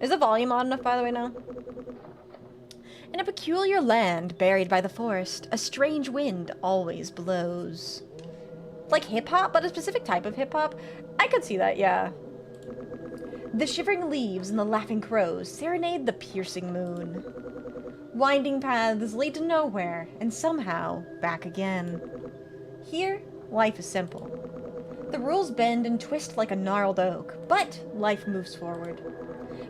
Is the volume loud enough, by the way, now? In a peculiar land buried by the forest, a strange wind always blows. Like hip-hop, but a specific type of hip-hop? I could see that, yeah. The shivering leaves and the laughing crows serenade the piercing moon. Winding paths lead to nowhere, and somehow back again. Here, life is simple. The rules bend and twist like a gnarled oak, but life moves forward.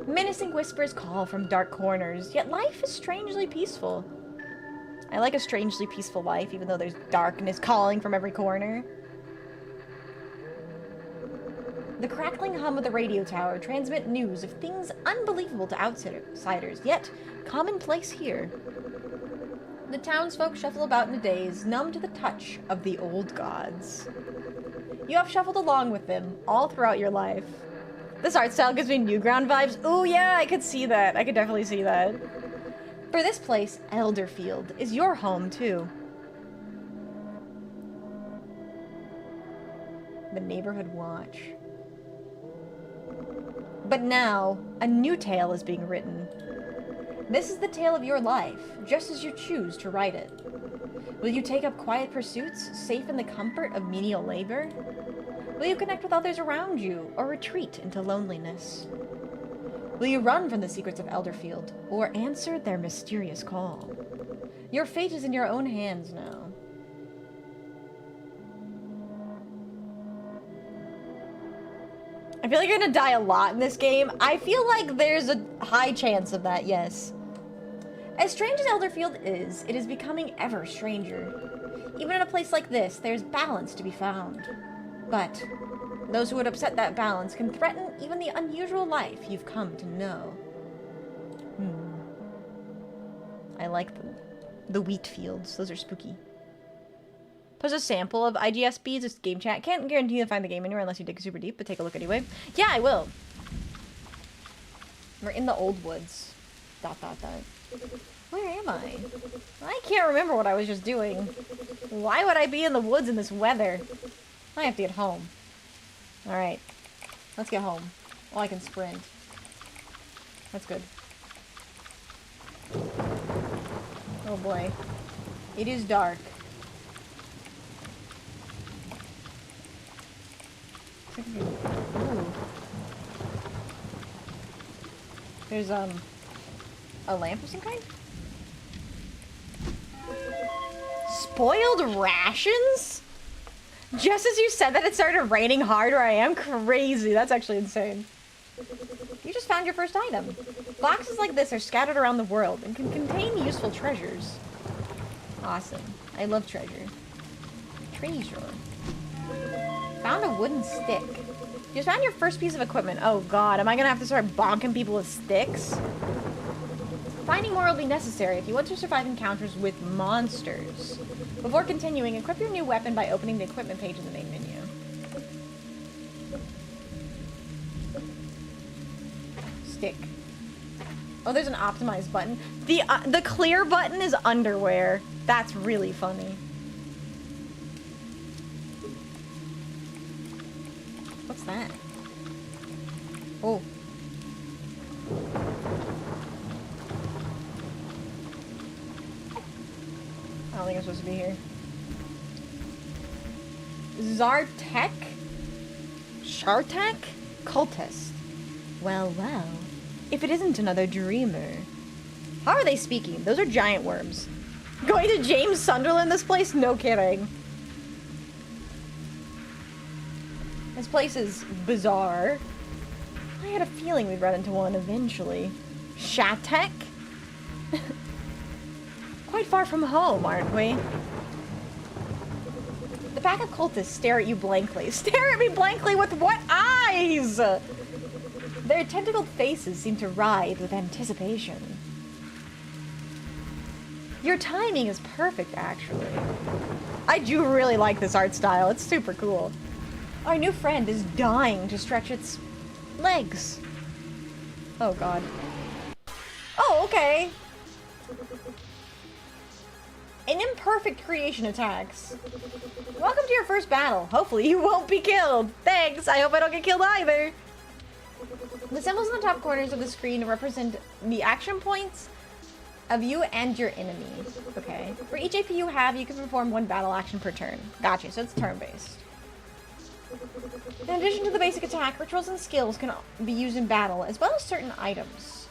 Menacing whispers call from dark corners, yet life is strangely peaceful. I like a strangely peaceful life, even though there's darkness calling from every corner. The crackling hum of the radio tower transmit news of things unbelievable to outsiders, yet commonplace here. The townsfolk shuffle about in a daze, numb to the touch of the old gods. You have shuffled along with them all throughout your life. This art style gives me Newground vibes. Oh yeah, I could see that. I could definitely see that. For this place, Elderfield, is your home too. The Neighborhood Watch. But now, a new tale is being written. This is the tale of your life, just as you choose to write it. Will you take up quiet pursuits, safe in the comfort of menial labor? Will you connect with others around you, or retreat into loneliness? Will you run from the secrets of Elderfield, or answer their mysterious call? Your fate is in your own hands now. I feel like you're gonna die a lot in this game. I feel like there's a high chance of that, yes. As strange as Elderfield is, it is becoming ever stranger. Even in a place like this, there's balance to be found. But those who would upset that balance can threaten even the unusual life you've come to know. I like the wheat fields. Those are spooky. Post a sample of IGS beads. It's game chat. Can't guarantee you'll find the game anywhere unless you dig super deep, but take a look anyway. Yeah, I will. We're in the old woods. ... Where am I? I can't remember what I was just doing. Why would I be in the woods in this weather? I have to get home. Alright. Let's get home. Oh, I can sprint. That's good. Oh boy. It is dark. Ooh. There's, a lamp of some kind? Spoiled rations? Just as you said that, it started raining hard where I am? Crazy. That's actually insane. You just found your first item. Boxes like this are scattered around the world and can contain useful treasures. Awesome. I love treasure. Treasure. Found a wooden stick. You just found your first piece of equipment. Oh god, am I gonna have to start bonking people with sticks? Finding more will be necessary if you want to survive encounters with monsters. Before continuing, equip your new weapon by opening the equipment page in the main menu. Stick. Oh, there's an optimized button. The clear button is underwear. That's really funny. What's that? Oh. I don't think I'm supposed to be here. Zartek? Shartak? Cultist. Well, well. If it isn't another dreamer. How are they speaking? Those are giant worms. Going to James Sunderland this place? No kidding. This place is bizarre. I had a feeling we'd run into one eventually. Shatek? Quite far from home, aren't we? The pack of cultists stare at you blankly. Stare at me blankly with what eyes? Their tentacled faces seem to writhe with anticipation. Your timing is perfect, actually. I do really like this art style. It's super cool. Our new friend is dying to stretch its legs. Oh, God. Oh, okay. An imperfect creation attacks. Welcome to your first battle. Hopefully you won't be killed. Thanks. I hope I don't get killed either. The symbols in the top corners of the screen represent the action points of you and your enemy. Okay. For each AP you have, you can perform one battle action per turn. Gotcha. So it's turn-based. In addition to the basic attack, rituals and skills can be used in battle, as well as certain items.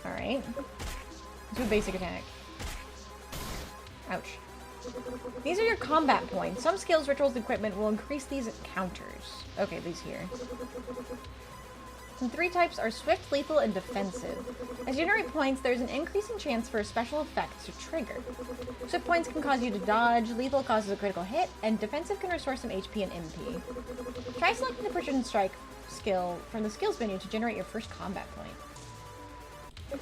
Alright. Let's do a basic attack. Ouch. These are your combat points. Some skills, rituals, and equipment will increase these counters. Okay, these here. And 3 types are swift, lethal, and defensive. As you generate points, there's an increasing chance for a special effect to trigger. Swift points can cause you to dodge, lethal causes a critical hit, and defensive can restore some HP and MP. Try selecting the Precision Strike skill from the skills menu to generate your first combat point.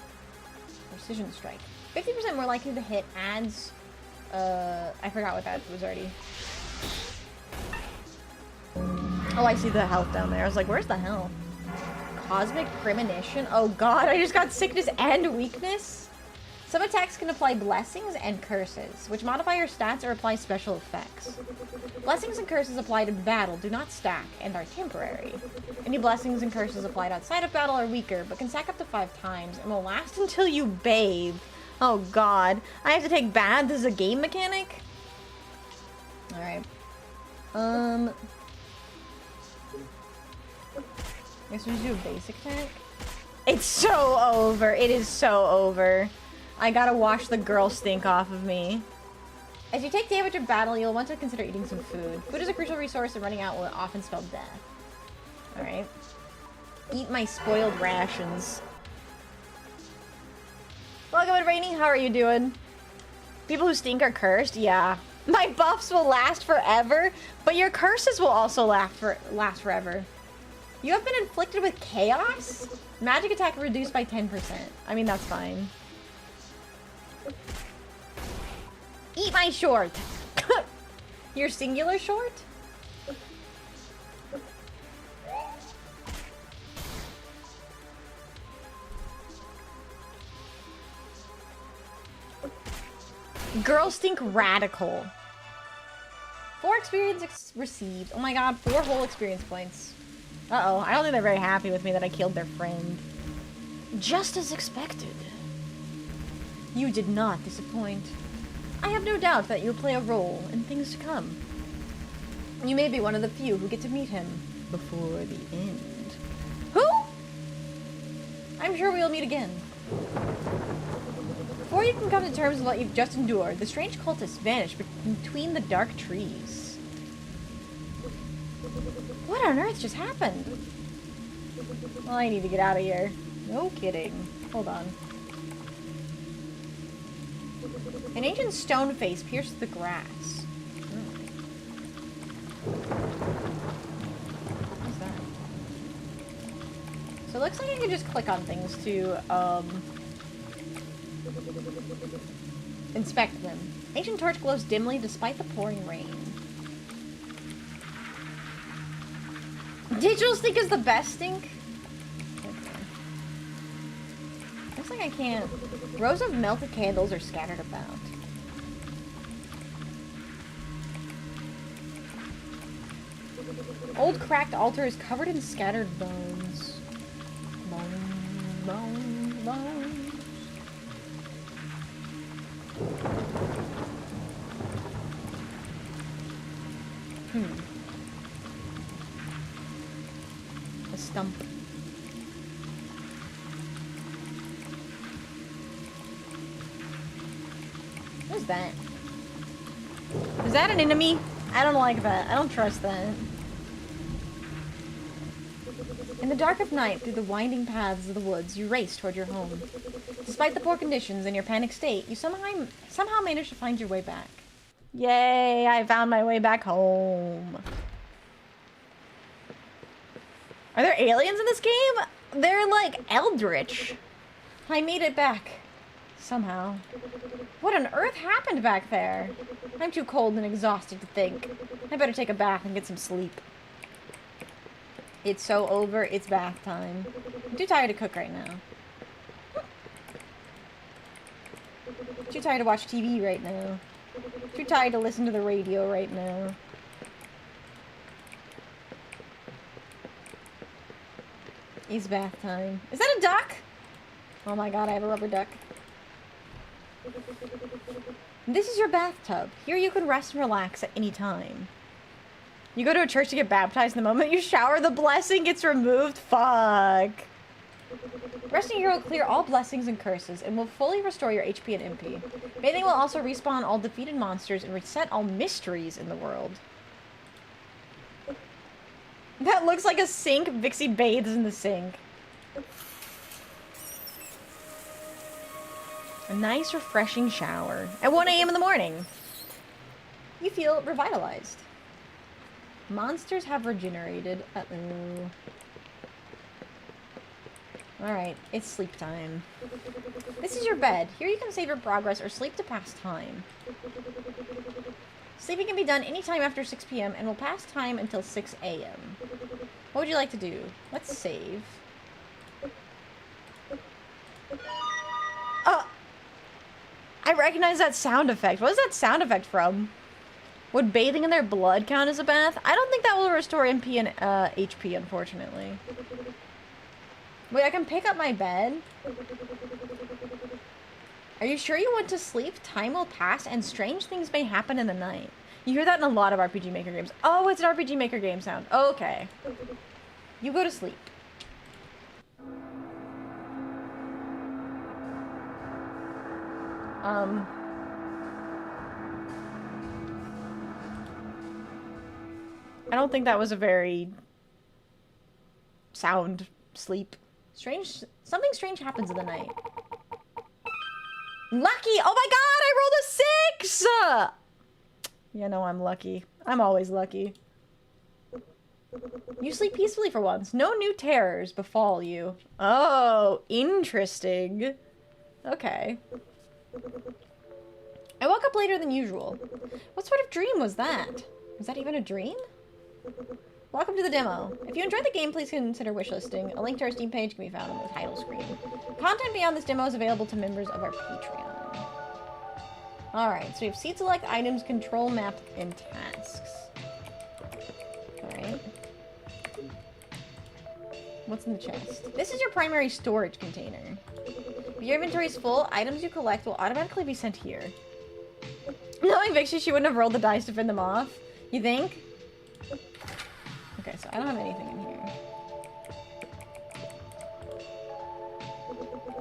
Precision Strike. 50% more likely to hit adds... I forgot what that was already. Oh, I see the health down there. I was like, where's the health? Cosmic Premonition? Oh god, I just got sickness and weakness? Some attacks can apply blessings and curses, which modify your stats or apply special effects. Blessings and curses applied in battle do not stack and are temporary. Any blessings and curses applied outside of battle are weaker, but can stack up to 5 times and will last until you bathe. Oh god. I have to take baths as a game mechanic? Alright. I guess we should do a basic attack. It's so over. It is so over. I gotta wash the girl stink off of me. As you take damage in battle, you'll want to consider eating some food. Food is a crucial resource, and running out will often spell death. Alright. Eat my spoiled rations. Welcome, Rainy. How are you doing? People who stink are cursed? Yeah. My buffs will last forever, but your curses will also last forever. You have been inflicted with chaos? Magic attack reduced by 10%. I mean, that's fine. Eat my short. Your singular short? Girl stink radical. 4 experience received. Oh my god, 4 whole experience points. Uh-oh, I don't think they're very happy with me that I killed their friend. Just as expected. You did not disappoint. I have no doubt that you'll play a role in things to come. You may be one of the few who get to meet him before the end. Who? I'm sure we'll meet again. Before you can come to terms with what you've just endured, the strange cultists vanish between the dark trees. What on earth just happened? Well, I need to get out of here. No kidding. Hold on. An ancient stone face pierced the grass. What's that? So it looks like I can just click on things to, inspect them. Ancient torch glows dimly despite the pouring rain. Digital stink is the best stink? Okay. Looks like I can't. Rows of melted candles are scattered about. Old cracked altar is covered in scattered bones. Bones, bones, bones. A stump. What is that? Is that an enemy? I don't like that. I don't trust that. In the dark of night, through the winding paths of the woods, you race toward your home. Despite the poor conditions and your panicked state, you somehow manage to find your way back. Yay, I found my way back home. Are there aliens in this game? They're like eldritch. I made it back. Somehow. What on earth happened back there? I'm too cold and exhausted to think. I better take a bath and get some sleep. It's so over, it's bath time. I'm too tired to cook right now. Too tired to watch TV right now. Too tired to listen to the radio right now. It's bath time. Is that a duck? Oh my god, I have a rubber duck. This is your bathtub. Here you can rest and relax at any time. You go to a church to get baptized, and the moment you shower, the blessing gets removed? Fuck. Resting here will clear all blessings and curses, and will fully restore your HP and MP. Bathing will also respawn all defeated monsters and reset all mysteries in the world. That looks like a sink. Vixie bathes in the sink. A nice, refreshing shower. At 1 a.m. in the morning. You feel revitalized. Monsters have regenerated. Uh-oh. Alright, it's sleep time. This is your bed. Here you can save your progress or sleep to pass time. Sleeping can be done anytime after 6 p.m. and will pass time until 6 a.m. What would you like to do? Let's save. Oh! I recognize that sound effect. What is that sound effect from? Would bathing in their blood count as a bath? I don't think that will restore MP and HP, unfortunately. Wait, I can pick up my bed? Are you sure you want to sleep? Time will pass and strange things may happen in the night. You hear that in a lot of RPG Maker games. Oh, it's an RPG Maker game sound. Okay. You go to sleep. I don't think that was a very sound sleep. Something strange happens in the night. Lucky! Oh my god, I rolled a 6! Yeah, no, I'm lucky. I'm always lucky. You sleep peacefully for once. No new terrors befall you. Oh, interesting. Okay. I woke up later than usual. What sort of dream was that? Was that even a dream? Welcome to the demo. If you enjoyed the game, please consider wishlisting. A link to our Steam page can be found on the title screen. Content beyond this demo is available to members of our Patreon. Alright, so we have seed select, items, control map, and tasks. Alright. What's in the chest? This is your primary storage container. If your inventory is full, items you collect will automatically be sent here. Knowing Vixie, she wouldn't have rolled the dice to fend them off. You think? Okay, so I don't have anything in here.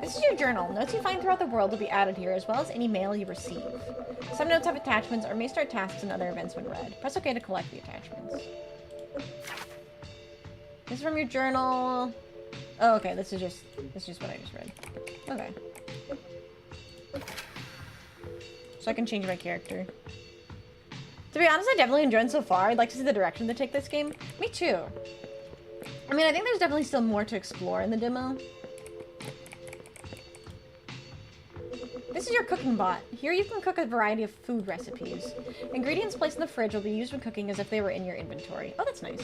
This is your journal. Notes you find throughout the world will be added here, as well as any mail you receive. Some notes have attachments or may start tasks and other events when read. Press OK to collect the attachments. This is from your journal. Oh, okay, this is just what I just read. Okay. So I can change my character. To be honest, I definitely enjoyed it so far. I'd like to see the direction they take this game. Me too. I mean, I think there's definitely still more to explore in the demo. This is your cooking bot. Here you can cook a variety of food recipes. Ingredients placed in the fridge will be used when cooking as if they were in your inventory. Oh, that's nice.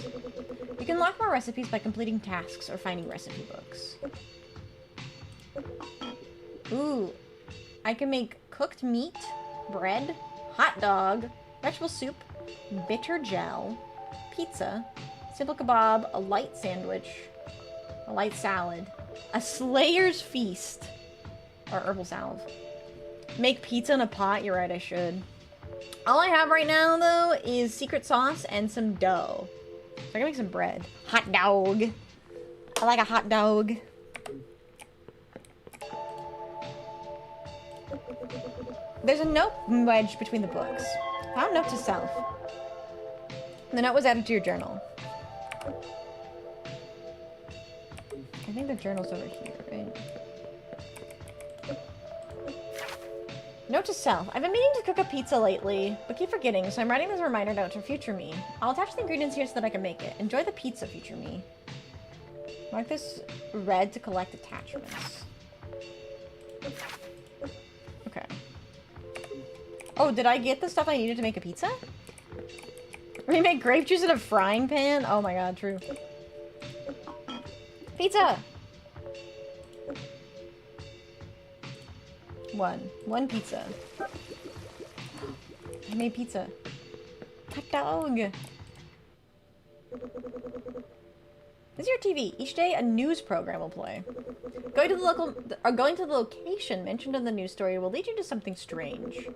You can unlock more recipes by completing tasks or finding recipe books. Ooh. I can make cooked meat, bread, hot dog, vegetable soup, bitter gel, pizza, simple kebab, a light sandwich, a light salad, a Slayer's feast, or herbal salve. Make pizza in a pot? You're right, I should. All I have right now, though, is secret sauce and some dough. So I can make some bread. Hot dog. I like a hot dog. There's a note wedged between the books. Found note to self. The note was added to your journal. I think the journal's over here, right? Note to self. I've been meaning to cook a pizza lately, but keep forgetting, so I'm writing this reminder note to future me. I'll attach the ingredients here so that I can make it. Enjoy the pizza, future me. Mark this red to collect attachments. Okay. Oh, did I get the stuff I needed to make a pizza? Remake grape juice in a frying pan? Oh my god, true. Pizza! One pizza. I made pizza. Hot dog! This is your TV. Each day, a news program will play. Going to the location mentioned in the news story will lead you to something strange.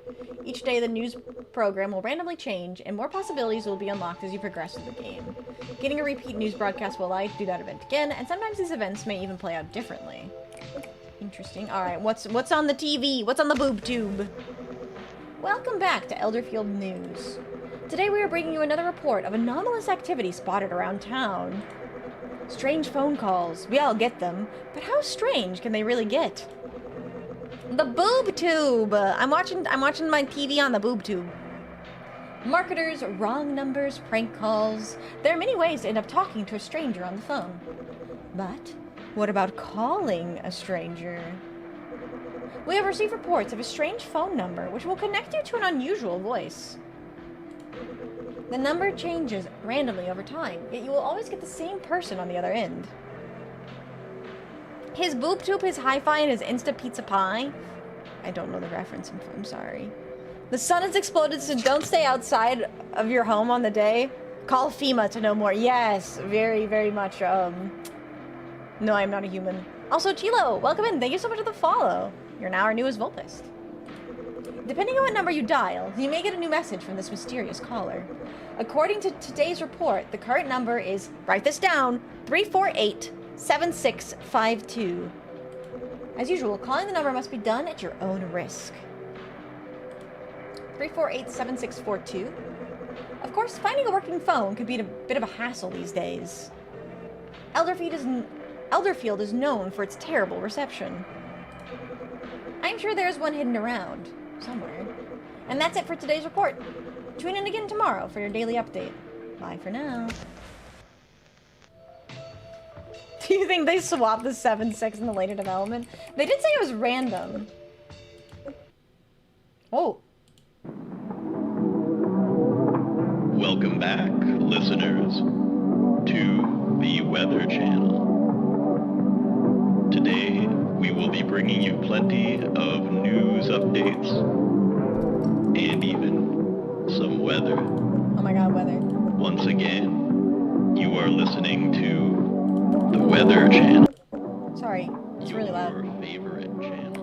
Each day, the news program will randomly change, and more possibilities will be unlocked as you progress through the game. Getting a repeat news broadcast will allow you to do that event again, and sometimes these events may even play out differently. Interesting. Alright, what's on the TV? What's on the boob tube? Welcome back to Elderfield News. Today we are bringing you another report of anomalous activity spotted around town. Strange phone calls. We all get them, but how strange can they really get? The boob tube! I'm watching my TV on the boob tube. Marketers, wrong numbers, prank calls. There are many ways to end up talking to a stranger on the phone. But what about calling a stranger? We have received reports of a strange phone number which will connect you to an unusual voice. The number changes randomly over time, yet you will always get the same person on the other end. His boob tube, his hi-fi, and his Insta Pizza Pie. I don't know the reference, I'm sorry. The sun has exploded, so don't stay outside of your home on the day. Call FEMA to know more. Yes, very, very much, No, I'm not a human. Also, Chilo, welcome in. Thank you so much for the follow. You're now our newest Volpist. Depending on what number you dial, you may get a new message from this mysterious caller. According to today's report, the current number is, write this down, 348-7652. As usual, calling the number must be done at your own risk. 348-7642. Of course, finding a working phone could be a bit of a hassle these days. Elderfield is known for its terrible reception. I'm sure there's one hidden around, somewhere. And that's it for today's report. Tune in again tomorrow for your daily update. Bye for now. Do you think they swapped the 7-6 in the later development? They did say it was random. Oh. Welcome back, listeners, to the Weather Channel. Today, we will be bringing you plenty of news updates and even some weather. Oh my god, weather. Once again, you are listening to the Weather Channel. Sorry, it's really loud. Your favorite channel.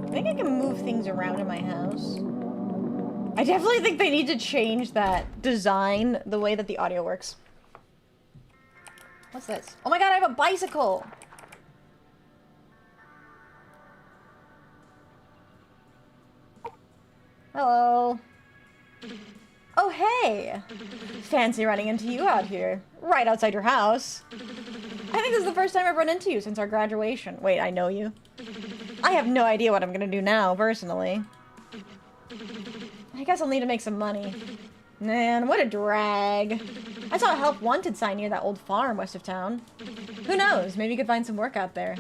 I think I can move things around in my house. I definitely think they need to change that design, the way that the audio works. What's this? Oh my god, I have a bicycle! Hello. Oh, hey! Fancy running into you out here. Right outside your house. I think this is the first time I've run into you since our graduation. Wait, I know you? I have no idea what I'm gonna do now, personally. I guess I'll need to make some money. Man, what a drag. I saw a help wanted sign near that old farm west of town. Who knows, maybe you could find some work out there.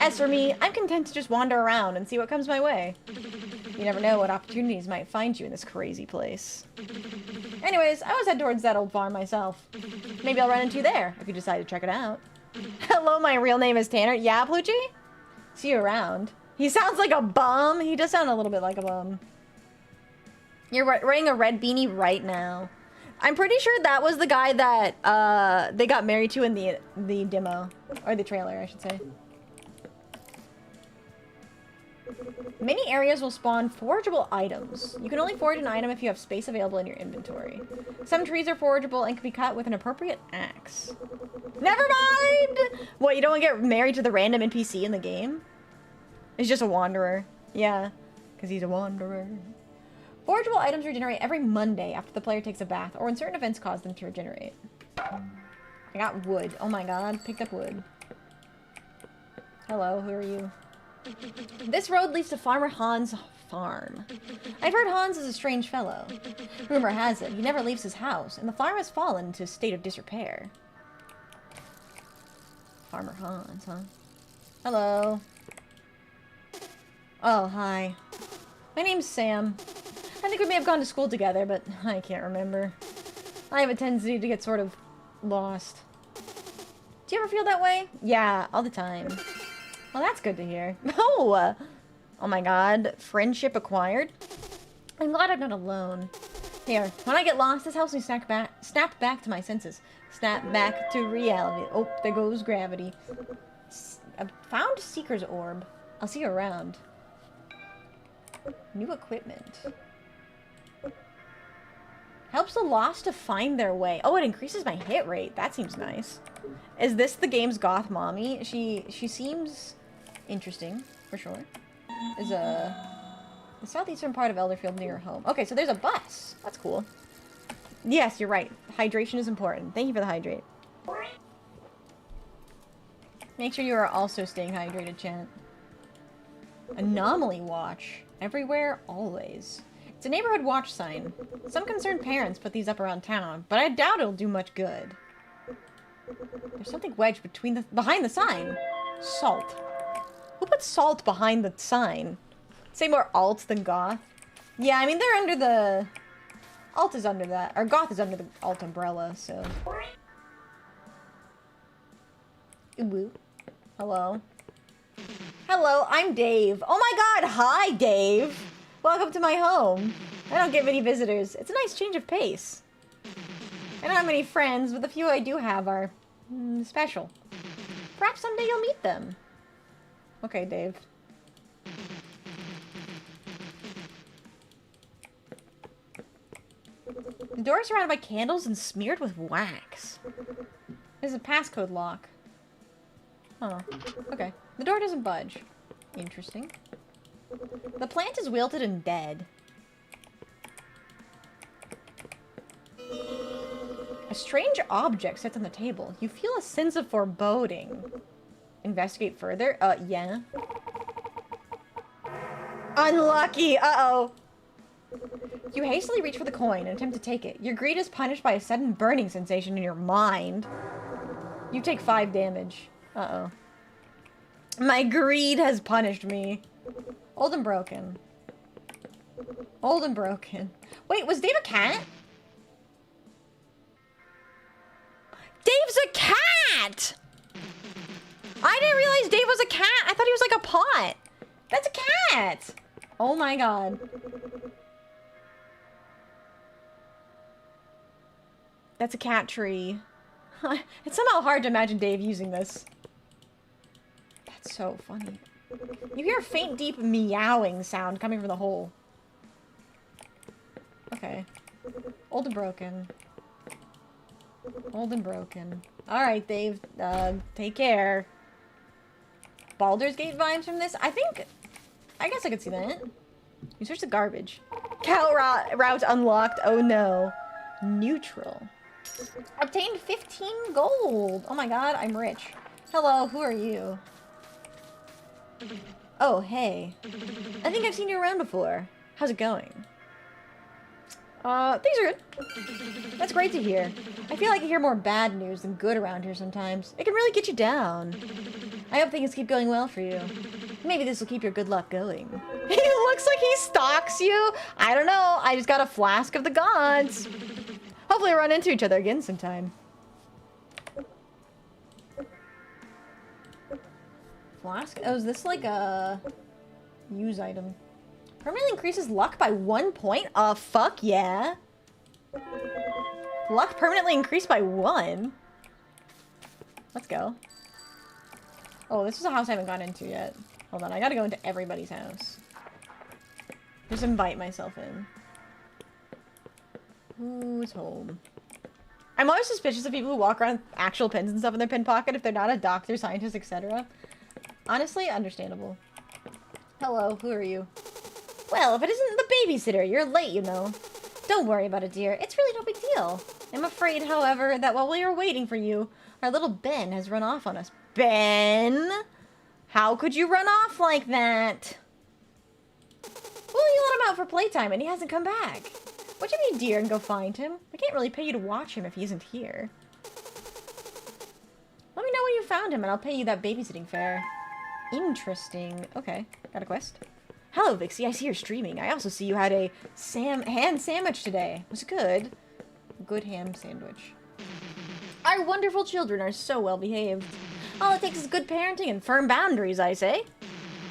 As for me, I'm content to just wander around and see what comes my way. You never know what opportunities might find you in this crazy place. Anyways, I always head towards that old farm myself. Maybe I'll run into you there if you decide to check it out. Hello, my real name is Tanner. Yeah, Plucci? See you around. He sounds like a bum. He does sound a little bit like a bum. You're wearing a red beanie right now. I'm pretty sure that was the guy that they got married to in the demo. Or the trailer, I should say. Many areas will spawn forageable items. You can only forage an item if you have space available in your inventory. Some trees are forageable and can be cut with an appropriate axe. Never mind! What, you don't want to get married to the random NPC in the game? He's just a wanderer. Yeah, because he's a wanderer. Forageable items regenerate every Monday after the player takes a bath, or when certain events cause them to regenerate. I got wood. Oh my god, picked up wood. Hello, who are you? This road leads to Farmer Hans' farm. I've heard Hans is a strange fellow. Rumor has it, he never leaves his house, and the farm has fallen into a state of disrepair. Farmer Hans, huh? Hello. Oh, hi. My name's Sam. I think we may have gone to school together, but I can't remember. I have a tendency to get sort of lost. Do you ever feel that way? Yeah, all the time. Well, that's good to hear. Oh! Oh my god. Friendship acquired? I'm glad I'm not alone. Here, when I get lost, this helps me snap back to my senses. Snap back to reality. Oh, there goes gravity. I found Seeker's Orb. I'll see you around. New equipment. Helps the lost to find their way. Oh, it increases my hit rate. That seems nice. Is this the game's goth mommy? She seems interesting, for sure. Is the southeastern part of Elderfield near home. Okay, so there's a bus. That's cool. Yes, you're right. Hydration is important. Thank you for the hydrate. Make sure you are also staying hydrated, chat. Anomaly watch. Everywhere, always. It's a neighborhood watch sign. Some concerned parents put these up around town, but I doubt it'll do much good. There's something wedged behind the sign. Salt. Who put salt behind the sign? Say more alt than goth. Yeah, I mean, they're under the... Alt is under that. Or goth is under the alt umbrella, so... Ooh. Hello. Hello, I'm Dave. Oh my god, hi, Dave. Welcome to my home. I don't get many visitors. It's a nice change of pace. I don't have many friends, but the few I do have are... special. Perhaps someday you'll meet them. Okay, Dave. The door is surrounded by candles and smeared with wax. There's a passcode lock. Oh, okay. The door doesn't budge. Interesting. The plant is wilted and dead. A strange object sits on the table. You feel a sense of foreboding. Investigate further? Yeah. Unlucky! Uh-oh. You hastily reach for the coin and attempt to take it. Your greed is punished by a sudden burning sensation in your mind. You take 5 damage. Uh-oh. My greed has punished me. Old and broken. Old and broken. Wait, was Dave a cat? Dave's a cat! I didn't realize Dave was a cat. I thought he was like a pot. That's a cat. Oh my god. That's a cat tree. It's somehow hard to imagine Dave using this. That's so funny. You hear a faint, deep meowing sound coming from the hole. Okay. Old and broken. Old and broken. Alright, Dave. Take care. Baldur's Gate vibes from this? I guess I could see that. You search the garbage. Cow route unlocked. Oh no. Neutral. Obtained 15 gold. Oh my god, I'm rich. Hello, who are you? Oh, hey. I think I've seen you around before. How's it going? Things are good. That's great to hear. I feel like I hear more bad news than good around here sometimes. It can really get you down. I hope things keep going well for you. Maybe this will keep your good luck going. He looks like he stalks you. I don't know. I just got a flask of the gods. Hopefully we'll run into each other again sometime. Flask? Oh, is this like a use item? Permanently increases luck by 1 point? Fuck yeah. Luck permanently increased by 1? Let's go. Oh, this is a house I haven't gone into yet. Hold on, I gotta go into everybody's house. Just invite myself in. Who's home? I'm always suspicious of people who walk around with actual pins and stuff in their pin pocket if they're not a doctor, scientist, etc. Honestly, understandable. Hello, who are you? Well, if it isn't the babysitter, you're late, you know. Don't worry about it, dear. It's really no big deal. I'm afraid, however, that while we are waiting for you, our little Ben has run off on us. Ben? How could you run off like that? Well, you let him out for playtime and he hasn't come back. Would you be dear and go find him? We can't really pay you to watch him if he isn't here. Let me know when you found him and I'll pay you that babysitting fare. Interesting. Okay, got a quest. Hello, Vixie. I see you're streaming. I also see you had a ham sandwich today. Was it good? Good ham sandwich. Our wonderful children are so well behaved. All it takes is good parenting and firm boundaries, I say.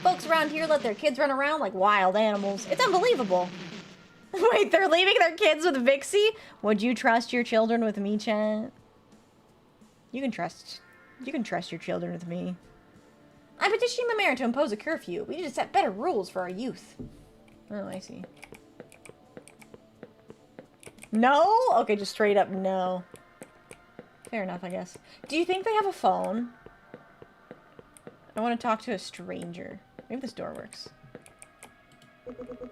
Folks around here let their kids run around like wild animals. It's unbelievable. Wait, they're leaving their kids with Vixie? Would you trust your children with me, chat? You can trust your children with me. I'm petitioning the mayor to impose a curfew. We need to set better rules for our youth. Oh, I see. No? Okay, just straight up no. Fair enough, I guess. Do you think they have a phone? I want to talk to a stranger. Maybe this door works.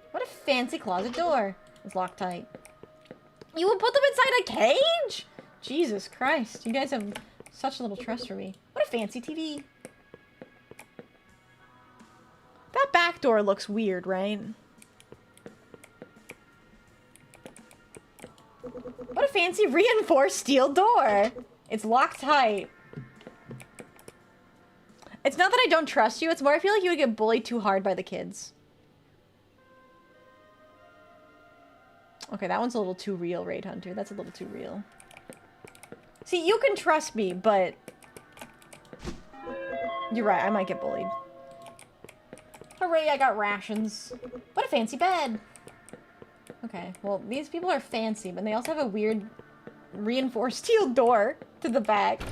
What a fancy closet door. It's locked tight. You would put them inside a cage? Jesus Christ. You guys have such little trust for me. What a fancy TV. That back door looks weird, right? What a fancy reinforced steel door. It's locked tight. It's not that I don't trust you. It's more I feel like you would get bullied too hard by the kids. Okay, that one's a little too real, Raid Hunter. That's a little too real. See, you can trust me, but... You're right, I might get bullied. Hooray, I got rations. What a fancy bed. Okay, well, these people are fancy, but they also have a weird reinforced steel door to the back.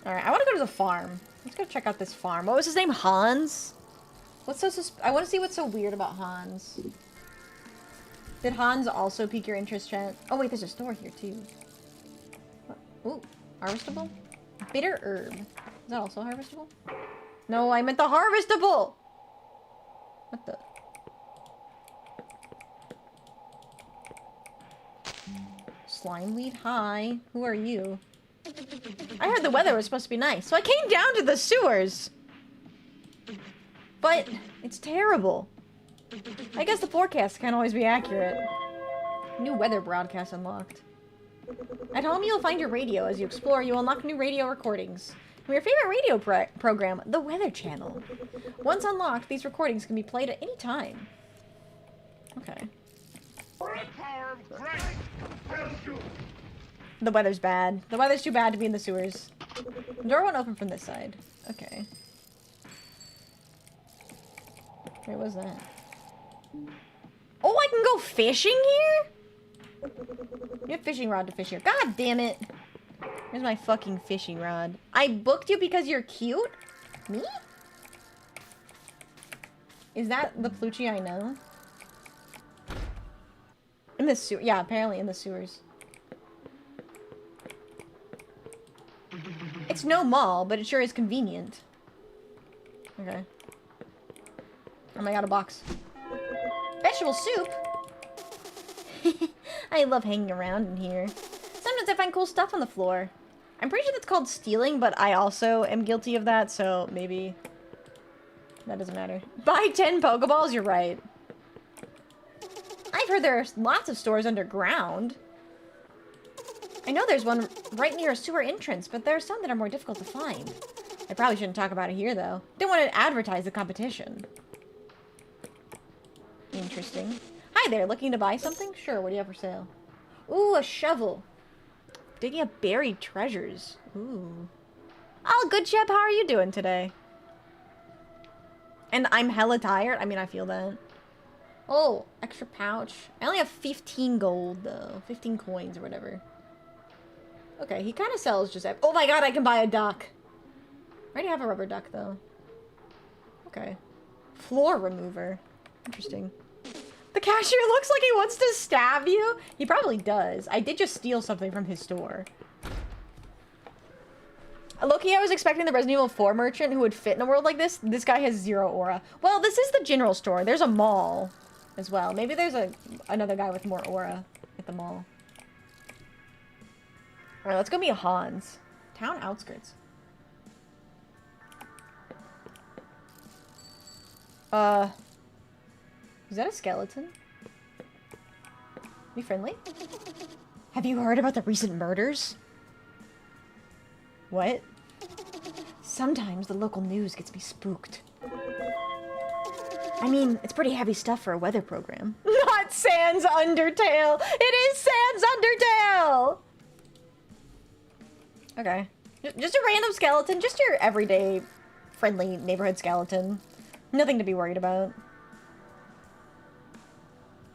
Alright, I want to go to the farm. Let's go check out this farm. What was his name? Hans? What's so I want to see what's so weird about Hans. Did Hans also pique your interest, chat? Oh wait, there's a store here too. What? Ooh, harvestable? Bitter herb. Is that also harvestable? No, I meant the harvestable! What the? Slime weed, hi. Who are you? I heard the weather was supposed to be nice, so I came down to the sewers. But it's terrible. I guess the forecast can't always be accurate. New weather broadcast unlocked. At home, you'll find your radio. As you explore, you unlock new radio recordings. From your favorite radio program, the Weather Channel. Once unlocked, these recordings can be played at any time. Okay. The weather's bad. The weather's too bad to be in the sewers. The door won't open from this side. Okay. Wait, what was that? Oh, I can go fishing here? You have fishing rod to fish here. God damn it. Here's my fucking fishing rod. I booked you because you're cute? Me? Is that the Plucci I know? In the sewer. Yeah, apparently in the sewers. It's no mall, but it sure is convenient. Okay. Oh my god, a box. Vegetable soup? I love hanging around in here. Sometimes I find cool stuff on the floor. I'm pretty sure that's called stealing, but I also am guilty of that, so maybe that doesn't matter. Buy 10 Pokeballs? You're right. I've heard there are lots of stores underground. I know there's one right near a sewer entrance, but there are some that are more difficult to find. I probably shouldn't talk about it here, though. Don't want to advertise the competition. Interesting. Hi there, looking to buy something? Sure, what do you have for sale? Ooh, a shovel. Digging up buried treasures. Ooh. Oh, good, Shep. How are you doing today? And I'm hella tired. I mean, I feel that. Oh, extra pouch. I only have 15 gold, though. 15 coins or whatever. Okay, he kind of sells just... Oh my god, I can buy a duck. I already have a rubber duck, though. Okay. Floor remover. Interesting. The cashier looks like he wants to stab you. He probably does. I did just steal something from his store. Loki, I was expecting the Resident Evil 4 merchant who would fit in a world like this. This guy has 0 aura. Well, this is the general store. There's a mall as well. Maybe there's another guy with more aura at the mall. Alright, let's go meet Hans. Town outskirts. Is that a skeleton? Be friendly? Have you heard about the recent murders? What? Sometimes the local news gets me spooked. I mean, it's pretty heavy stuff for a weather program. Not Sans Undertale! It is Sans Undertale! Okay. Just a random skeleton. Just your everyday, friendly neighborhood skeleton. Nothing to be worried about.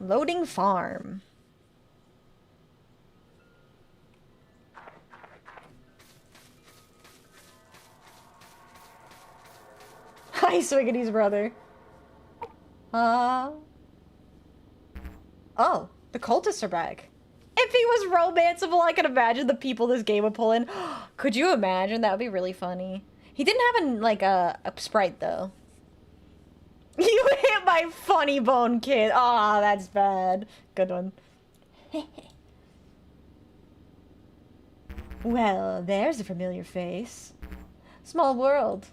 Loading farm. Hi, Swiggity's brother. Oh, the cultists are back. If he was romanceable, I could imagine the people this game would pull in. Could you imagine? That would be really funny. He didn't have a sprite, though. You hit my funny bone, kid. Aw, that's bad. Good one. Well, there's a familiar face. Small world.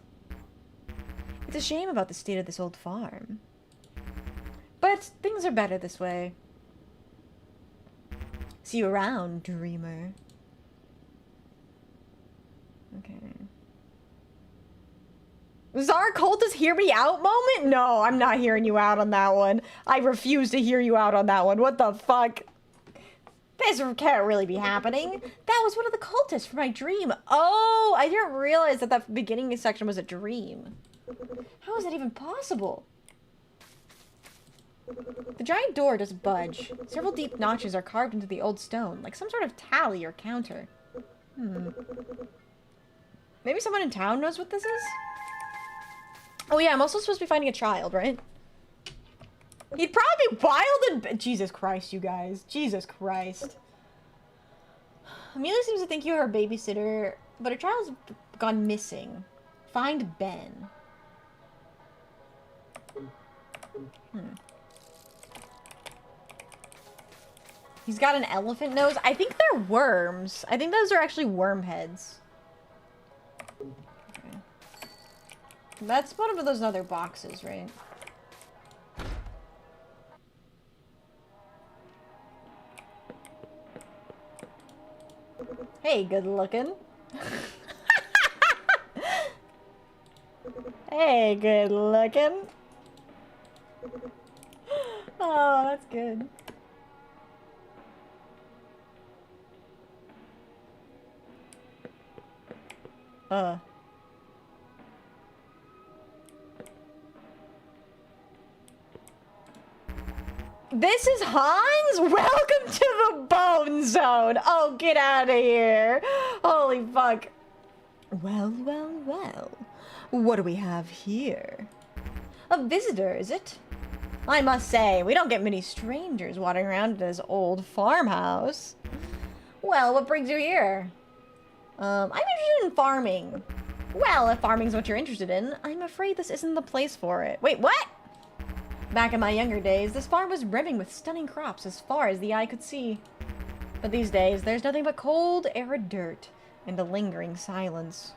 It's a shame about the state of this old farm. But things are better this way. See you around, dreamer. Okay. Was our cultist hear me out moment? No, I'm not hearing you out on that one. I refuse to hear you out on that one. What the fuck? This can't really be happening. That was one of the cultists from my dream. Oh, I didn't realize that that beginning section was a dream. How is that even possible? The giant door doesn't budge. Several deep notches are carved into the old stone, like some sort of tally or counter. Maybe someone in town knows what this is? Oh yeah, I'm also supposed to be finding a child, right? He'd probably be wild and... Jesus Christ, you guys. Jesus Christ. Amelia seems to think you're her babysitter, but her child's gone missing. Find Ben. He's got an elephant nose. I think they're worms. I think those are actually worm heads. Okay. That's one of those other boxes, right? Hey, good looking. Hey, good looking. Oh, that's good. This is Hans? Welcome to the Bone Zone! Oh, get out of here! Holy fuck. Well, well, well. What do we have here? A visitor, is it? I must say, we don't get many strangers wandering around this old farmhouse. Well, what brings you here? I'm interested in farming. Well, if farming's what you're interested in, I'm afraid this isn't the place for it. Wait, what? Back in my younger days, this farm was brimming with stunning crops as far as the eye could see. But these days, there's nothing but cold, arid dirt and a lingering silence.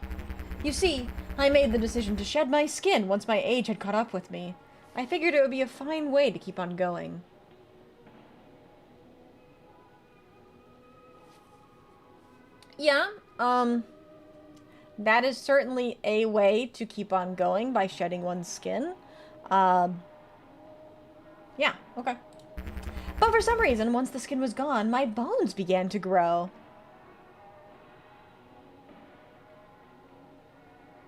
You see, I made the decision to shed my skin once my age had caught up with me. I figured it would be a fine way to keep on going. Yeah, That is certainly a way to keep on going by shedding one's skin. Yeah, okay. But for some reason, once the skin was gone, my bones began to grow.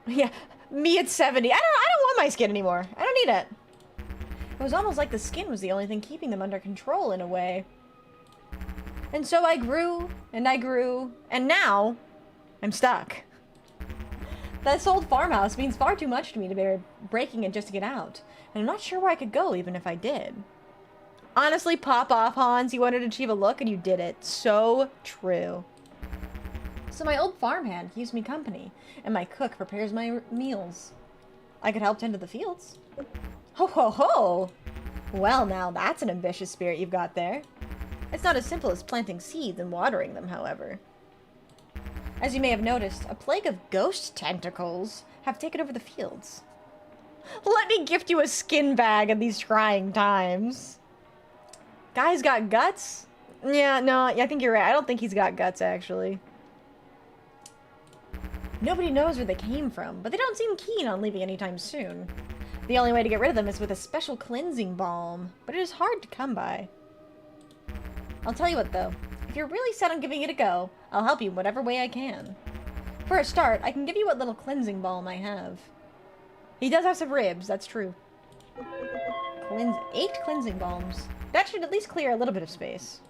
Yeah, me at 70. I don't want my skin anymore. I don't need it. It was almost like the skin was the only thing keeping them under control in a way. And so I grew, and now I'm stuck. This old farmhouse means far too much to me to be breaking it just to get out. And I'm not sure where I could go even if I did. Honestly, pop off, Hans. You wanted to achieve a look and you did it. So true. So my old farmhand keeps me company, and my cook prepares my meals. I could help tend to the fields. Ho ho ho! Well now, that's an ambitious spirit you've got there. It's not as simple as planting seeds and watering them, however. As you may have noticed, a plague of ghost tentacles have taken over the fields. Let me gift you a skin bag in these trying times. Guy's got guts? Yeah, no, I think you're right. I don't think he's got guts, actually. Nobody knows where they came from, but they don't seem keen on leaving anytime soon. The only way to get rid of them is with a special cleansing balm, but it is hard to come by. I'll tell you what, though. If you're really set on giving it a go, I'll help you in whatever way I can. For a start, I can give you what little cleansing balm I have. He does have some ribs, that's true. 8 cleansing balms. That should at least clear a little bit of space.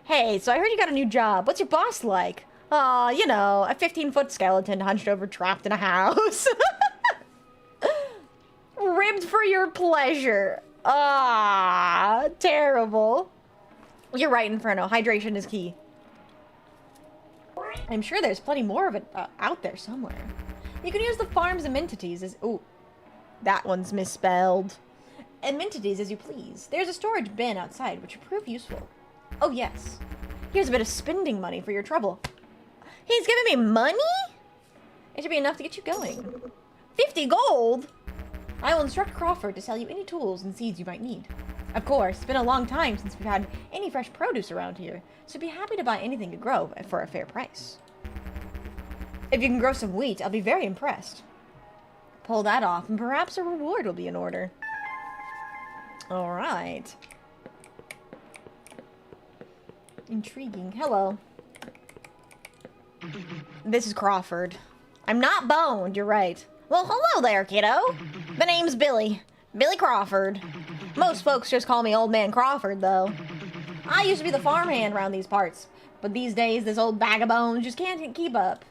Hey, so I heard you got a new job. What's your boss like? Aw, you know, a 15-foot skeleton hunched over trapped in a house. Ribbed for your pleasure. Ah, terrible. You're right, Inferno. Hydration is key. I'm sure there's plenty more of it out there somewhere. You can use the farm's amenities as... Ooh, that one's misspelled. Amenities as you please. There's a storage bin outside, which will prove useful. Oh, yes. Here's a bit of spending money for your trouble. He's giving me money? It should be enough to get you going. 50 gold? I will instruct Crawford to sell you any tools and seeds you might need. Of course, it's been a long time since we've had any fresh produce around here, so be happy to buy anything to grow for a fair price. If you can grow some wheat, I'll be very impressed. Pull that off, and perhaps a reward will be in order. Alright. Intriguing. Hello. This is Crawford. I'm not boned, you're right. Well, hello there, kiddo. The name's Billy. Billy Crawford. Most folks just call me Old Man Crawford, though. I used to be the farmhand around these parts, but these days this old bag of bones just can't keep up.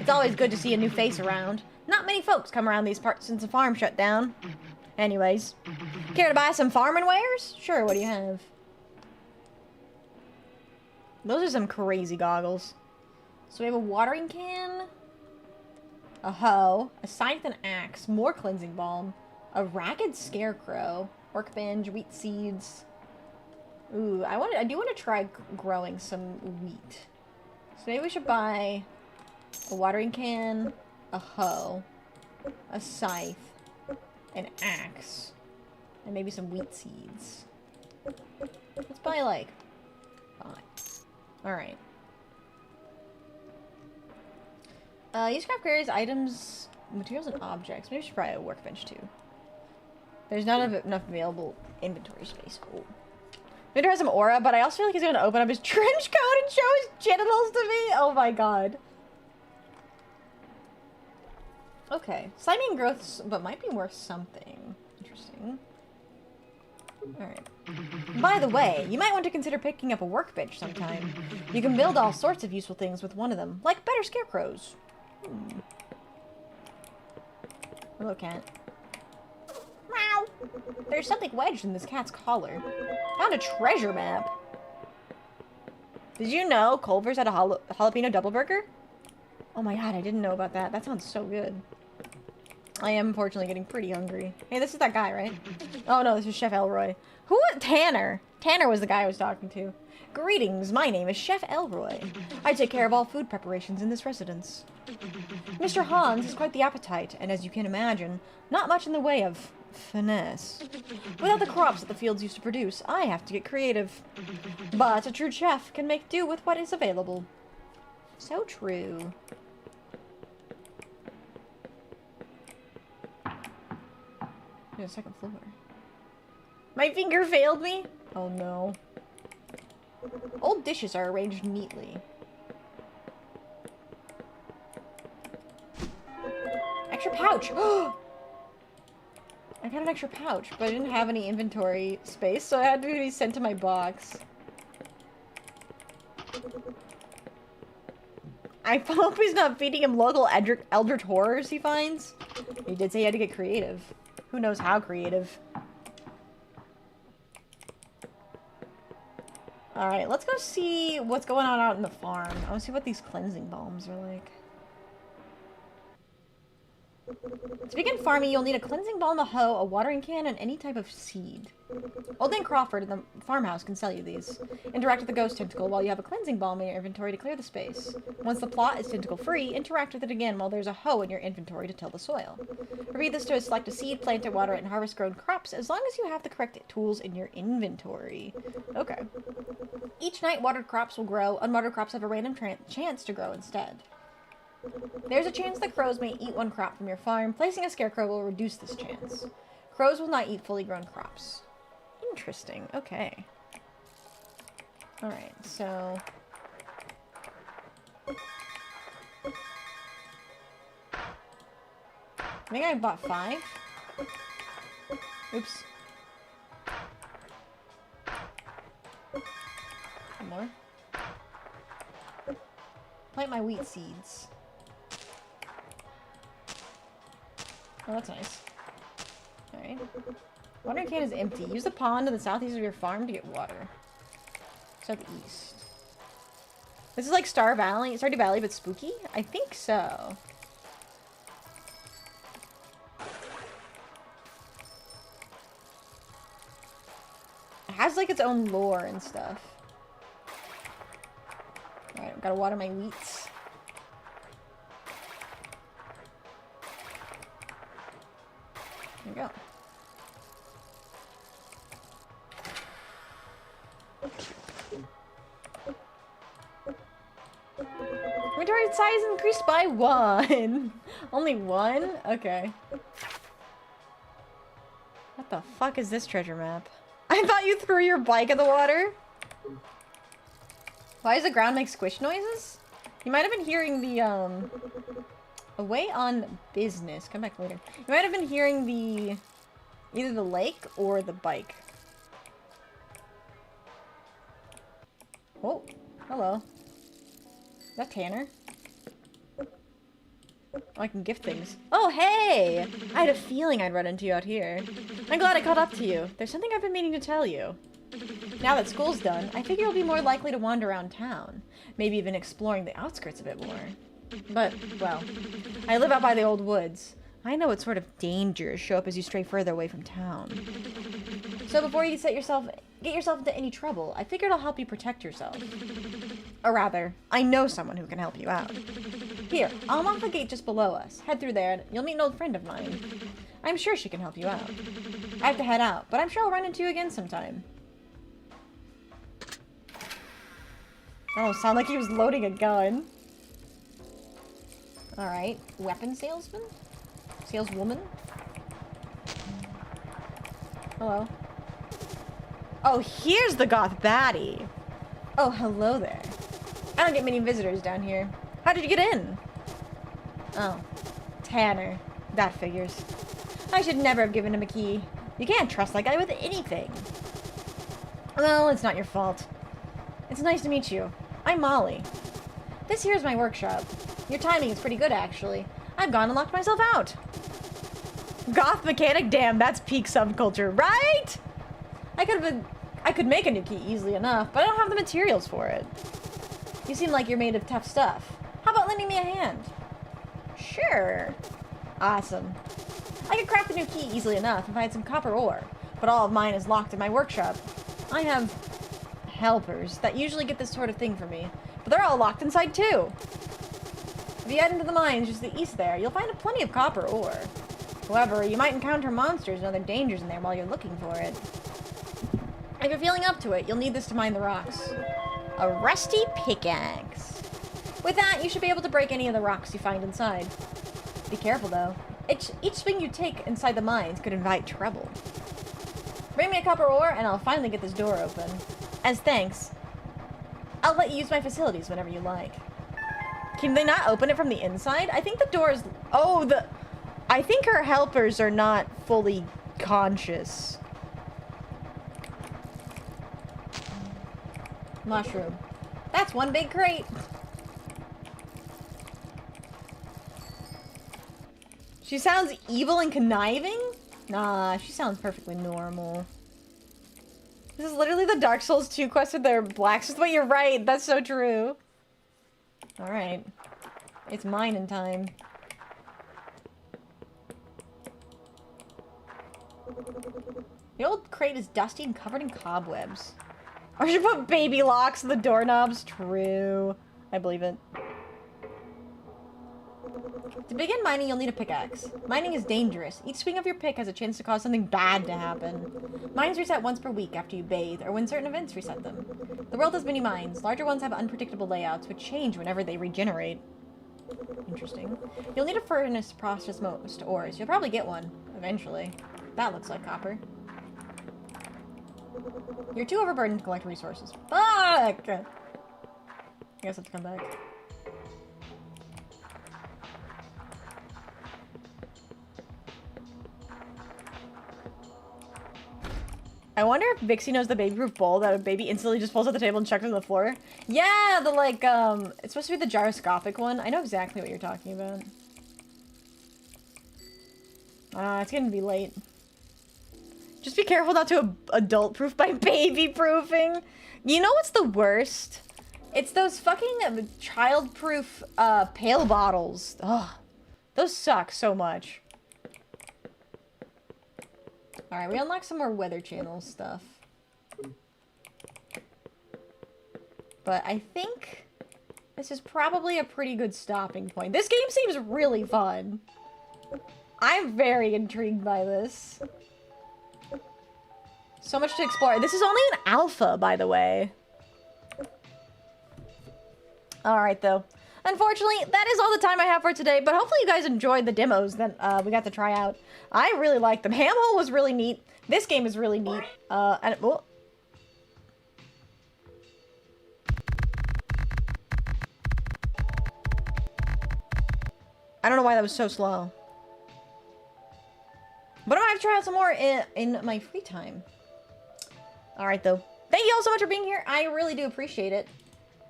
It's always good to see a new face around. Not many folks come around these parts since the farm shut down. Anyways, care to buy some farming wares? Sure, what do you have? Those are some crazy goggles. So we have a watering can, a hoe, a scythe and axe, more cleansing balm, a ragged scarecrow, workbench, wheat seeds. Ooh, I do want to try growing some wheat. So maybe we should buy a watering can, a hoe, a scythe, an axe, and maybe some wheat seeds. Let's buy like 5. Alright. Use craft carriers, items, materials, and objects. Maybe we should try a workbench too. There's not enough available inventory space. Oh. Maybe has some aura, but I also feel like he's going to open up his trench coat and show his genitals to me. Oh my god. Okay. Slimy growths, but might be worth something. Interesting. Alright. By the way, you might want to consider picking up a workbench sometime. You can build all sorts of useful things with one of them, like better scarecrows. Hello, cat. Meow. There's something wedged in this cat's collar. Found a treasure map. Did you know Culver's had a jalapeno double burger? Oh my god, I didn't know about that. That sounds so good. I am unfortunately getting pretty hungry. Hey, this is that guy, right? Oh no, this is Chef Elroy. Who? Tanner. Tanner was the guy I was talking to. Greetings, my name is Chef Elroy. I take care of all food preparations in this residence. Mr. Hans has quite the appetite, and as you can imagine, not much in the way of finesse. Without the crops that the fields used to produce, I have to get creative. But a true chef can make do with what is available. So true. There's a second floor. My finger failed me? Oh no. Old dishes are arranged neatly. Extra pouch! I got an extra pouch, but I didn't have any inventory space, so I had to be sent to my box. I hope he's not feeding him local eldritch horrors he finds. He did say he had to get creative. Who knows how creative. Alright, let's go see what's going on out in the farm. I want to see what these cleansing balms are like. To begin farming, you'll need a cleansing balm, a hoe, a watering can, and any type of seed. Old Man Crawford in the farmhouse can sell you these. Interact with the ghost tentacle while you have a cleansing balm in your inventory to clear the space. Once the plot is tentacle-free, interact with it again while there's a hoe in your inventory to till the soil. Repeat this to select a seed, plant it, water it, and harvest grown crops as long as you have the correct tools in your inventory. Okay. Each night, watered crops will grow. Unwatered crops have a random chance to grow instead. There's a chance that crows may eat one crop from your farm. Placing a scarecrow will reduce this chance. Crows will not eat fully grown crops. Interesting. Okay. Alright, so... I think I bought 5. Oops. One more. Plant my wheat seeds. Oh, that's nice. Alright. Watering can is empty. Use the pond to the southeast of your farm to get water. Southeast. This is like Stardew Valley, but spooky? I think so. It has like its own lore and stuff. Alright, I've gotta water my wheats. There we go. Inventory size increased by 1. Only 1? Okay. What the fuck is this treasure map? I thought you threw your bike in the water. Why does the ground make squish noises? You might have been hearing the, away on business. Come back later. You might have been hearing the... either the lake or the bike. Oh, hello. Is that Tanner? Oh, I can gift things. Oh, hey! I had a feeling I'd run into you out here. I'm glad I caught up to you. There's something I've been meaning to tell you. Now that school's done, I figure you'll be more likely to wander around town. Maybe even exploring the outskirts a bit more. But, well, I live out by the old woods. I know what sort of dangers show up as you stray further away from town. So before you get yourself into any trouble, I figured I'll help you protect yourself. Or rather, I know someone who can help you out. Here, I'll unlock the gate just below us. Head through there and you'll meet an old friend of mine. I'm sure she can help you out. I have to head out, but I'm sure I'll run into you again sometime. Oh, sound like he was loading a gun. Alright, weapon salesman? Saleswoman? Hello. Oh, here's the goth baddie. Oh, hello there. I don't get many visitors down here. How did you get in? Oh, Tanner. That figures. I should never have given him a key. You can't trust that guy with anything. Well, it's not your fault. It's nice to meet you. I'm Molly. This here's my workshop. Your timing is pretty good, actually. I've gone and locked myself out. Goth mechanic? Damn, that's peak subculture, right? I could make a new key easily enough, but I don't have the materials for it. You seem like you're made of tough stuff. How about lending me a hand? Sure. Awesome. I could craft a new key easily enough if I had some copper ore, but all of mine is locked in my workshop. I have helpers that usually get this sort of thing for me, but they're all locked inside too. If you head into the mines just to the east there, you'll find plenty of copper ore. However, you might encounter monsters and other dangers in there while you're looking for it. If you're feeling up to it, you'll need this to mine the rocks. A rusty pickaxe. With that, you should be able to break any of the rocks you find inside. Be careful, though. Each swing you take inside the mines could invite trouble. Bring me a copper ore and I'll finally get this door open. As thanks, I'll let you use my facilities whenever you like. Can they not open it from the inside? I think the doors... Oh, I think her helpers are not fully conscious. Mushroom. That's one big crate. She sounds evil and conniving? Nah, she sounds perfectly normal. This is literally the Dark Souls 2 quest with their blacksmith. But you're right, that's so true. Alright. It's mining time. The old crate is dusty and covered in cobwebs. I should put baby locks in the doorknobs. True. I believe it. To begin mining, you'll need a pickaxe. Mining is dangerous. Each swing of your pick has a chance to cause something bad to happen. Mines reset once per week after you bathe, or when certain events reset them. The world has many mines. Larger ones have unpredictable layouts, which change whenever they regenerate. Interesting. You'll need a furnace to process most ores. You'll probably get one, eventually. That looks like copper. You're too overburdened to collect resources. Fuck! I guess I have to come back. I wonder if Vixie knows the baby-proof bowl that a baby instantly just pulls at the table and chucks it on the floor. Yeah, the like, it's supposed to be the gyroscopic one. I know exactly what you're talking about. It's gonna be late. Just be careful not to adult-proof by baby-proofing. You know what's the worst? It's those fucking child-proof, pail bottles. Ugh. Those suck so much. Alright, we unlocked some more Weather Channel stuff. But I think this is probably a pretty good stopping point. This game seems really fun. I'm very intrigued by this. So much to explore. This is only an alpha, by the way. Alright, though. Unfortunately, that is all the time I have for today, but hopefully you guys enjoyed the demos that we got to try out. I really liked them. Hamhole was really neat. This game is really neat. Well, I don't know why that was so slow. But I'm gonna have to try out some more in my free time. Alright, though. Thank you all so much for being here. I really do appreciate it.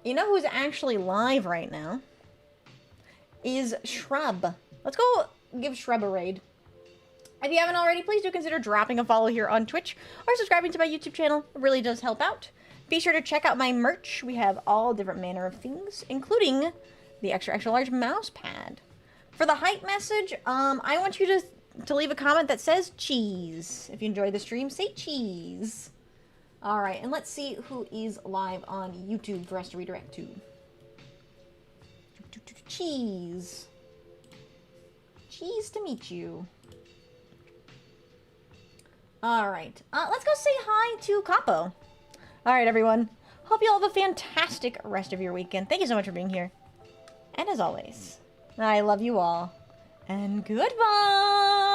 You know who's actually live right now? Is Shrub. Let's go give Shrub a raid. If you haven't already, please do consider dropping a follow here on Twitch or subscribing to my YouTube channel. It really does help out. Be sure to check out my merch. We have all different manner of things, including the extra large mouse pad. For the hype message, I want you to leave a comment that says cheese. If you enjoy the stream, say cheese. Alright, and let's see who is live on YouTube for us to redirect to. Cheese. Cheese to meet you. Alright, let's go say hi to Capo. Alright, everyone. Hope you all have a fantastic rest of your weekend. Thank you so much for being here. And as always, I love you all. And goodbye!